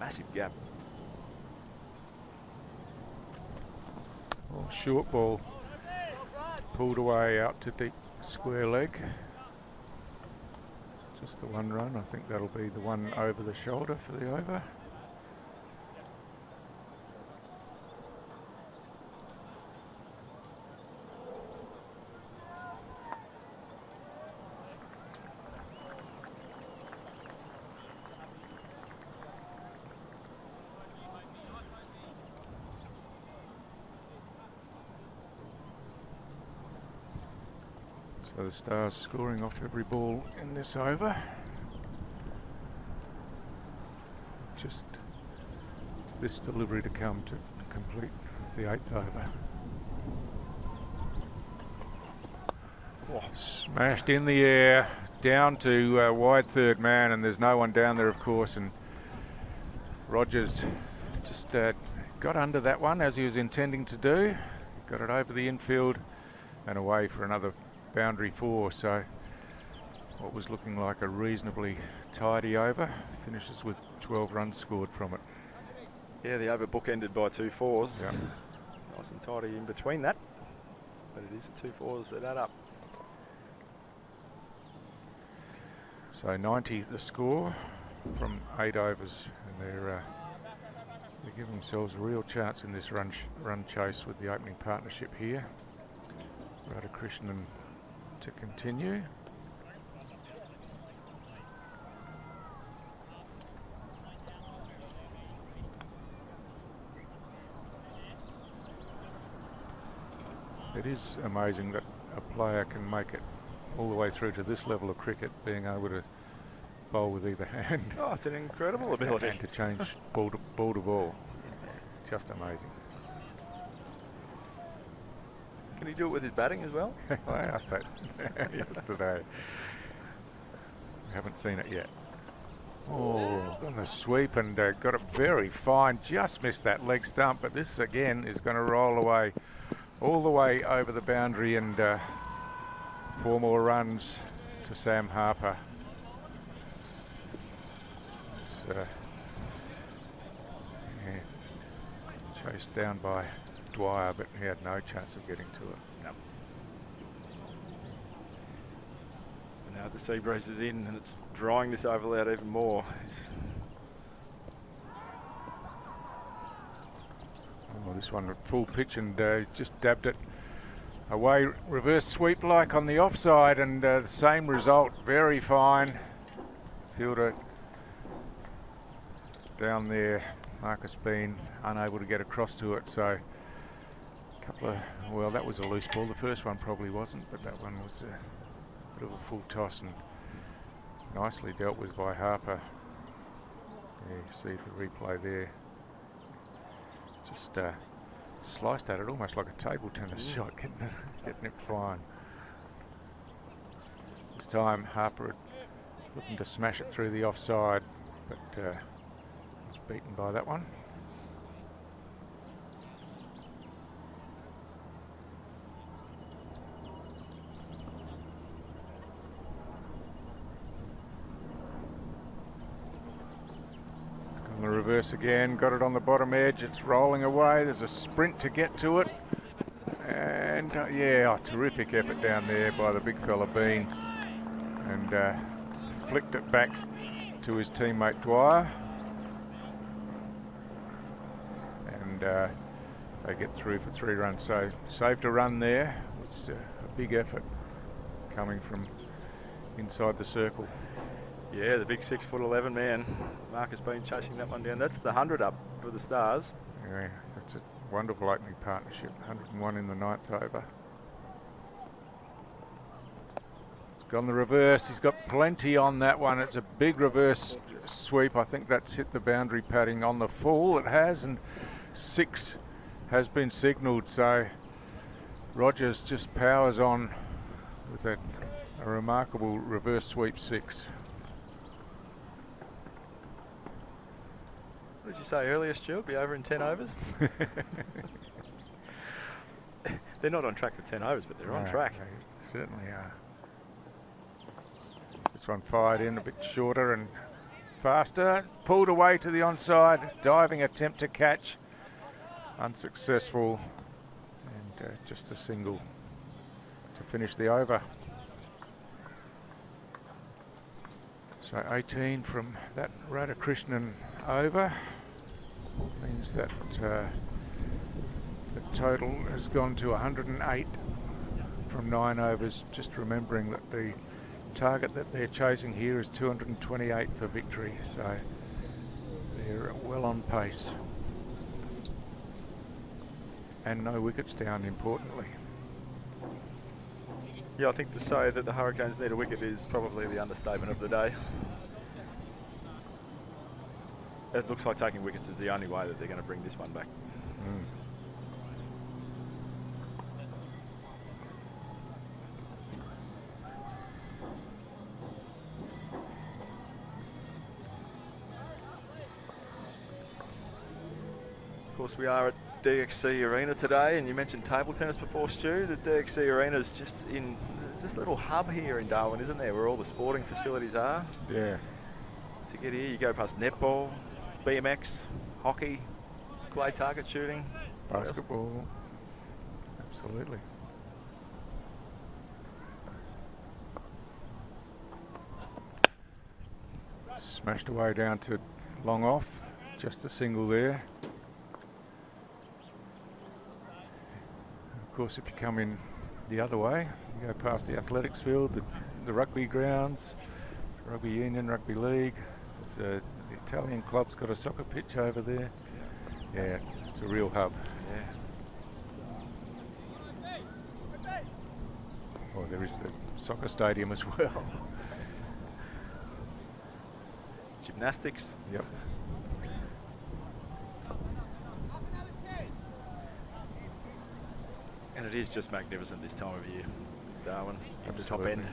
Massive gap. Well, short ball pulled away out to deep square leg. Just the one run. I think that'll be the one over the shoulder for the over. So the Stars scoring off every ball in this over. Just this delivery to come to complete the 8th over. Oh, smashed in the air, down to wide third man, and there's no one down there, of course, and Rogers just got under that one as he was intending to do. Got it over the infield and away for another boundary 4, so what was looking like a reasonably tidy over finishes with 12 runs scored from it. Yeah, the over bookended by 2 4s. Yep. Nice and tidy in between that, but it is the 2 4s that add up. So 90 the score from 8 overs, and they give themselves a real chance in this run chase with the opening partnership here. Radhakrishnan to continue. It is amazing that a player can make it all the way through to this level of cricket, being able to bowl with either hand. Oh, it's an incredible ability. And to change ball to ball. Just amazing. Can he do it with his batting as well? I asked that yesterday. Haven't seen it yet. Oh, on the sweep and got it very fine. Just missed that leg stump, but this again is going to roll away, all the way over the boundary, and 4 more runs to Sam Harper. It's, chased down by Dwyer, but he had no chance of getting to it. Yep. And now the sea breeze is in and it's drying this oval out even more. Oh, this one at full pitch and just dabbed it away, reverse sweep like on the offside, and the same result, very fine. Fielder down there, Marcus Bean unable to get across to it, so well, that was a loose ball. The first one probably wasn't, but that one was a bit of a full toss and nicely dealt with by Harper. Yeah, you see the replay there. Just sliced at it almost like a table tennis shot, getting it fine. This time Harper looking to smash it through the offside, but was beaten by that one. The reverse again, got it on the bottom edge, it's rolling away, there's a sprint to get to it, and yeah, terrific effort down there by the big fella Bean, and flicked it back to his teammate Dwyer, and they get through for 3 runs, so saved a run there. It's a big effort coming from inside the circle. Yeah, the big 6'11" man, Marcus Bean chasing that one down. That's the 100 up for the Stars. Yeah, that's a wonderful opening partnership. 101 in the 9th over. It's Gone the reverse. He's got plenty on that one. It's a big reverse sweep. I think that's hit the boundary padding on the full. It has, and 6 has been signalled. So Rogers just powers on with a remarkable reverse sweep 6. What did you say earlier, Stuart? Be over in 10 overs? They're not on track for 10 overs, but they're on track. They certainly are. This one fired in a bit shorter and faster. Pulled away to the onside. Diving attempt to catch. Unsuccessful. And just a single to finish the over. So 18 from that Radhakrishnan over means that the total has gone to 108 from 9 overs. Just remembering that the target that they're chasing here is 228 for victory, so they're well on pace. And no wickets down, importantly. Yeah, I think to say that the Hurricanes need a wicket is probably the understatement of the day. It looks like taking wickets is the only way that they're going to bring this one back. Of course, we are at DXC Arena today, and you mentioned table tennis before, Stu. The DXC Arena is just in this little hub here in Darwin, isn't there, where all the sporting facilities are? Yeah. To get here, you go past netball, BMX, hockey, clay target shooting, basketball. Absolutely. Smashed away down to long off, just a single there. Of course, if you come in the other way, you go past the athletics field, the rugby grounds, rugby union, rugby league. The Italian club's got a soccer pitch over there. Yeah, it's a real hub. Yeah. Oh, there is the soccer stadium as well. Gymnastics. Yep. And it is just magnificent this time of year, Darwin, at the top Absolutely. end.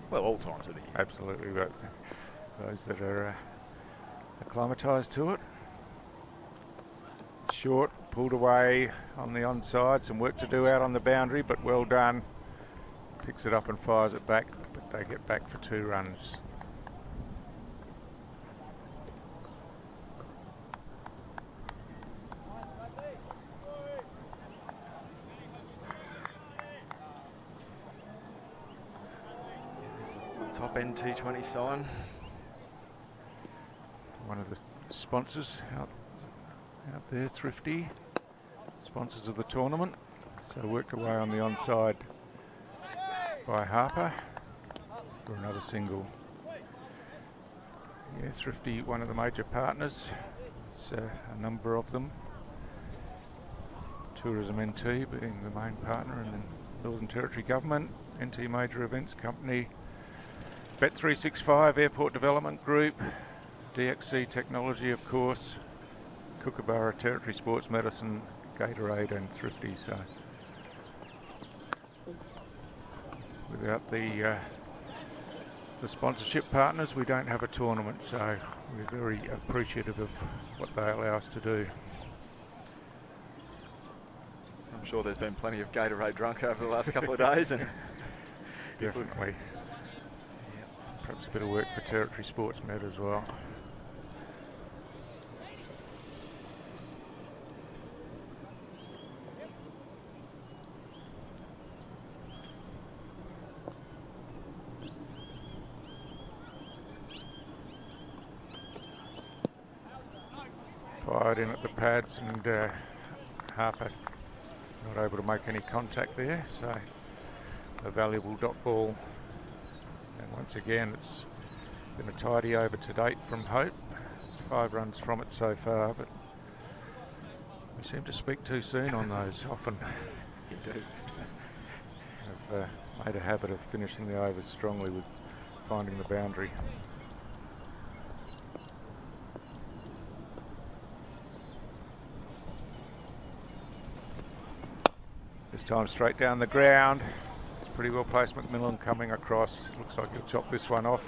Well, all times of the year. Absolutely, but those that are acclimatised to it. Short, pulled away on the onside, some work to do out on the boundary, but well done. Picks it up and fires it back, but they get back for 2 runs. Top End T20 sign. One of the sponsors out there, Thrifty, sponsors of the tournament. So worked away on the onside by Harper for another single. Yeah, Thrifty, one of the major partners. It's a number of them. Tourism NT being the main partner, and then Northern Territory Government, NT Major Events Company, Bet365 Airport Development Group, DXC Technology, of course, Kookaburra Territory Sports Medicine, Gatorade and Thrifty. So without the sponsorship partners, we don't have a tournament, so we're very appreciative of what they allow us to do. I'm sure there's been plenty of Gatorade drunk over the last couple of days. And definitely. Perhaps a bit of work for Territory Sports Med as well. Fired in at the pads, and Harper not able to make any contact there, so a valuable dot ball. And once again, it's been a tidy over to date from Hope. 5 runs from it so far, but we seem to speak too soon on those often. you do. have made a habit of finishing the overs strongly with finding the boundary. This time straight down the ground. It's pretty well placed. McMillan coming across. Looks like he'll chop this one off.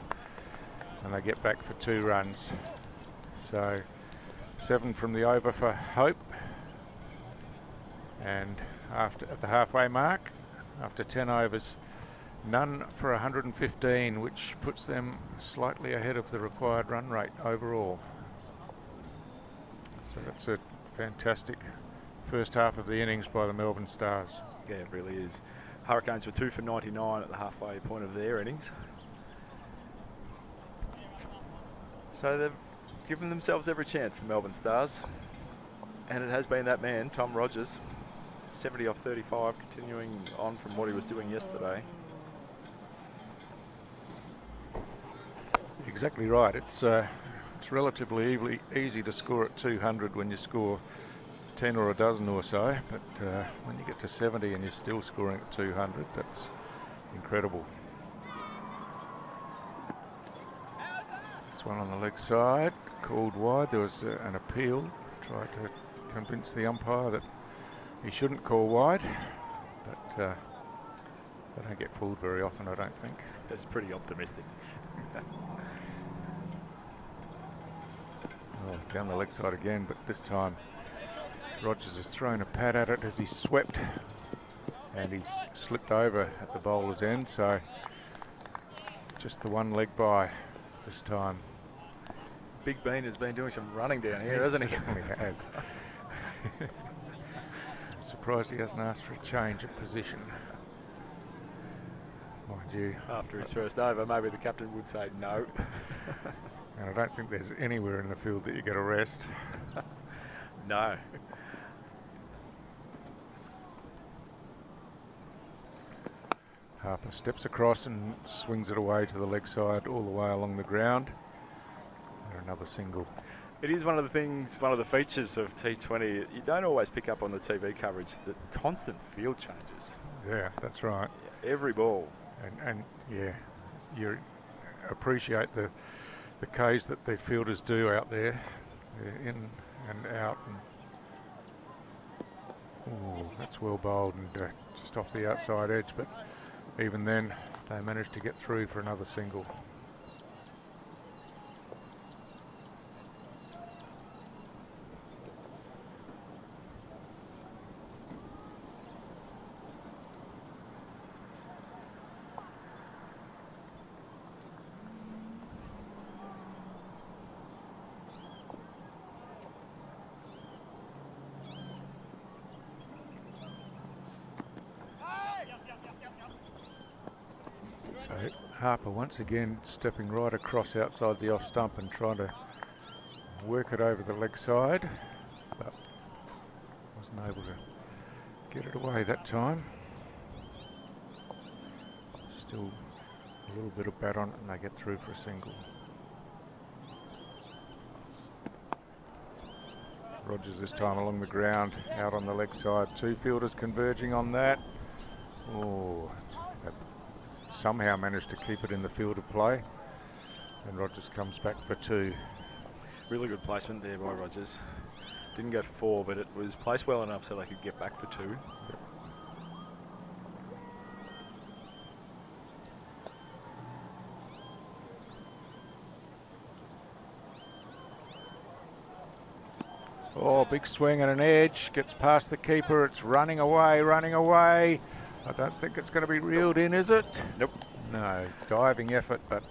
And they get back for 2 runs. So 7 from the over for Hope. And at the halfway mark, after 10 overs, none for 115, which puts them slightly ahead of the required run rate overall. So that's a fantastic first half of the innings by the Melbourne Stars. Yeah, it really is. Hurricanes were 2 for 99 at the halfway point of their innings. So they've given themselves every chance, the Melbourne Stars. And it has been that man, Tom Rogers, 70 off 35, continuing on from what he was doing yesterday. Exactly right. It's relatively easy to score at 200 when you score 10 or a dozen or so, but when you get to 70 and you're still scoring at 200, that's incredible. This one on the leg side, called wide. There was an appeal, tried to convince the umpire that he shouldn't call wide, but they don't get fooled very often, I don't think. That's pretty optimistic. Oh, down the leg side again, but this time Rogers has thrown a pad at it as he swept, and he's slipped over at the bowler's end, so just the one leg by this time. Big Bean has been doing some running down here, hasn't he? Certainly has. I'm surprised he hasn't asked for a change of position. Mind you, After his first over, maybe the captain would say no. and I don't think there's anywhere in the field that you get a rest. No. Harper steps across and swings it away to the leg side all the way along the ground. And another single. It is one of the things, one of the features of T20. You don't always pick up on the TV coverage, the constant field changes. Yeah, that's right. Every ball. And yeah, you appreciate the Ks that the fielders do out there, in and out. And ooh, that's well bowled and just off the outside edge, but even then they managed to get through for another single. So Harper once again stepping right across outside the off stump and trying to work it over the leg side, but wasn't able to get it away that time. Still a little bit of bat on it and they get through for a single. Rogers this time along the ground, out on the leg side. 2 fielders converging on that. Oh, that somehow managed to keep it in the field of play. And Rogers comes back for 2. Really good placement there by Rogers. Didn't go for 4, but it was placed well enough so they could get back for 2. Oh, big swing and an edge, gets past the keeper, it's running away, running away. I don't think it's going to be reeled in, is it? Nope. No, diving effort, but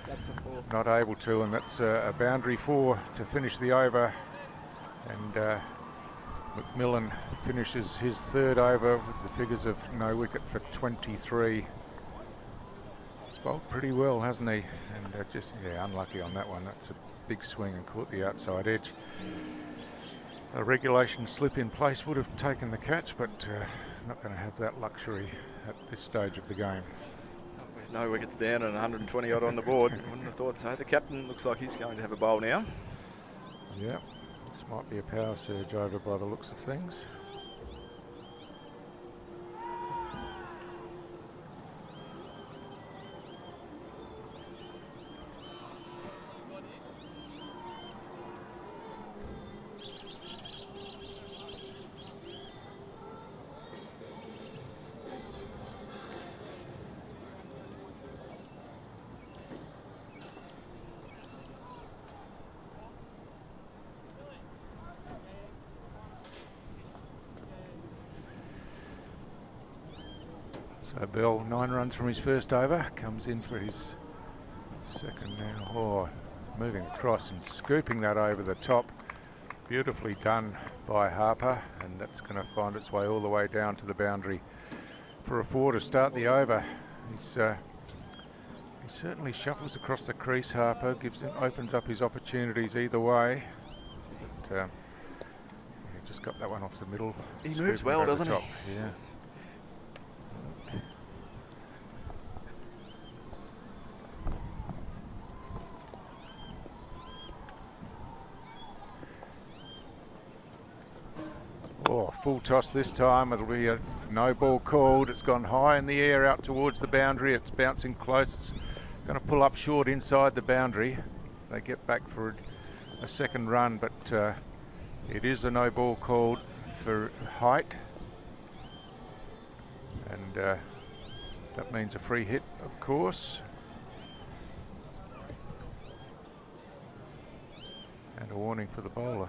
That's a 4. not able to, and that's a boundary 4 to finish the over. And McMillan finishes his 3rd over with the figures of no wicket for 23. He's bowled pretty well, hasn't he? And just, yeah, unlucky on that one. That's a big swing and caught the outside edge. A regulation slip in place would have taken the catch, but not going to have that luxury at this stage of the game. No wickets down and 120 odd on the board. Wouldn't have thought so. The captain looks like he's going to have a bowl now. Yeah, this might be a power surge over by the looks of things. So Bell, 9 runs from his first over, comes in for his second now. Oh, moving across and scooping that over the top. Beautifully done by Harper, and that's going to find its way all the way down to the boundary for a 4 to start the over. He certainly shuffles across the crease, Harper, opens up his opportunities either way. But, he just got that one off the middle. He moves well, doesn't he? Yeah. Oh, full toss this time. It'll be a no ball called. It's gone high in the air out towards the boundary. It's bouncing close. It's going to pull up short inside the boundary. They get back for a second run, but it is a no ball called for height. And that means a free hit, of course. And a warning for the bowler.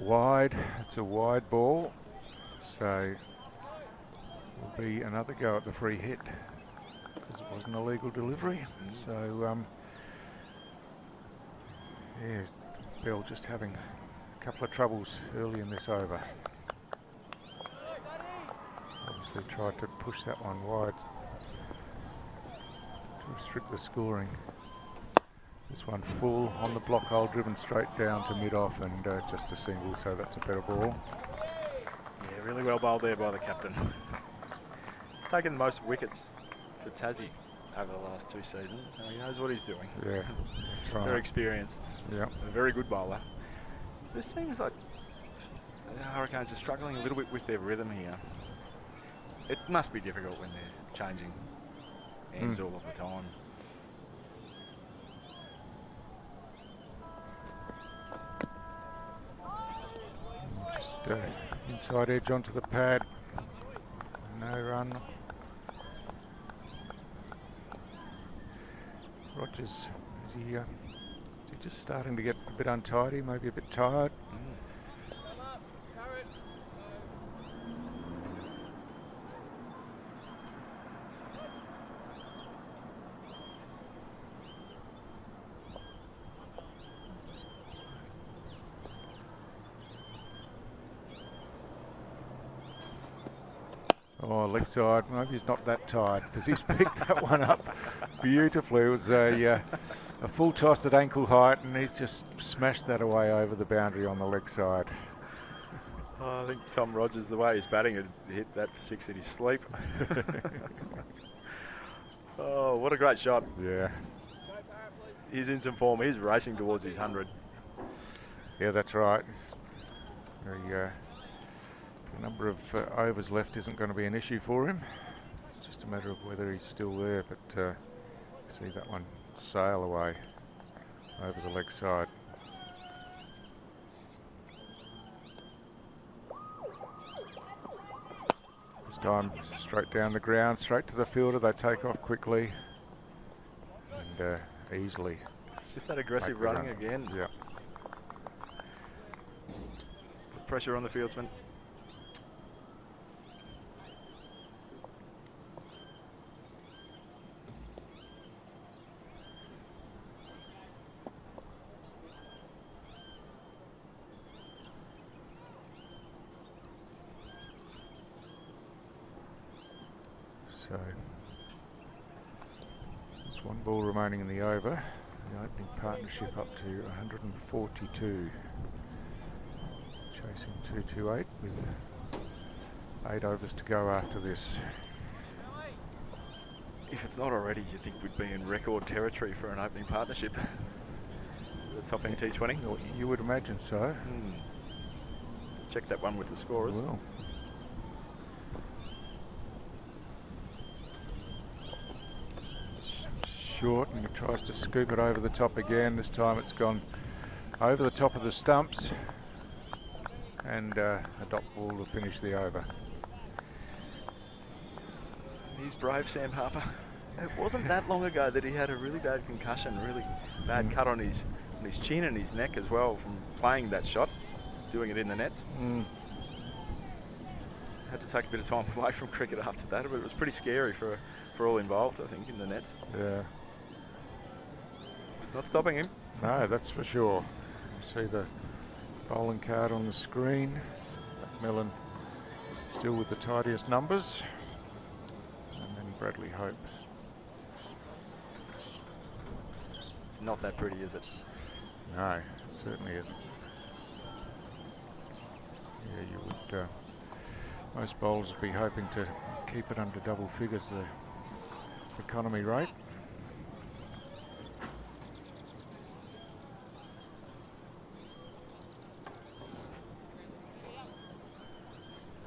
Wide, it's a wide ball, so will be another go at the free hit because it wasn't a legal delivery. So yeah, Bell just having a couple of troubles early in this over. Obviously tried to push that one wide to restrict the scoring. This one full on the block hole, driven straight down to mid-off, and just a single, so that's a better ball. Yeah, really well bowled there by the captain. Taken the most wickets for Tassie over the last 2 seasons, so he knows what he's doing. Yeah, that's right. Very experienced. Yeah. A very good bowler. It seems like the Hurricanes are struggling a little bit with their rhythm here. It must be difficult when they're changing ends all of the time. Inside edge onto the pad, no run. Rogers, is he just starting to get a bit untidy, maybe a bit tired? Oh, leg side. Maybe he's not that tired because he's picked that one up beautifully. It was a full toss at ankle height, and he's just smashed that away over the boundary on the leg side. Oh, I think Tom Rogers, the way he's batting, had hit that for 6 in his sleep. Oh, what a great shot. Yeah. He's in some form. He's racing towards his 100. Yeah, that's right. The number of overs left isn't going to be an issue for him. It's just a matter of whether he's still there, but see that one sail away over the leg side. This time straight down the ground, straight to the fielder. They take off quickly and easily. It's just that aggressive running again. Yeah. Put pressure on the fieldsman. So there's one ball remaining in the over. The opening partnership up to 142. Chasing 228 with 8 overs to go after this. If it's not already, you think we'd be in record territory for an opening partnership. The top end T20. You would imagine so. Check that one with the scorers. Well. Short, and he tries to scoop it over the top again. This time it's gone over the top of the stumps, and a dot ball to finish the over. He's brave, Sam Harper. It wasn't that long ago that he had a really bad concussion, really bad cut on his chin and his neck as well from playing that shot, doing it in the nets. Had to take a bit of time away from cricket after that, but it was pretty scary for all involved, I think, in the nets. Yeah. It's not stopping him. No, that's for sure. You see the bowling card on the screen. Macmillan still with the tidiest numbers. And then Bradley Hope. It's not that pretty, is it? No, it certainly isn't. Yeah, you would. Most bowlers would be hoping to keep it under double figures, the economy rate.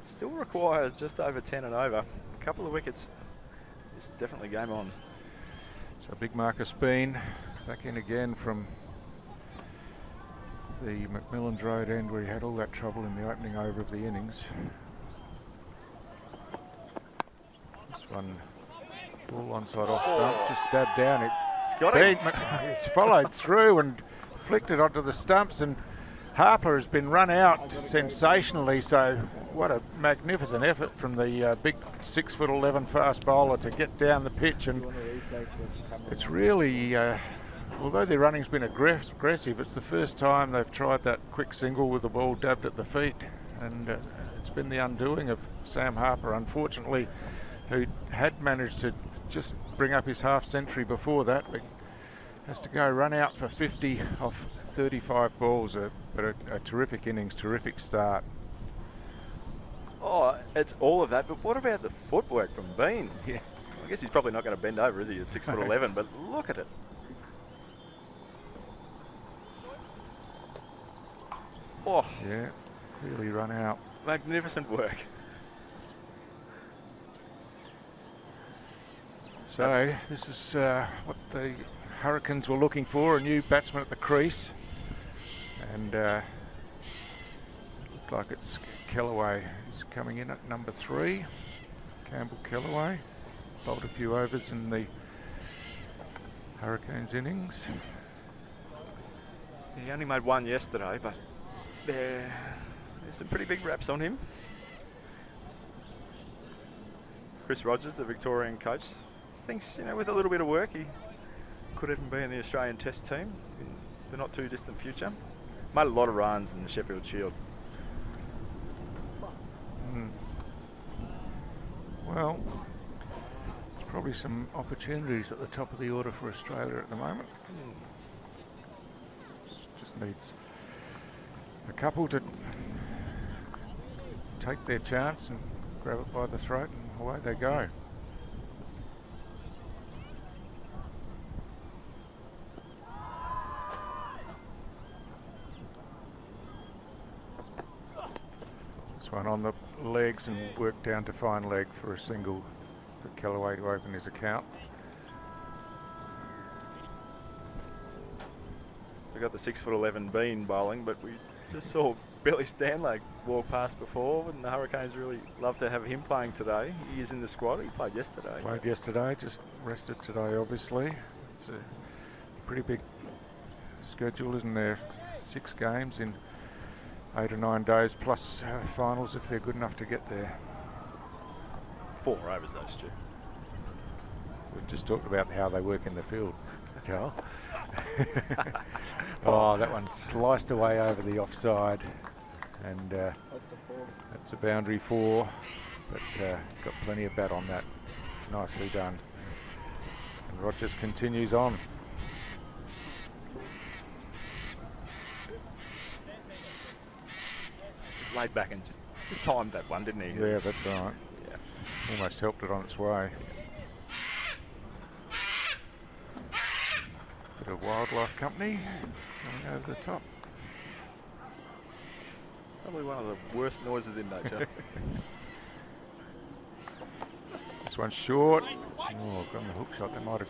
Still requires just over 10 and over. A couple of wickets. It's definitely game on. So big Marcus Bean back in again from the McMillan's Road end where he had all that trouble in the opening over of the innings. This one ball onside off stump, just dabbed down. It's followed through and flicked it onto the stumps, and Harper has been run out sensationally, so what a magnificent effort from the big 6'11" fast bowler to get down the pitch. And it's really, although their running's been aggressive, it's the first time they've tried that quick single with the ball dabbed at the feet, and it's been the undoing of Sam Harper, unfortunately, who had managed to just bring up his half century before that, but has to go run out for 50 off 35 balls, but a terrific innings, terrific start. Oh, it's all of that, but what about the footwork from Bean? Yeah. I guess he's probably not going to bend over, is he, at 6'11", but look at it. Oh. Yeah, really run out. Magnificent work. So this is what the Hurricanes were looking for, a new batsman at the crease. And looked like it's Kellaway who's coming in at number 3. Campbell Kellaway bowled a few overs in the Hurricanes innings. He only made one yesterday, but there's some pretty big raps on him. Chris Rogers, the Victorian coach, thinks, you know, with a little bit of work, he could even be in the Australian Test team in the not too distant future. Made a lot of runs in the Sheffield Shield. Well, there's probably some opportunities at the top of the order for Australia at the moment. Just needs a couple to take their chance and grab it by the throat, and away they go. One on the legs and work down to fine leg for a single for Kellaway to open his account. We got the 6'11" Bean bowling, but we just saw Billy Stanley walk past before, and the Hurricanes really love to have him playing today. He is in the squad. He played yesterday. Played yesterday, just rested today, obviously. It's a pretty big schedule, isn't there? 6 games in 8 or 9 days, plus finals if they're good enough to get there. 4 overs though, Stu. We've just talked about how they work in the field, Joel. Oh, that one sliced away over the offside, and that's a boundary 4, but got plenty of bat on that. Nicely done. And Rogers continues on. Laid back and just timed that one, didn't he? Yeah, that's right. Yeah. Almost helped it on its way. Bit of wildlife company coming over the top. Probably one of the worst noises in nature. This one's short. Oh, got the hook shot. They might have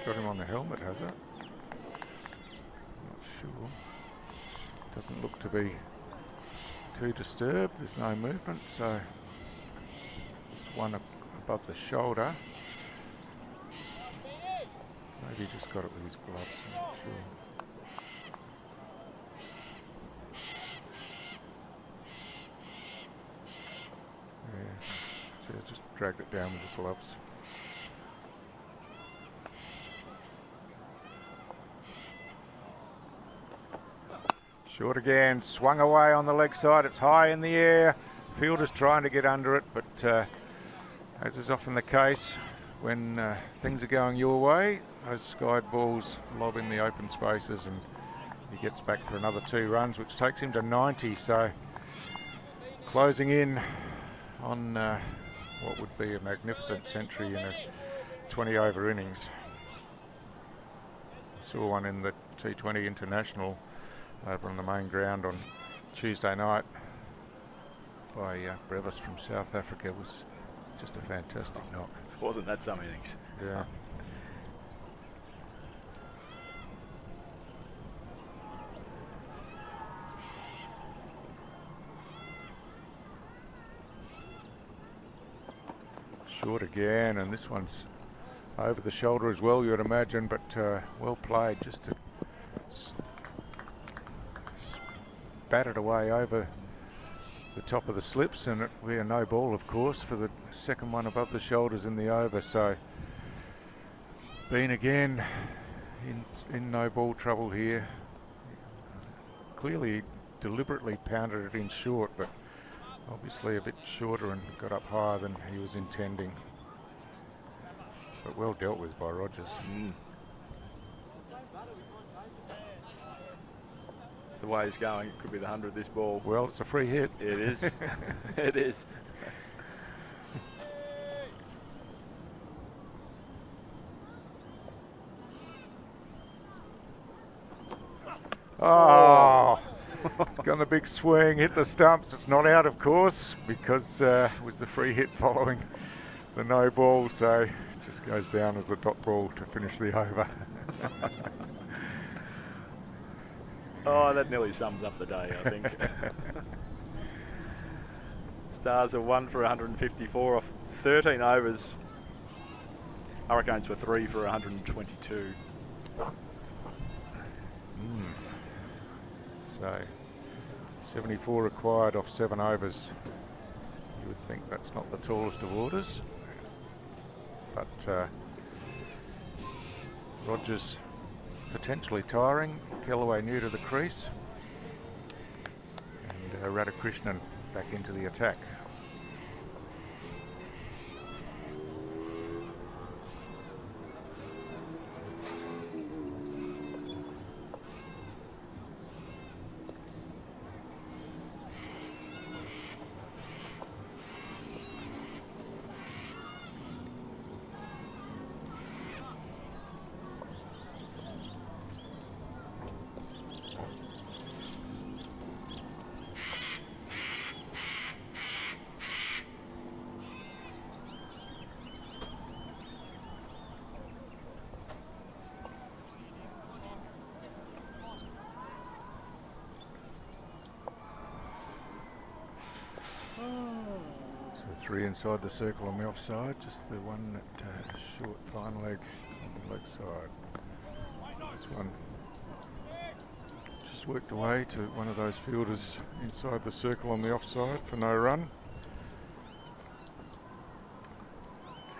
got him on the helmet, has it? Not sure. Doesn't look to be too disturbed. There's no movement, so it's one above the shoulder. Maybe he just got it with his gloves, I'm not sure. Yeah, just dragged it down with the gloves. Short again, swung away on the leg side. It's high in the air. Fielder's trying to get under it, but as is often the case, when things are going your way, those skied balls lob in the open spaces, and he gets back for another 2 runs, which takes him to 90. So closing in on what would be a magnificent century in a 20-over innings. Saw one in the T20 International over on the main ground on Tuesday night by Brevis from South Africa. It was just a fantastic knock. Wasn't that some innings? Yeah. Short again, and this one's over the shoulder as well, you would imagine, but well played, just to bat it away over the top of the slips, and it will be a no ball, of course, for the second one above the shoulders in the over. So Bean again in no ball trouble here. Clearly deliberately pounded it in short, but obviously a bit shorter and got up higher than he was intending. But well dealt with by Rogers. The way he's going, it could be the 100 this ball. Well, it's a free hit. It is. It is. Oh, it's gone the big swing, hit the stumps. It's not out, of course, because it was the free hit following the no ball, so it just goes down as a dot ball to finish the over. Oh, that nearly sums up the day, I think. Stars are 1 for 154 off 13 overs. Hurricanes were 3 for 122. So 74 required off 7 overs. You would think that's not the tallest of orders, but Rogers potentially tiring, Kellaway new to the crease, and Radhakrishnan back into the attack. So 3 inside the circle on the offside, just the one at short fine leg on the leg side. This one just worked away to one of those fielders inside the circle on the offside for no run.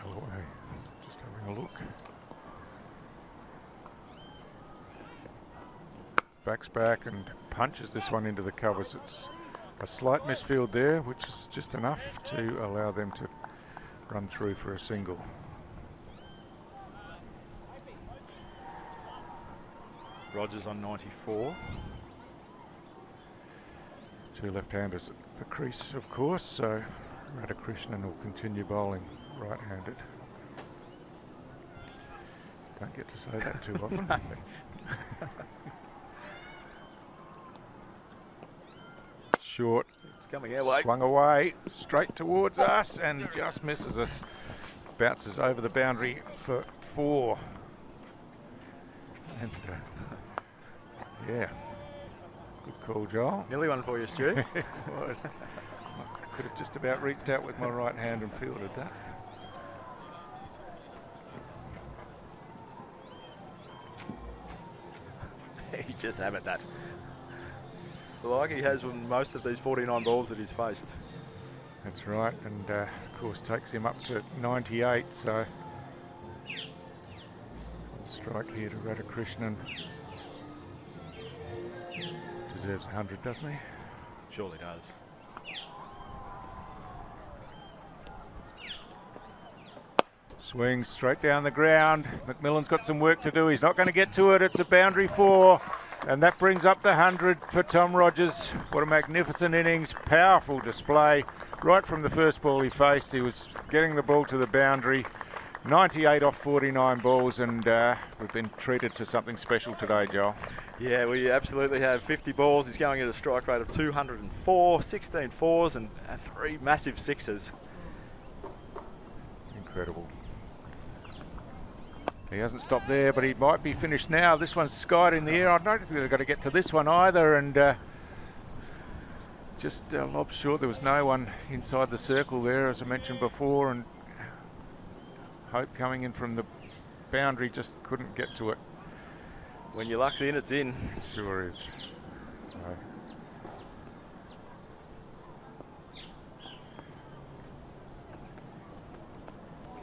Kellaway just having a look. Backs back and punches this one into the covers. It's a slight misfield there, which is just enough to allow them to run through for a single. Rogers on 94. 2 left-handers at the crease, of course, so Radhakrishnan will continue bowling right-handed. Don't get to say that too often. Short. It's coming our way. Swung away, straight towards us, and just misses us. Bounces over the boundary for 4. And yeah, good call, Joel. Nearly one for you, Stu. It was. I could have just about reached out with my right hand and fielded that. He just hammered that. Like he has with most of these 49 balls that he's faced. That's right, and of course takes him up to 98, so strike here to Radhakrishnan. Deserves 100, doesn't he? Surely does. Swings straight down the ground. McMillan's got some work to do. He's not going to get to it. It's a boundary 4. And that brings up the 100 for Tom Rogers. What a magnificent innings. Powerful display. Right from the first ball he faced, he was getting the ball to the boundary. 98 off 49 balls, and we've been treated to something special today, Joel. Yeah, we absolutely have. 50 balls. He's going at a strike rate of 204, 16 fours and 3 massive sixes. Incredible. He hasn't stopped there, but he might be finished now. This one's skied in the air. I don't think they've got to get to this one either, and just lob short. There was no one inside the circle there, as I mentioned before, and Hope coming in from the boundary just couldn't get to it. When your luck's in, it's in. Sure is. So.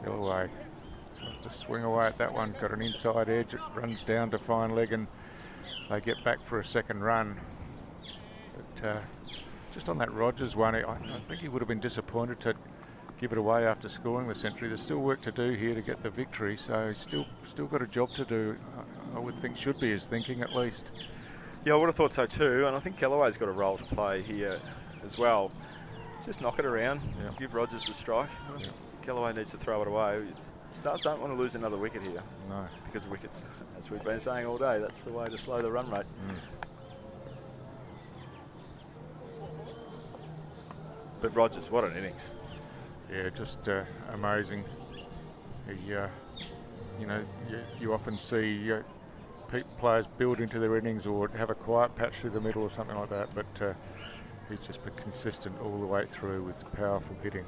Kellaway tries to swing away at that one. Got an inside edge. It runs down to fine leg, and they get back for a second run. But just on that Rogers one, I think he would have been disappointed to give it away after scoring the century. There's still work to do here to get the victory, so he's still got a job to do. I would think should be his thinking at least. Yeah, I would have thought so too, and I think Kellaway's got a role to play here as well. Just knock it around, give Rogers the strike. Yeah. Kellaway needs to throw it away. Stars don't want to lose another wicket here. No. Because of wickets. As we've been saying all day, that's the way to slow the run rate. But Rogers, what an innings. Yeah, just amazing. He, you know, you often see players build into their innings or have a quiet patch through the middle or something like that, but he's just been consistent all the way through with powerful hitting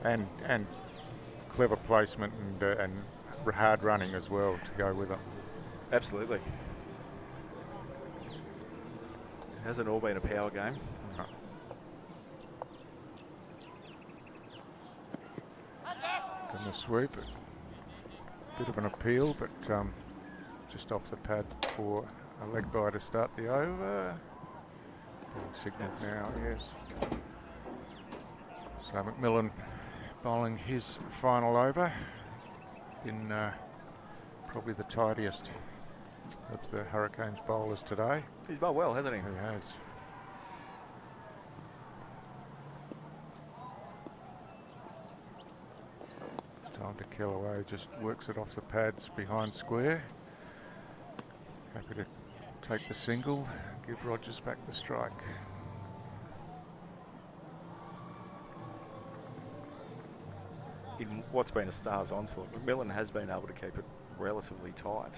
and clever placement and hard running as well to go with it. Absolutely. It hasn't all been a power game. No. And the sweep, a bit of an appeal, but just off the pad for a leg bye to start the over. Being signalled now, yes. So McMillan bowling his final over in probably the tidiest of the Hurricanes bowlers today. He's bowled well, hasn't he? He has. Time to Kellaway, just works it off the pads behind square. Happy to take the single, give Rogers back the strike. In what's been a Stars onslaught, McMillan has been able to keep it relatively tight.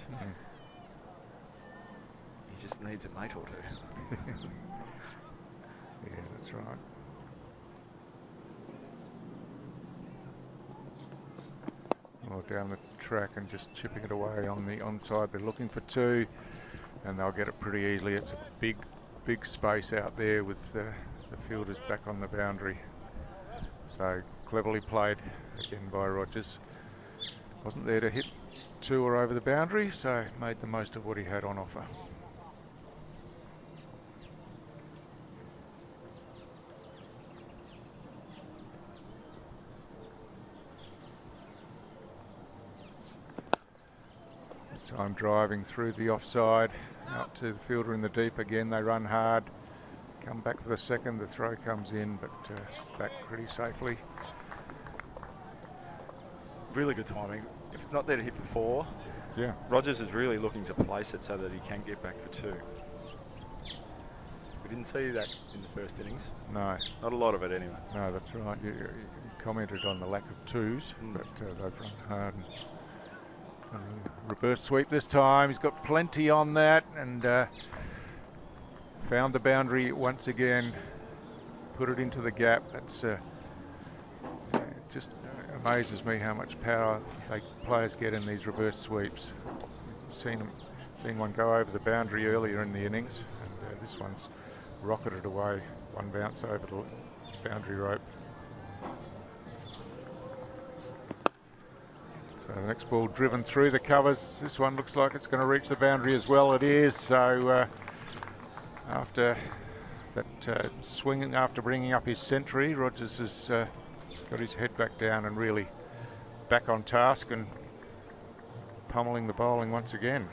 He just needs a mate or two. Yeah, that's right. Well, down the track and just chipping it away on the onside. They're looking for 2, and they'll get it pretty easily. It's a big space out there with the fielders back on the boundary. So cleverly played again by Rogers. Wasn't there to hit 2 or over the boundary, so made the most of what he had on offer. Time driving through the offside, out to the fielder in the deep again. They run hard, come back for the second. The throw comes in, but back pretty safely. Really good timing. If it's not there to hit for 4, yeah, Rogers is really looking to place it so that he can get back for 2. We didn't see that in the first innings. No. Not a lot of it anyway. No, that's right. You commented on the lack of 2s, but they've run hard. Reverse sweep this time. He's got plenty on that, and found the boundary once again. Put it into the gap. That's it just amazes me how much power players get in these reverse sweeps. We've Seen one go over the boundary earlier in the innings, and this one's rocketed away. One bounce over the boundary rope. So the next ball driven through the covers. This one looks like it's going to reach the boundary as well. It is. So after that swinging, after bringing up his century, Rogers has got his head back down and really back on task and pummeling the bowling once again.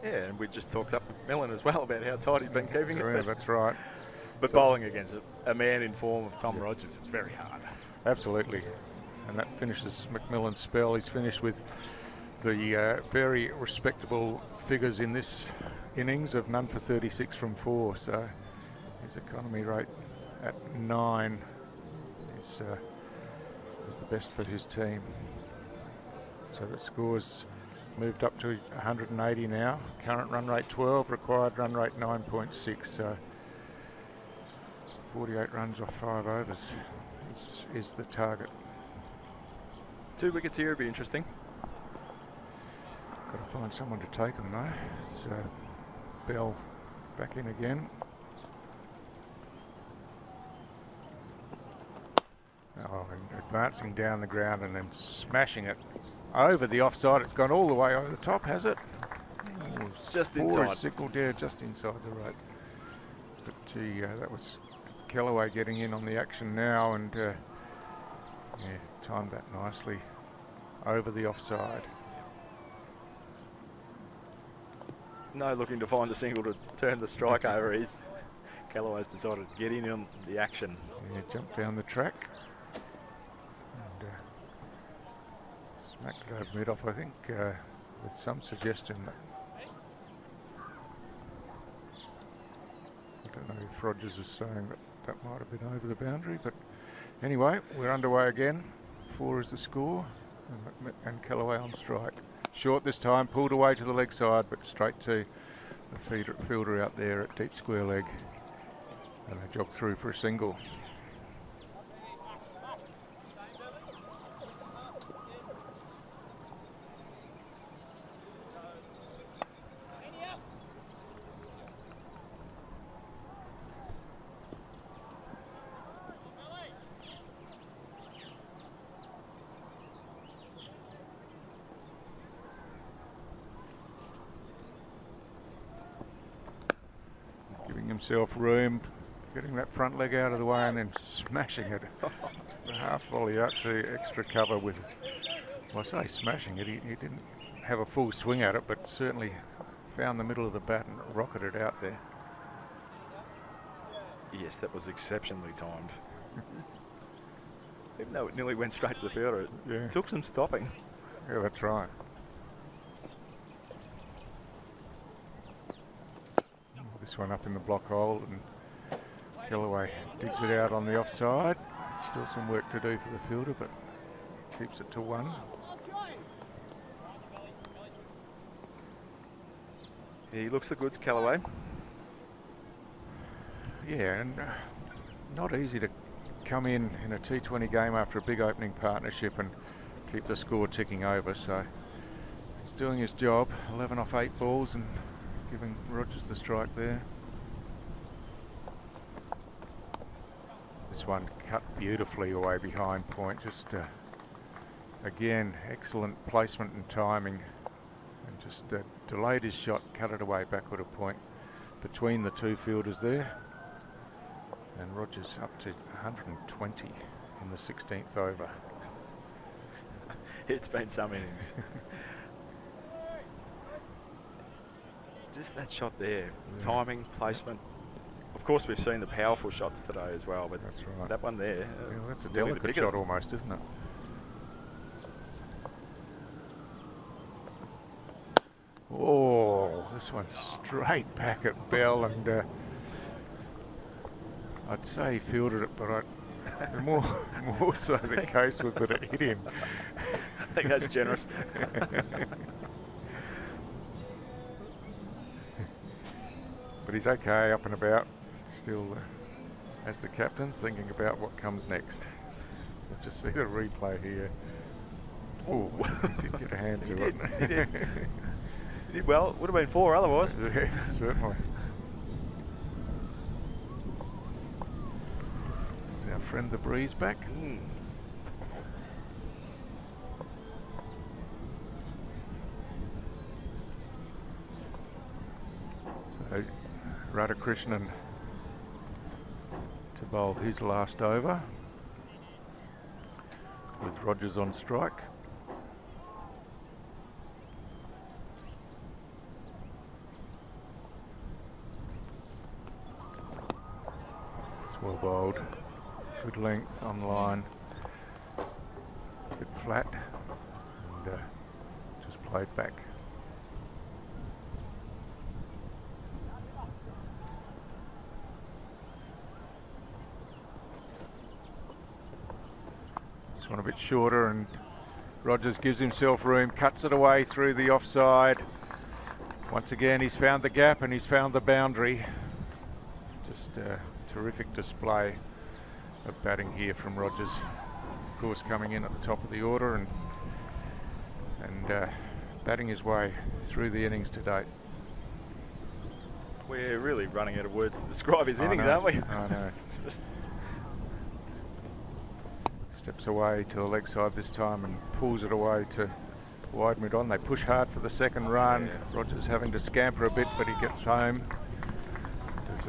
Yeah, and we just talked up Millen as well about how tight he's been keeping it. Yeah, that's right. But so bowling against a man in form of Tom Rogers, it's very hard. Absolutely. And that finishes McMillan's spell. He's finished with the very respectable figures in this innings of none for 36 from 4. So his economy rate at 9 is the best for his team. So the score's moved up to 180 now. Current run rate 12, required run rate 9.6. So 48 runs off 5 overs is the target. 2 wickets here would be interesting. Got to find someone to take them though. It's Bell back in again. Oh, and advancing down the ground and then smashing it over the offside. It's gone all the way over the top, has it? Oh, just inside. Signalled, yeah, just inside the rope. But gee, that was Kellaway getting in on the action now, and yeah, timed that nicely over the offside. No looking to find a single to turn the strike over. Kellaway's decided to get in on the action. Yeah, jumped down the track and smacked it over mid-off, I think, with some suggestion that I don't know if Rogers is saying that might have been over the boundary, but anyway, we're underway again. 4 is the score, and Kellaway on strike. Short this time, pulled away to the leg side, but straight to the fielder out there at deep square leg, and they jog through for a single. Himself room, getting that front leg out of the way and then smashing it. The half volley out to extra cover with, well, I say smashing it, he didn't have a full swing at it, but certainly found the middle of the bat and rocketed out there. Yes, that was exceptionally timed. Even though it nearly went straight to the fielder, it took some stopping. Yeah, that's right. This one up in the block hole, and Kellaway digs it out on the offside. Still some work to do for the fielder, but keeps it to 1. He looks the goods, Kellaway. Yeah, and not easy to come in a T20 game after a big opening partnership and keep the score ticking over. So he's doing his job. 11 off 8 balls and giving Rogers the strike there. This one cut beautifully away behind point. Just again, excellent placement and timing, and just delayed his shot, cut it away backward of point between the 2 fielders there. And Rogers up to 120 in the 16th over. It's been some innings. Just that shot there, timing, placement. Of course, we've seen the powerful shots today as well, but that's right. That one there, that's a delicate shot almost, isn't it? Oh, this one's straight back at Bell, and I'd say he fielded it, but more so the case was that it hit him. I think that's generous. But he's okay, up and about, still as the captain, thinking about what comes next. We'll just see the replay here. Oh, he did get a hand to it. He did well. It would have been 4 otherwise. Yeah, certainly. Is our friend the breeze back? So Radhakrishnan to bowl his last over with Rogers on strike. It's well bowled, good length on line, a bit flat, and just played back. This one a bit shorter, and Rogers gives himself room, cuts it away through the offside. Once again, he's found the gap and he's found the boundary. Just a terrific display of batting here from Rogers. Of course, coming in at the top of the order and batting his way through the innings to date. We're really running out of words to describe his innings, aren't we? I know. Steps away to the leg side this time and pulls it away to wide mid-on. They push hard for the second run. Yeah. Rogers having to scamper a bit, but he gets home. There's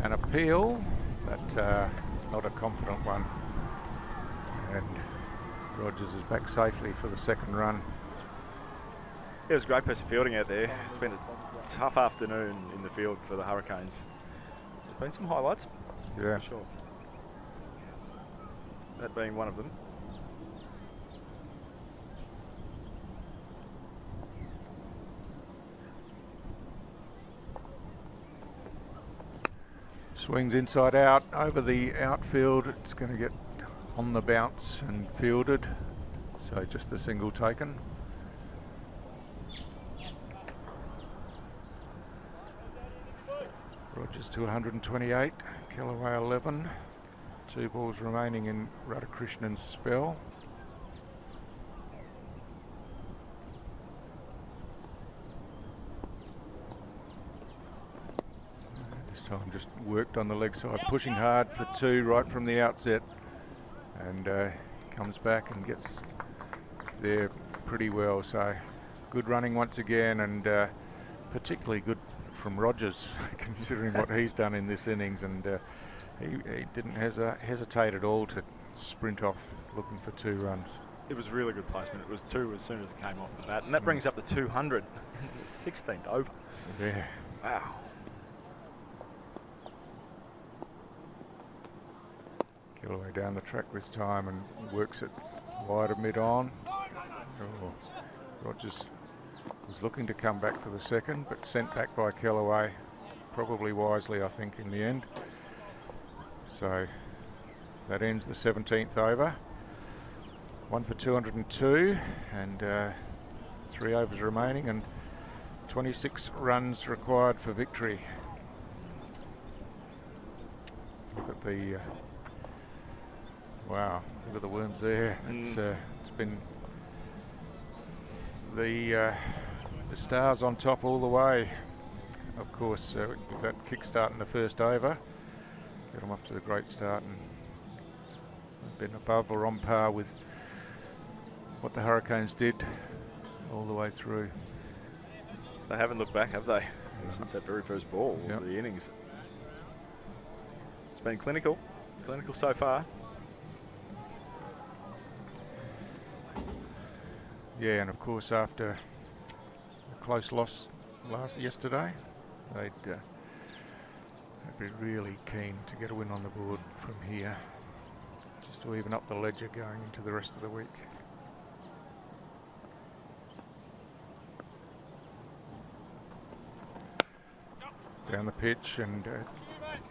an appeal, but not a confident one. And Rogers is back safely for the second run. It was a great piece of fielding out there. It's been a tough afternoon in the field for the Hurricanes. There's been some highlights. Yeah. For sure. That being one of them. Swings inside out over the outfield. It's going to get on the bounce and fielded. So just the single taken. Rogers to 128, Kellaway 11. 2 balls remaining in Radhakrishnan's spell. This time just worked on the leg side, pushing hard for 2 right from the outset, and comes back and gets there pretty well. So good running once again, and particularly good from Rogers considering what he's done in this innings, and he didn't hesitate at all to sprint off looking for 2 runs. It was really good placement. It was 2 as soon as it came off the bat, and that brings up the 200. 16th over. Yeah. Wow. Kellaway down the track this time and works it wider mid-on. Oh, Rogers was looking to come back for the second, but sent back by Kellaway, probably wisely, I think, in the end. So that ends the 17th over. 1 for 202, and 3 overs remaining, and 26 runs required for victory. Look at the wow! Look at the worms there. It's been the Stars on top all the way. Of course, with that kick-start in the first over, get them up to the great start, and been above or on par with what the Hurricanes did all the way through. They haven't looked back, have they? Since that very first ball of the innings. It's been clinical so far. Yeah, and of course after a close loss yesterday, they'd be really keen to get a win on the board from here, just to even up the ledger going into the rest of the week. Down the pitch and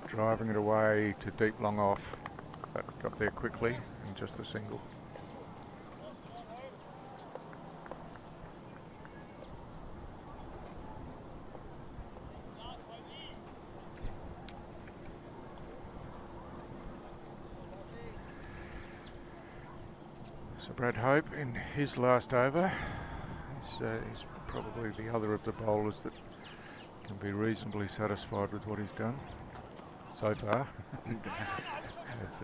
driving it away to deep long off, but got there quickly and just a single. So Brad Hope in his last over, he's probably the other of the bowlers that can be reasonably satisfied with what he's done so far. As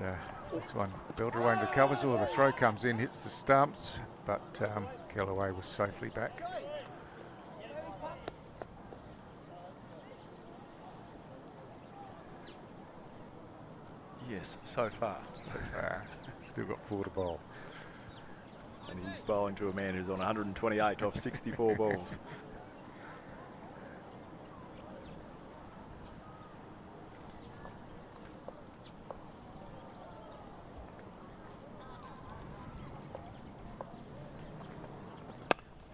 this one belted away into covers, or the throw comes in, hits the stumps, but Kellaway was safely back. Yes, so far. Still got 4 to bowl. And he's bowling to a man who's on 128 off 64 balls.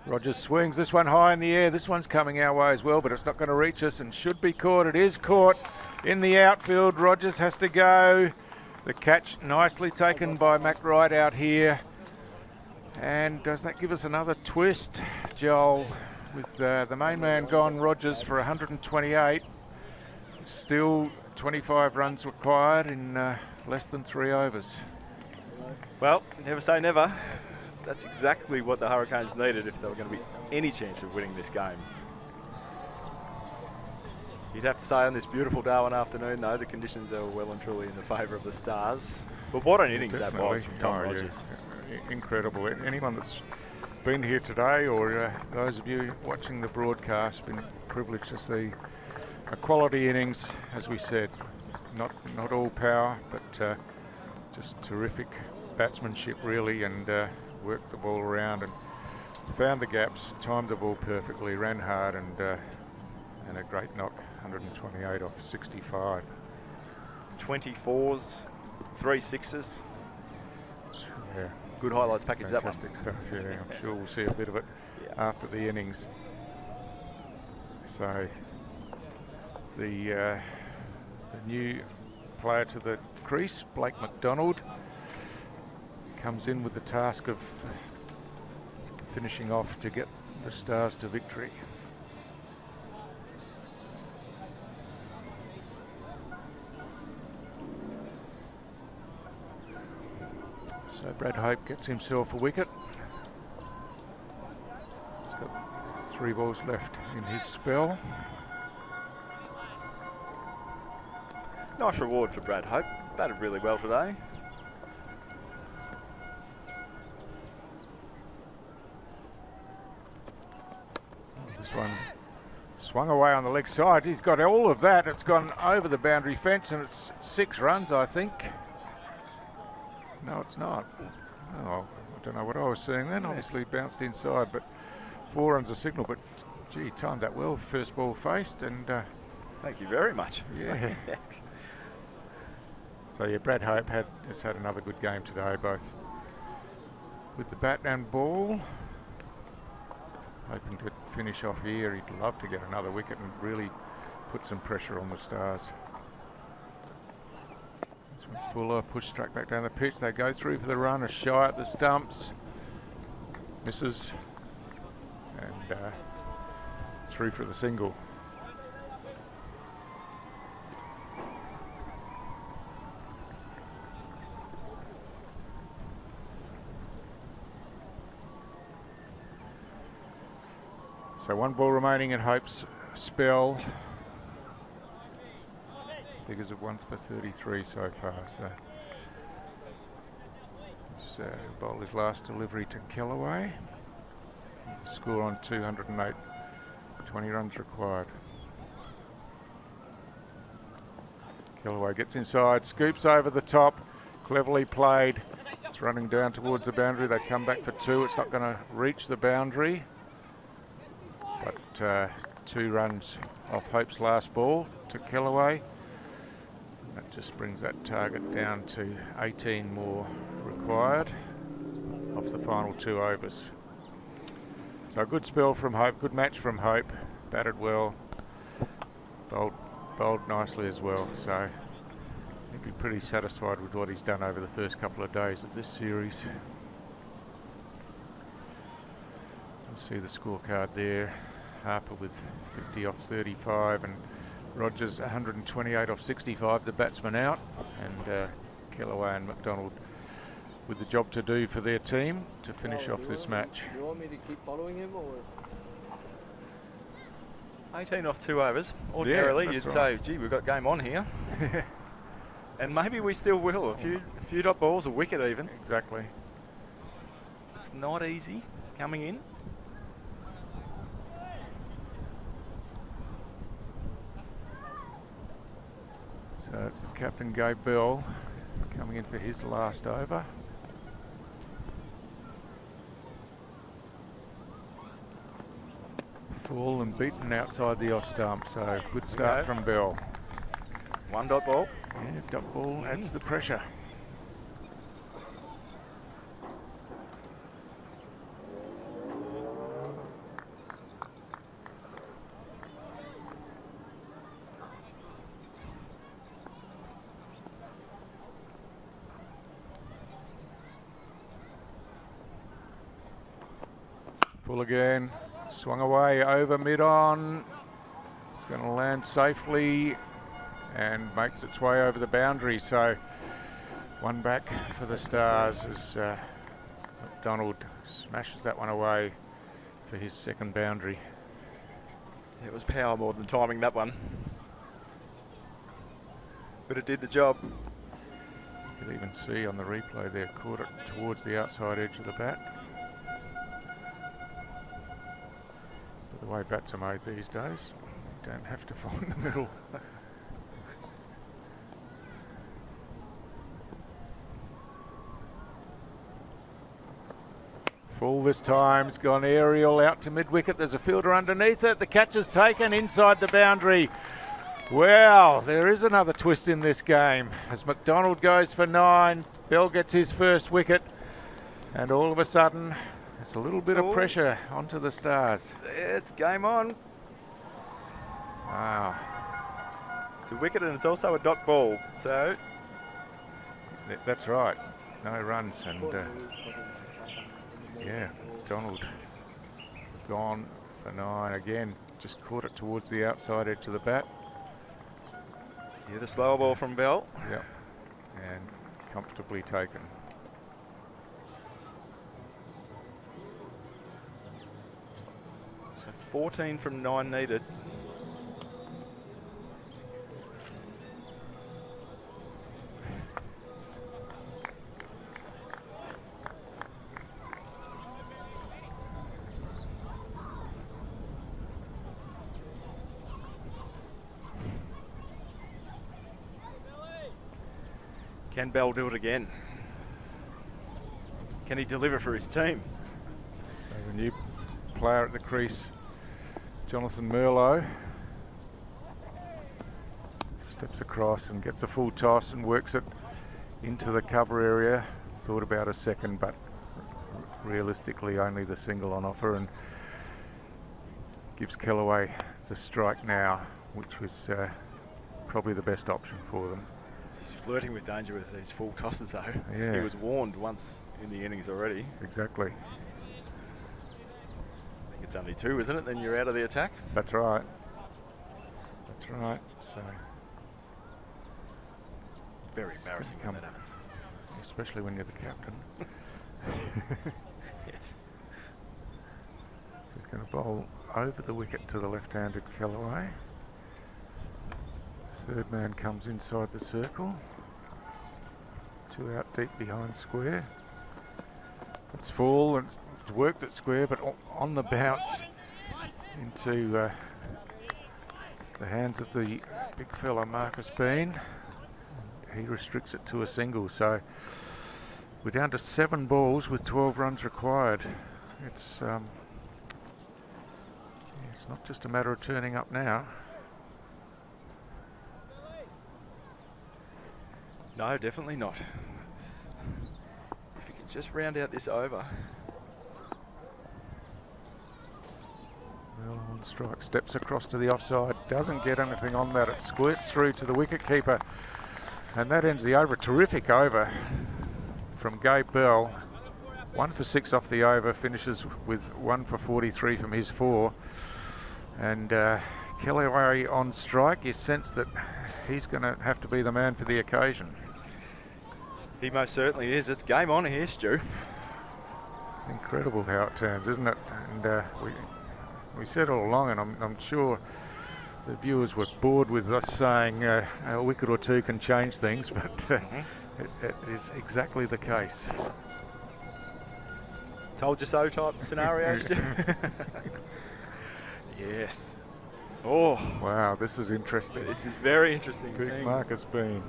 Rogers swings this one high in the air. This one's coming our way as well, but it's not going to reach us and should be caught. It is caught in the outfield. Rogers has to go. The catch nicely taken by McWright out here. And does that give us another twist, Joel? With the main man gone, Rogers for 128. Still 25 runs required in less than 3 overs. Well, never say never. That's exactly what the Hurricanes needed if there were going to be any chance of winning this game. You'd have to say on this beautiful Darwin afternoon, though, the conditions are well and truly in the favour of the Stars. But what an innings that was from Tom Rogers. Yeah. Incredible. Anyone that's been here today, or those of you watching the broadcast, been privileged to see a quality innings, as we said. Not all power, but just terrific batsmanship, really, and worked the ball around and found the gaps, timed the ball perfectly, ran hard, and a great knock, 128 off 65. 24s, 3 6s. Yeah. Good highlights package, Fantastic that one. stuff, yeah. I'm sure we'll see a bit of it after the innings. So the new player to the crease, Blake McDonald, comes in with the task of finishing off to get the Stars to victory. So Brad Hope gets himself a wicket. He's got 3 balls left in his spell. Nice reward for Brad Hope. Batted really well today. This one swung away on the leg side. He's got all of that. It's gone over the boundary fence, and it's 6 runs, I think. No, it's not. Oh, I don't know what I was seeing then. Obviously bounced inside, but 4 runs a signal. But gee, timed that well. First ball faced, and thank you very much. Yeah. So yeah, Brad Hope has had another good game today, both with the bat and ball. Hoping to finish off here. He'd love to get another wicket and really put some pressure on the Stars. This one Fuller pushed straight back down the pitch. They go through for the run, a shy at the stumps. Misses. And through for the single. So 1 ball remaining in Hope's spell. Figures of 1 for 33 so far. So this bowl his last delivery to Kellaway. The score on 208. 20 runs required. Kellaway gets inside, scoops over the top. Cleverly played. It's running down towards the boundary. They come back for 2. It's not going to reach the boundary. But 2 runs off Hope's last ball to Kellaway. That just brings that target down to 18 more required off the final 2 overs. So a good spell from Hope, good match from Hope. Batted well, bowled nicely as well. So he'd be pretty satisfied with what he's done over the first couple of days of this series. You'll see the scorecard there. Harper with 50 off 35 and Rogers 128 off 65, the batsman out, and Kellaway and McDonald with the job to do for their team to finish off this match. You want me to keep following him, or? 18 off 2 overs. Ordinarily, Yeah, you'd that's say, right. gee, we've got game on here. And maybe we still will. A few dot balls, a wicket even. Exactly. It's not easy coming in. So it's the captain, Gabe Bell, coming in for his last over. Full and beaten outside the off stump, so good start from Bell. 1 dot ball. Yeah, dot ball adds the pressure. Full again, swung away over mid-on. It's going to land safely and makes its way over the boundary. So 1 back for the Stars as McDonald smashes that one away for his 2nd boundary. It was power more than timing, that one. But it did the job. You could even see on the replay there, caught it towards the outside edge of the bat. But the way bats are made these days, you don't have to find the middle. Full this time, it's gone aerial out to mid-wicket. There's a fielder underneath it. The catch is taken inside the boundary. Wow, there is another twist in this game. As McDonald goes for 9, Bell gets his first wicket. And all of a sudden, it's a little bit of pressure onto the Stars. It's game on. Wow. It's a wicket and it's also a dot ball. So That's right. No runs and yeah, McDonald gone for 9 again. Just caught it towards the outside edge of the bat. Yeah, the slower ball from Bell. Yep, and comfortably taken. So 14 from 9 needed. Can Bell do it again? Can he deliver for his team? So a new player at the crease, Jonathan Merlot, steps across and gets a full toss and works it into the cover area. Thought about a second, but realistically only the single on offer, and gives Kellaway the strike now, which was probably the best option for them. He's flirting with danger with these full tosses though. Yeah. He was warned once in the innings already. Exactly. I think it's only 2, isn't it? Then you're out of the attack. That's right. That's right. So Very embarrassing when that happens. especially when you're the captain. Yes. So he's going to bowl over the wicket to the left-handed Kellaway. 3rd man comes inside the circle. 2 out deep behind square. It's full and it's worked at square, but on the bounce into the hands of the big fella Marcus Bean. He restricts it to a single, so we're down to 7 balls with 12 runs required. It's not just a matter of turning up now. No, definitely not. If you can just round out this over. Well, on strike, steps across to the offside, doesn't get anything on that. It squirts through to the wicketkeeper, and that ends the over. Terrific over from Gabe Bell. 1 for 6 off the over, finishes with 1 for 43 from his 4. And Kellaway on strike, you sense that he's going to have to be the man for the occasion. He most certainly is. It's game on here, Stu. Incredible how it turns, isn't it? And We said all along, and I'm sure the viewers were bored with us saying a wicket or two can change things, but it is exactly the case. Told you so type scenarios. Yes. Oh. Wow, this is interesting. This is very interesting. Good Marcus Bean.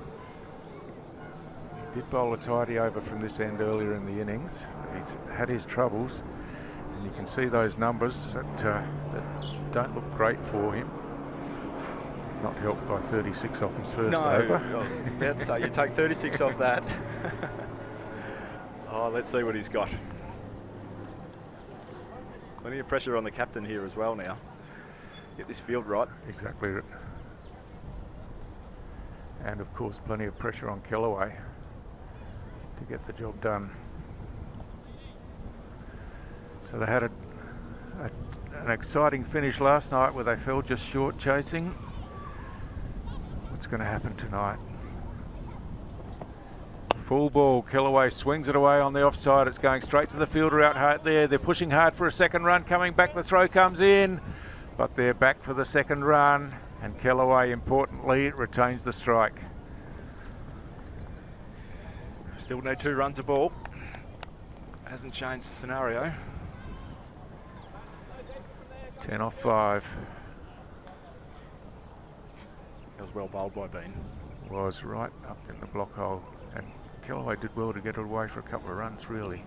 He did bowl a tidy over from this end earlier in the innings. He's had his troubles, and you can see those numbers that don't look great for him. Not helped by 36 off his first over. No, so you take 36 off that. Oh, let's see what he's got. Plenty of pressure on the captain here as well now. Get this field right. Exactly. And of course, plenty of pressure on Kellaway to get the job done. So they had an exciting finish last night where they fell just short chasing. What's going to happen tonight? Full ball, Kellaway swings it away on the offside. It's going straight to the fielder out there. They're pushing hard for a second run. Coming back, the throw comes in. But they're back for the second run, and Kellaway, importantly, retains the strike. Still need 2 runs a ball. Hasn't changed the scenario. 10 off 5. That was well bowled by Bean. Was right up in the block hole, and Kellaway did well to get it away for a couple of runs, really.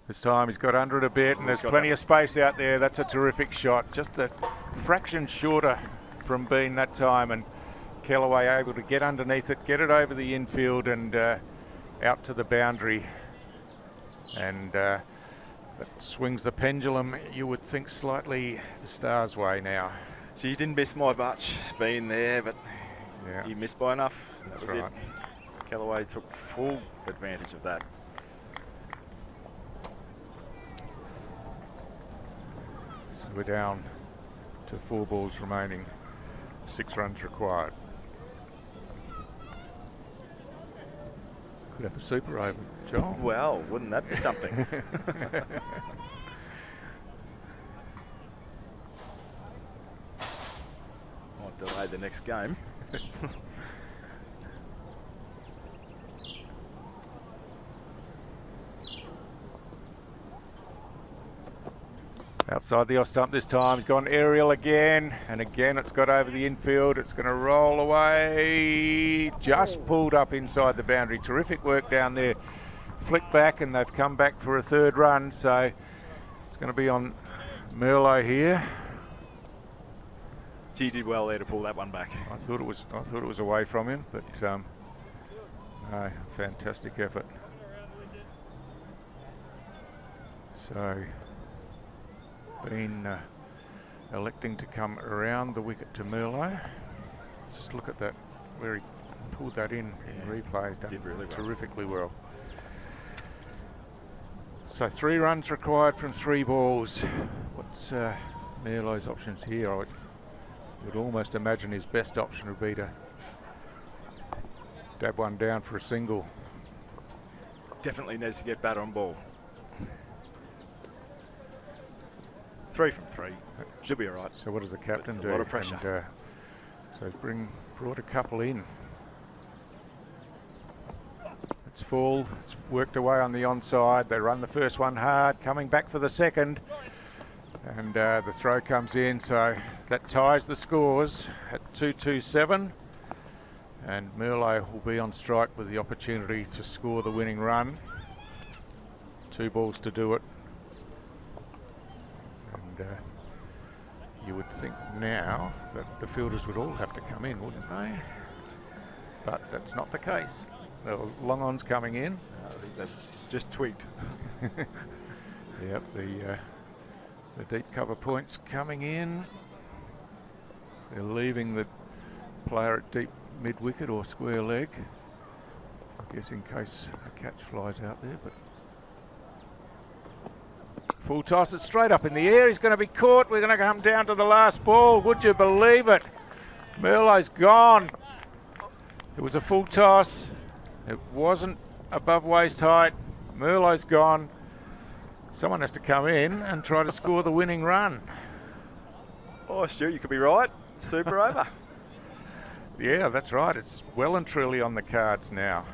This time he's got under it a bit, and there's plenty of space out there. That's a terrific shot. Just a fraction shorter from Bean that time, and Kellaway able to get underneath it, get it over the infield and out to the boundary. And that swings the pendulum, you would think, slightly the Stars' way now. So you didn't miss by much, Bean there, but yeah, you missed by enough. That's that was right. It. Kellaway took full advantage of that. So we're down to 4 balls remaining, 6 runs required. Could have a super over, Joel. Well, wouldn't that be something? Might delay the next game. Outside the off stump this time, he's gone aerial again, and again it's got over the infield. It's going to roll away, just pulled up inside the boundary. Terrific work down there. Flick back, and they've come back for a 3rd run, so it's going to be on Merlot here. He did well there to pull that one back. I thought it was away from him, but no, fantastic effort. So Bean electing to come around the wicket to Merlot. Just look at that, where he pulled that in replay. He's done really well. Terrifically well. So 3 runs required from 3 balls. What's Merlot's options here? I would almost imagine his best option would be to dab one down for a single. Definitely needs to get batter on ball. 3 from 3. Should be all right. So what does the captain do? A lot of pressure. And, so brought a couple in. It's full. It's worked away on the onside. They run the first one hard, coming back for the second. And the throw comes in, so that ties the scores at 2-2-7. And Merlot will be on strike with the opportunity to score the winning run. 2 balls to do it. And you would think now that the fielders would all have to come in, wouldn't they? But that's not the case. The long ons coming in. They've just twigged. Yep, the deep cover points coming in. They're leaving the player at deep mid-wicket or square leg. I guess in case a catch flies out there, but full toss, it's straight up in the air. He's going to be caught. We're going to come down to the last ball. Would you believe it? Merlot's gone. It was a full toss. It wasn't above waist height. Merlot's gone. Someone has to come in and try to score the winning run. Oh, Stu, you could be right. Super over. Yeah, that's right. It's well and truly on the cards now.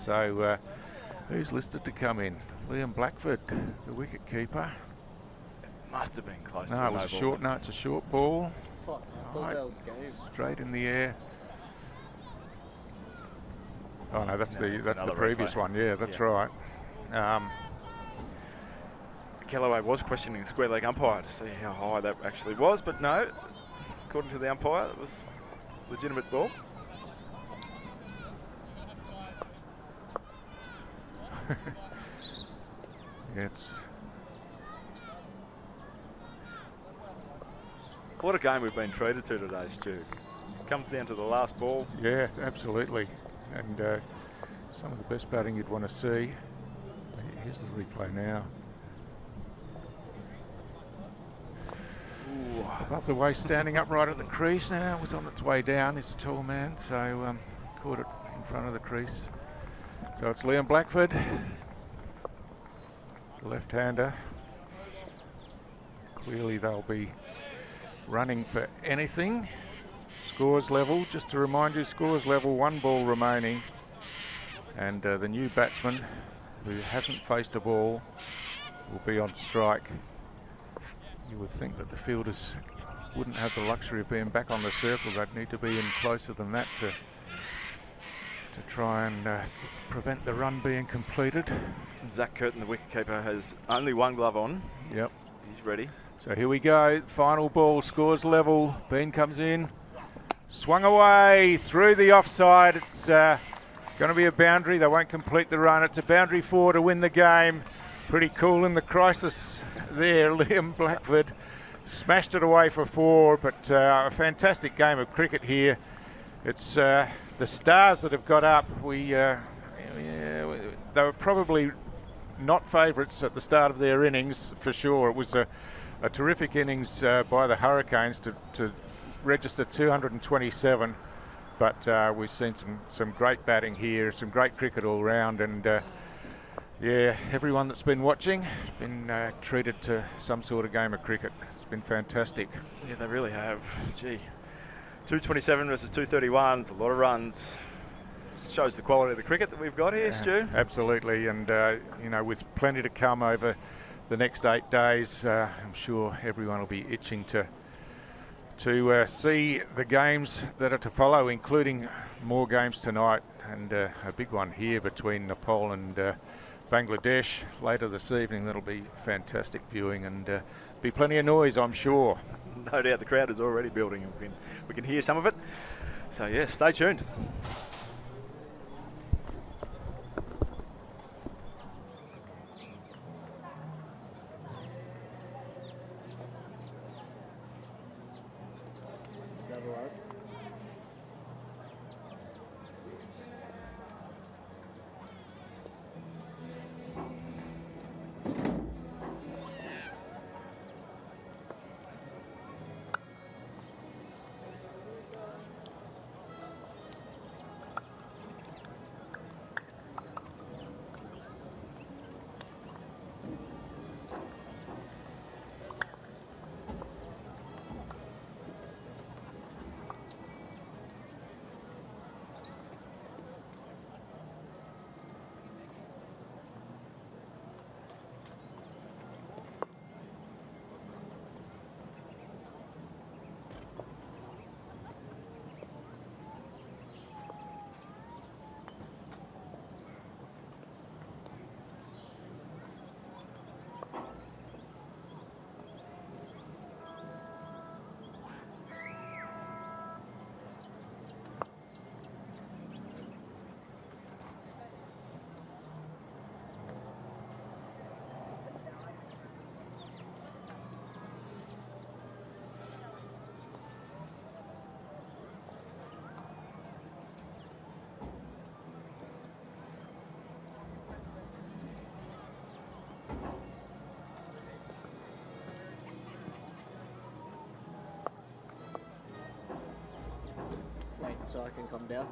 So, who's listed to come in? Liam Blackford, the wicket keeper. Must have been close to No, a it was a no short. ball. No, it's a short ball. Fuck, I thought Right. that was game. Straight in the air. Oh no, that's No, the it's that's the another previous replay. one. Yeah, that's Yeah. right. Kellaway was questioning the square leg umpire to see how high that actually was, but no, according to the umpire, it was a legitimate ball. Yeah, it's What a game we've been treated to today, Stu. Comes down to the last ball. yeah, absolutely, and some of the best batting you'd want to see. Here's the replay now. Ooh. Above the waist, standing upright at the crease now. Was on its way down. He's a tall man, so caught it in front of the crease. So it's Liam Blackford, the left-hander. Clearly they'll be running for anything. Scores level, just to remind you, scores level, 1 ball remaining. And the new batsman, who hasn't faced a ball, will be on strike. You would think that the fielders wouldn't have the luxury of being back on the circle. They'd need to be in closer than that to try and prevent the run being completed. Zach Curtin, the wicketkeeper, has only 1 glove on. Yep. He's ready. So here we go. Final ball, scores level. Bean comes in. Swung away through the offside. It's going to be a boundary. They won't complete the run. It's a boundary 4 to win the game. Pretty cool in the crisis there. Liam Blackford smashed it away for 4, but a fantastic game of cricket here. It's the Stars that have got up. They were probably not favourites at the start of their innings, for sure. It was a terrific innings by the Hurricanes to register 227, but we've seen some great batting here, some great cricket all round, and yeah, everyone that's been watching has been treated to some sort of game of cricket. It's been fantastic. Yeah, they really have. Gee, 227 versus 231, it's a lot of runs. Just shows the quality of the cricket that we've got here, Stu. Absolutely, and you know, with plenty to come over the next 8 days, I'm sure everyone will be itching to see the games that are to follow, including more games tonight, and a big one here between Nepal and Bangladesh later this evening. That'll be fantastic viewing, and be plenty of noise, I'm sure. No doubt the crowd is already building. We can hear some of it. So yeah, stay tuned. Is that allowed? Wait, so I can come down?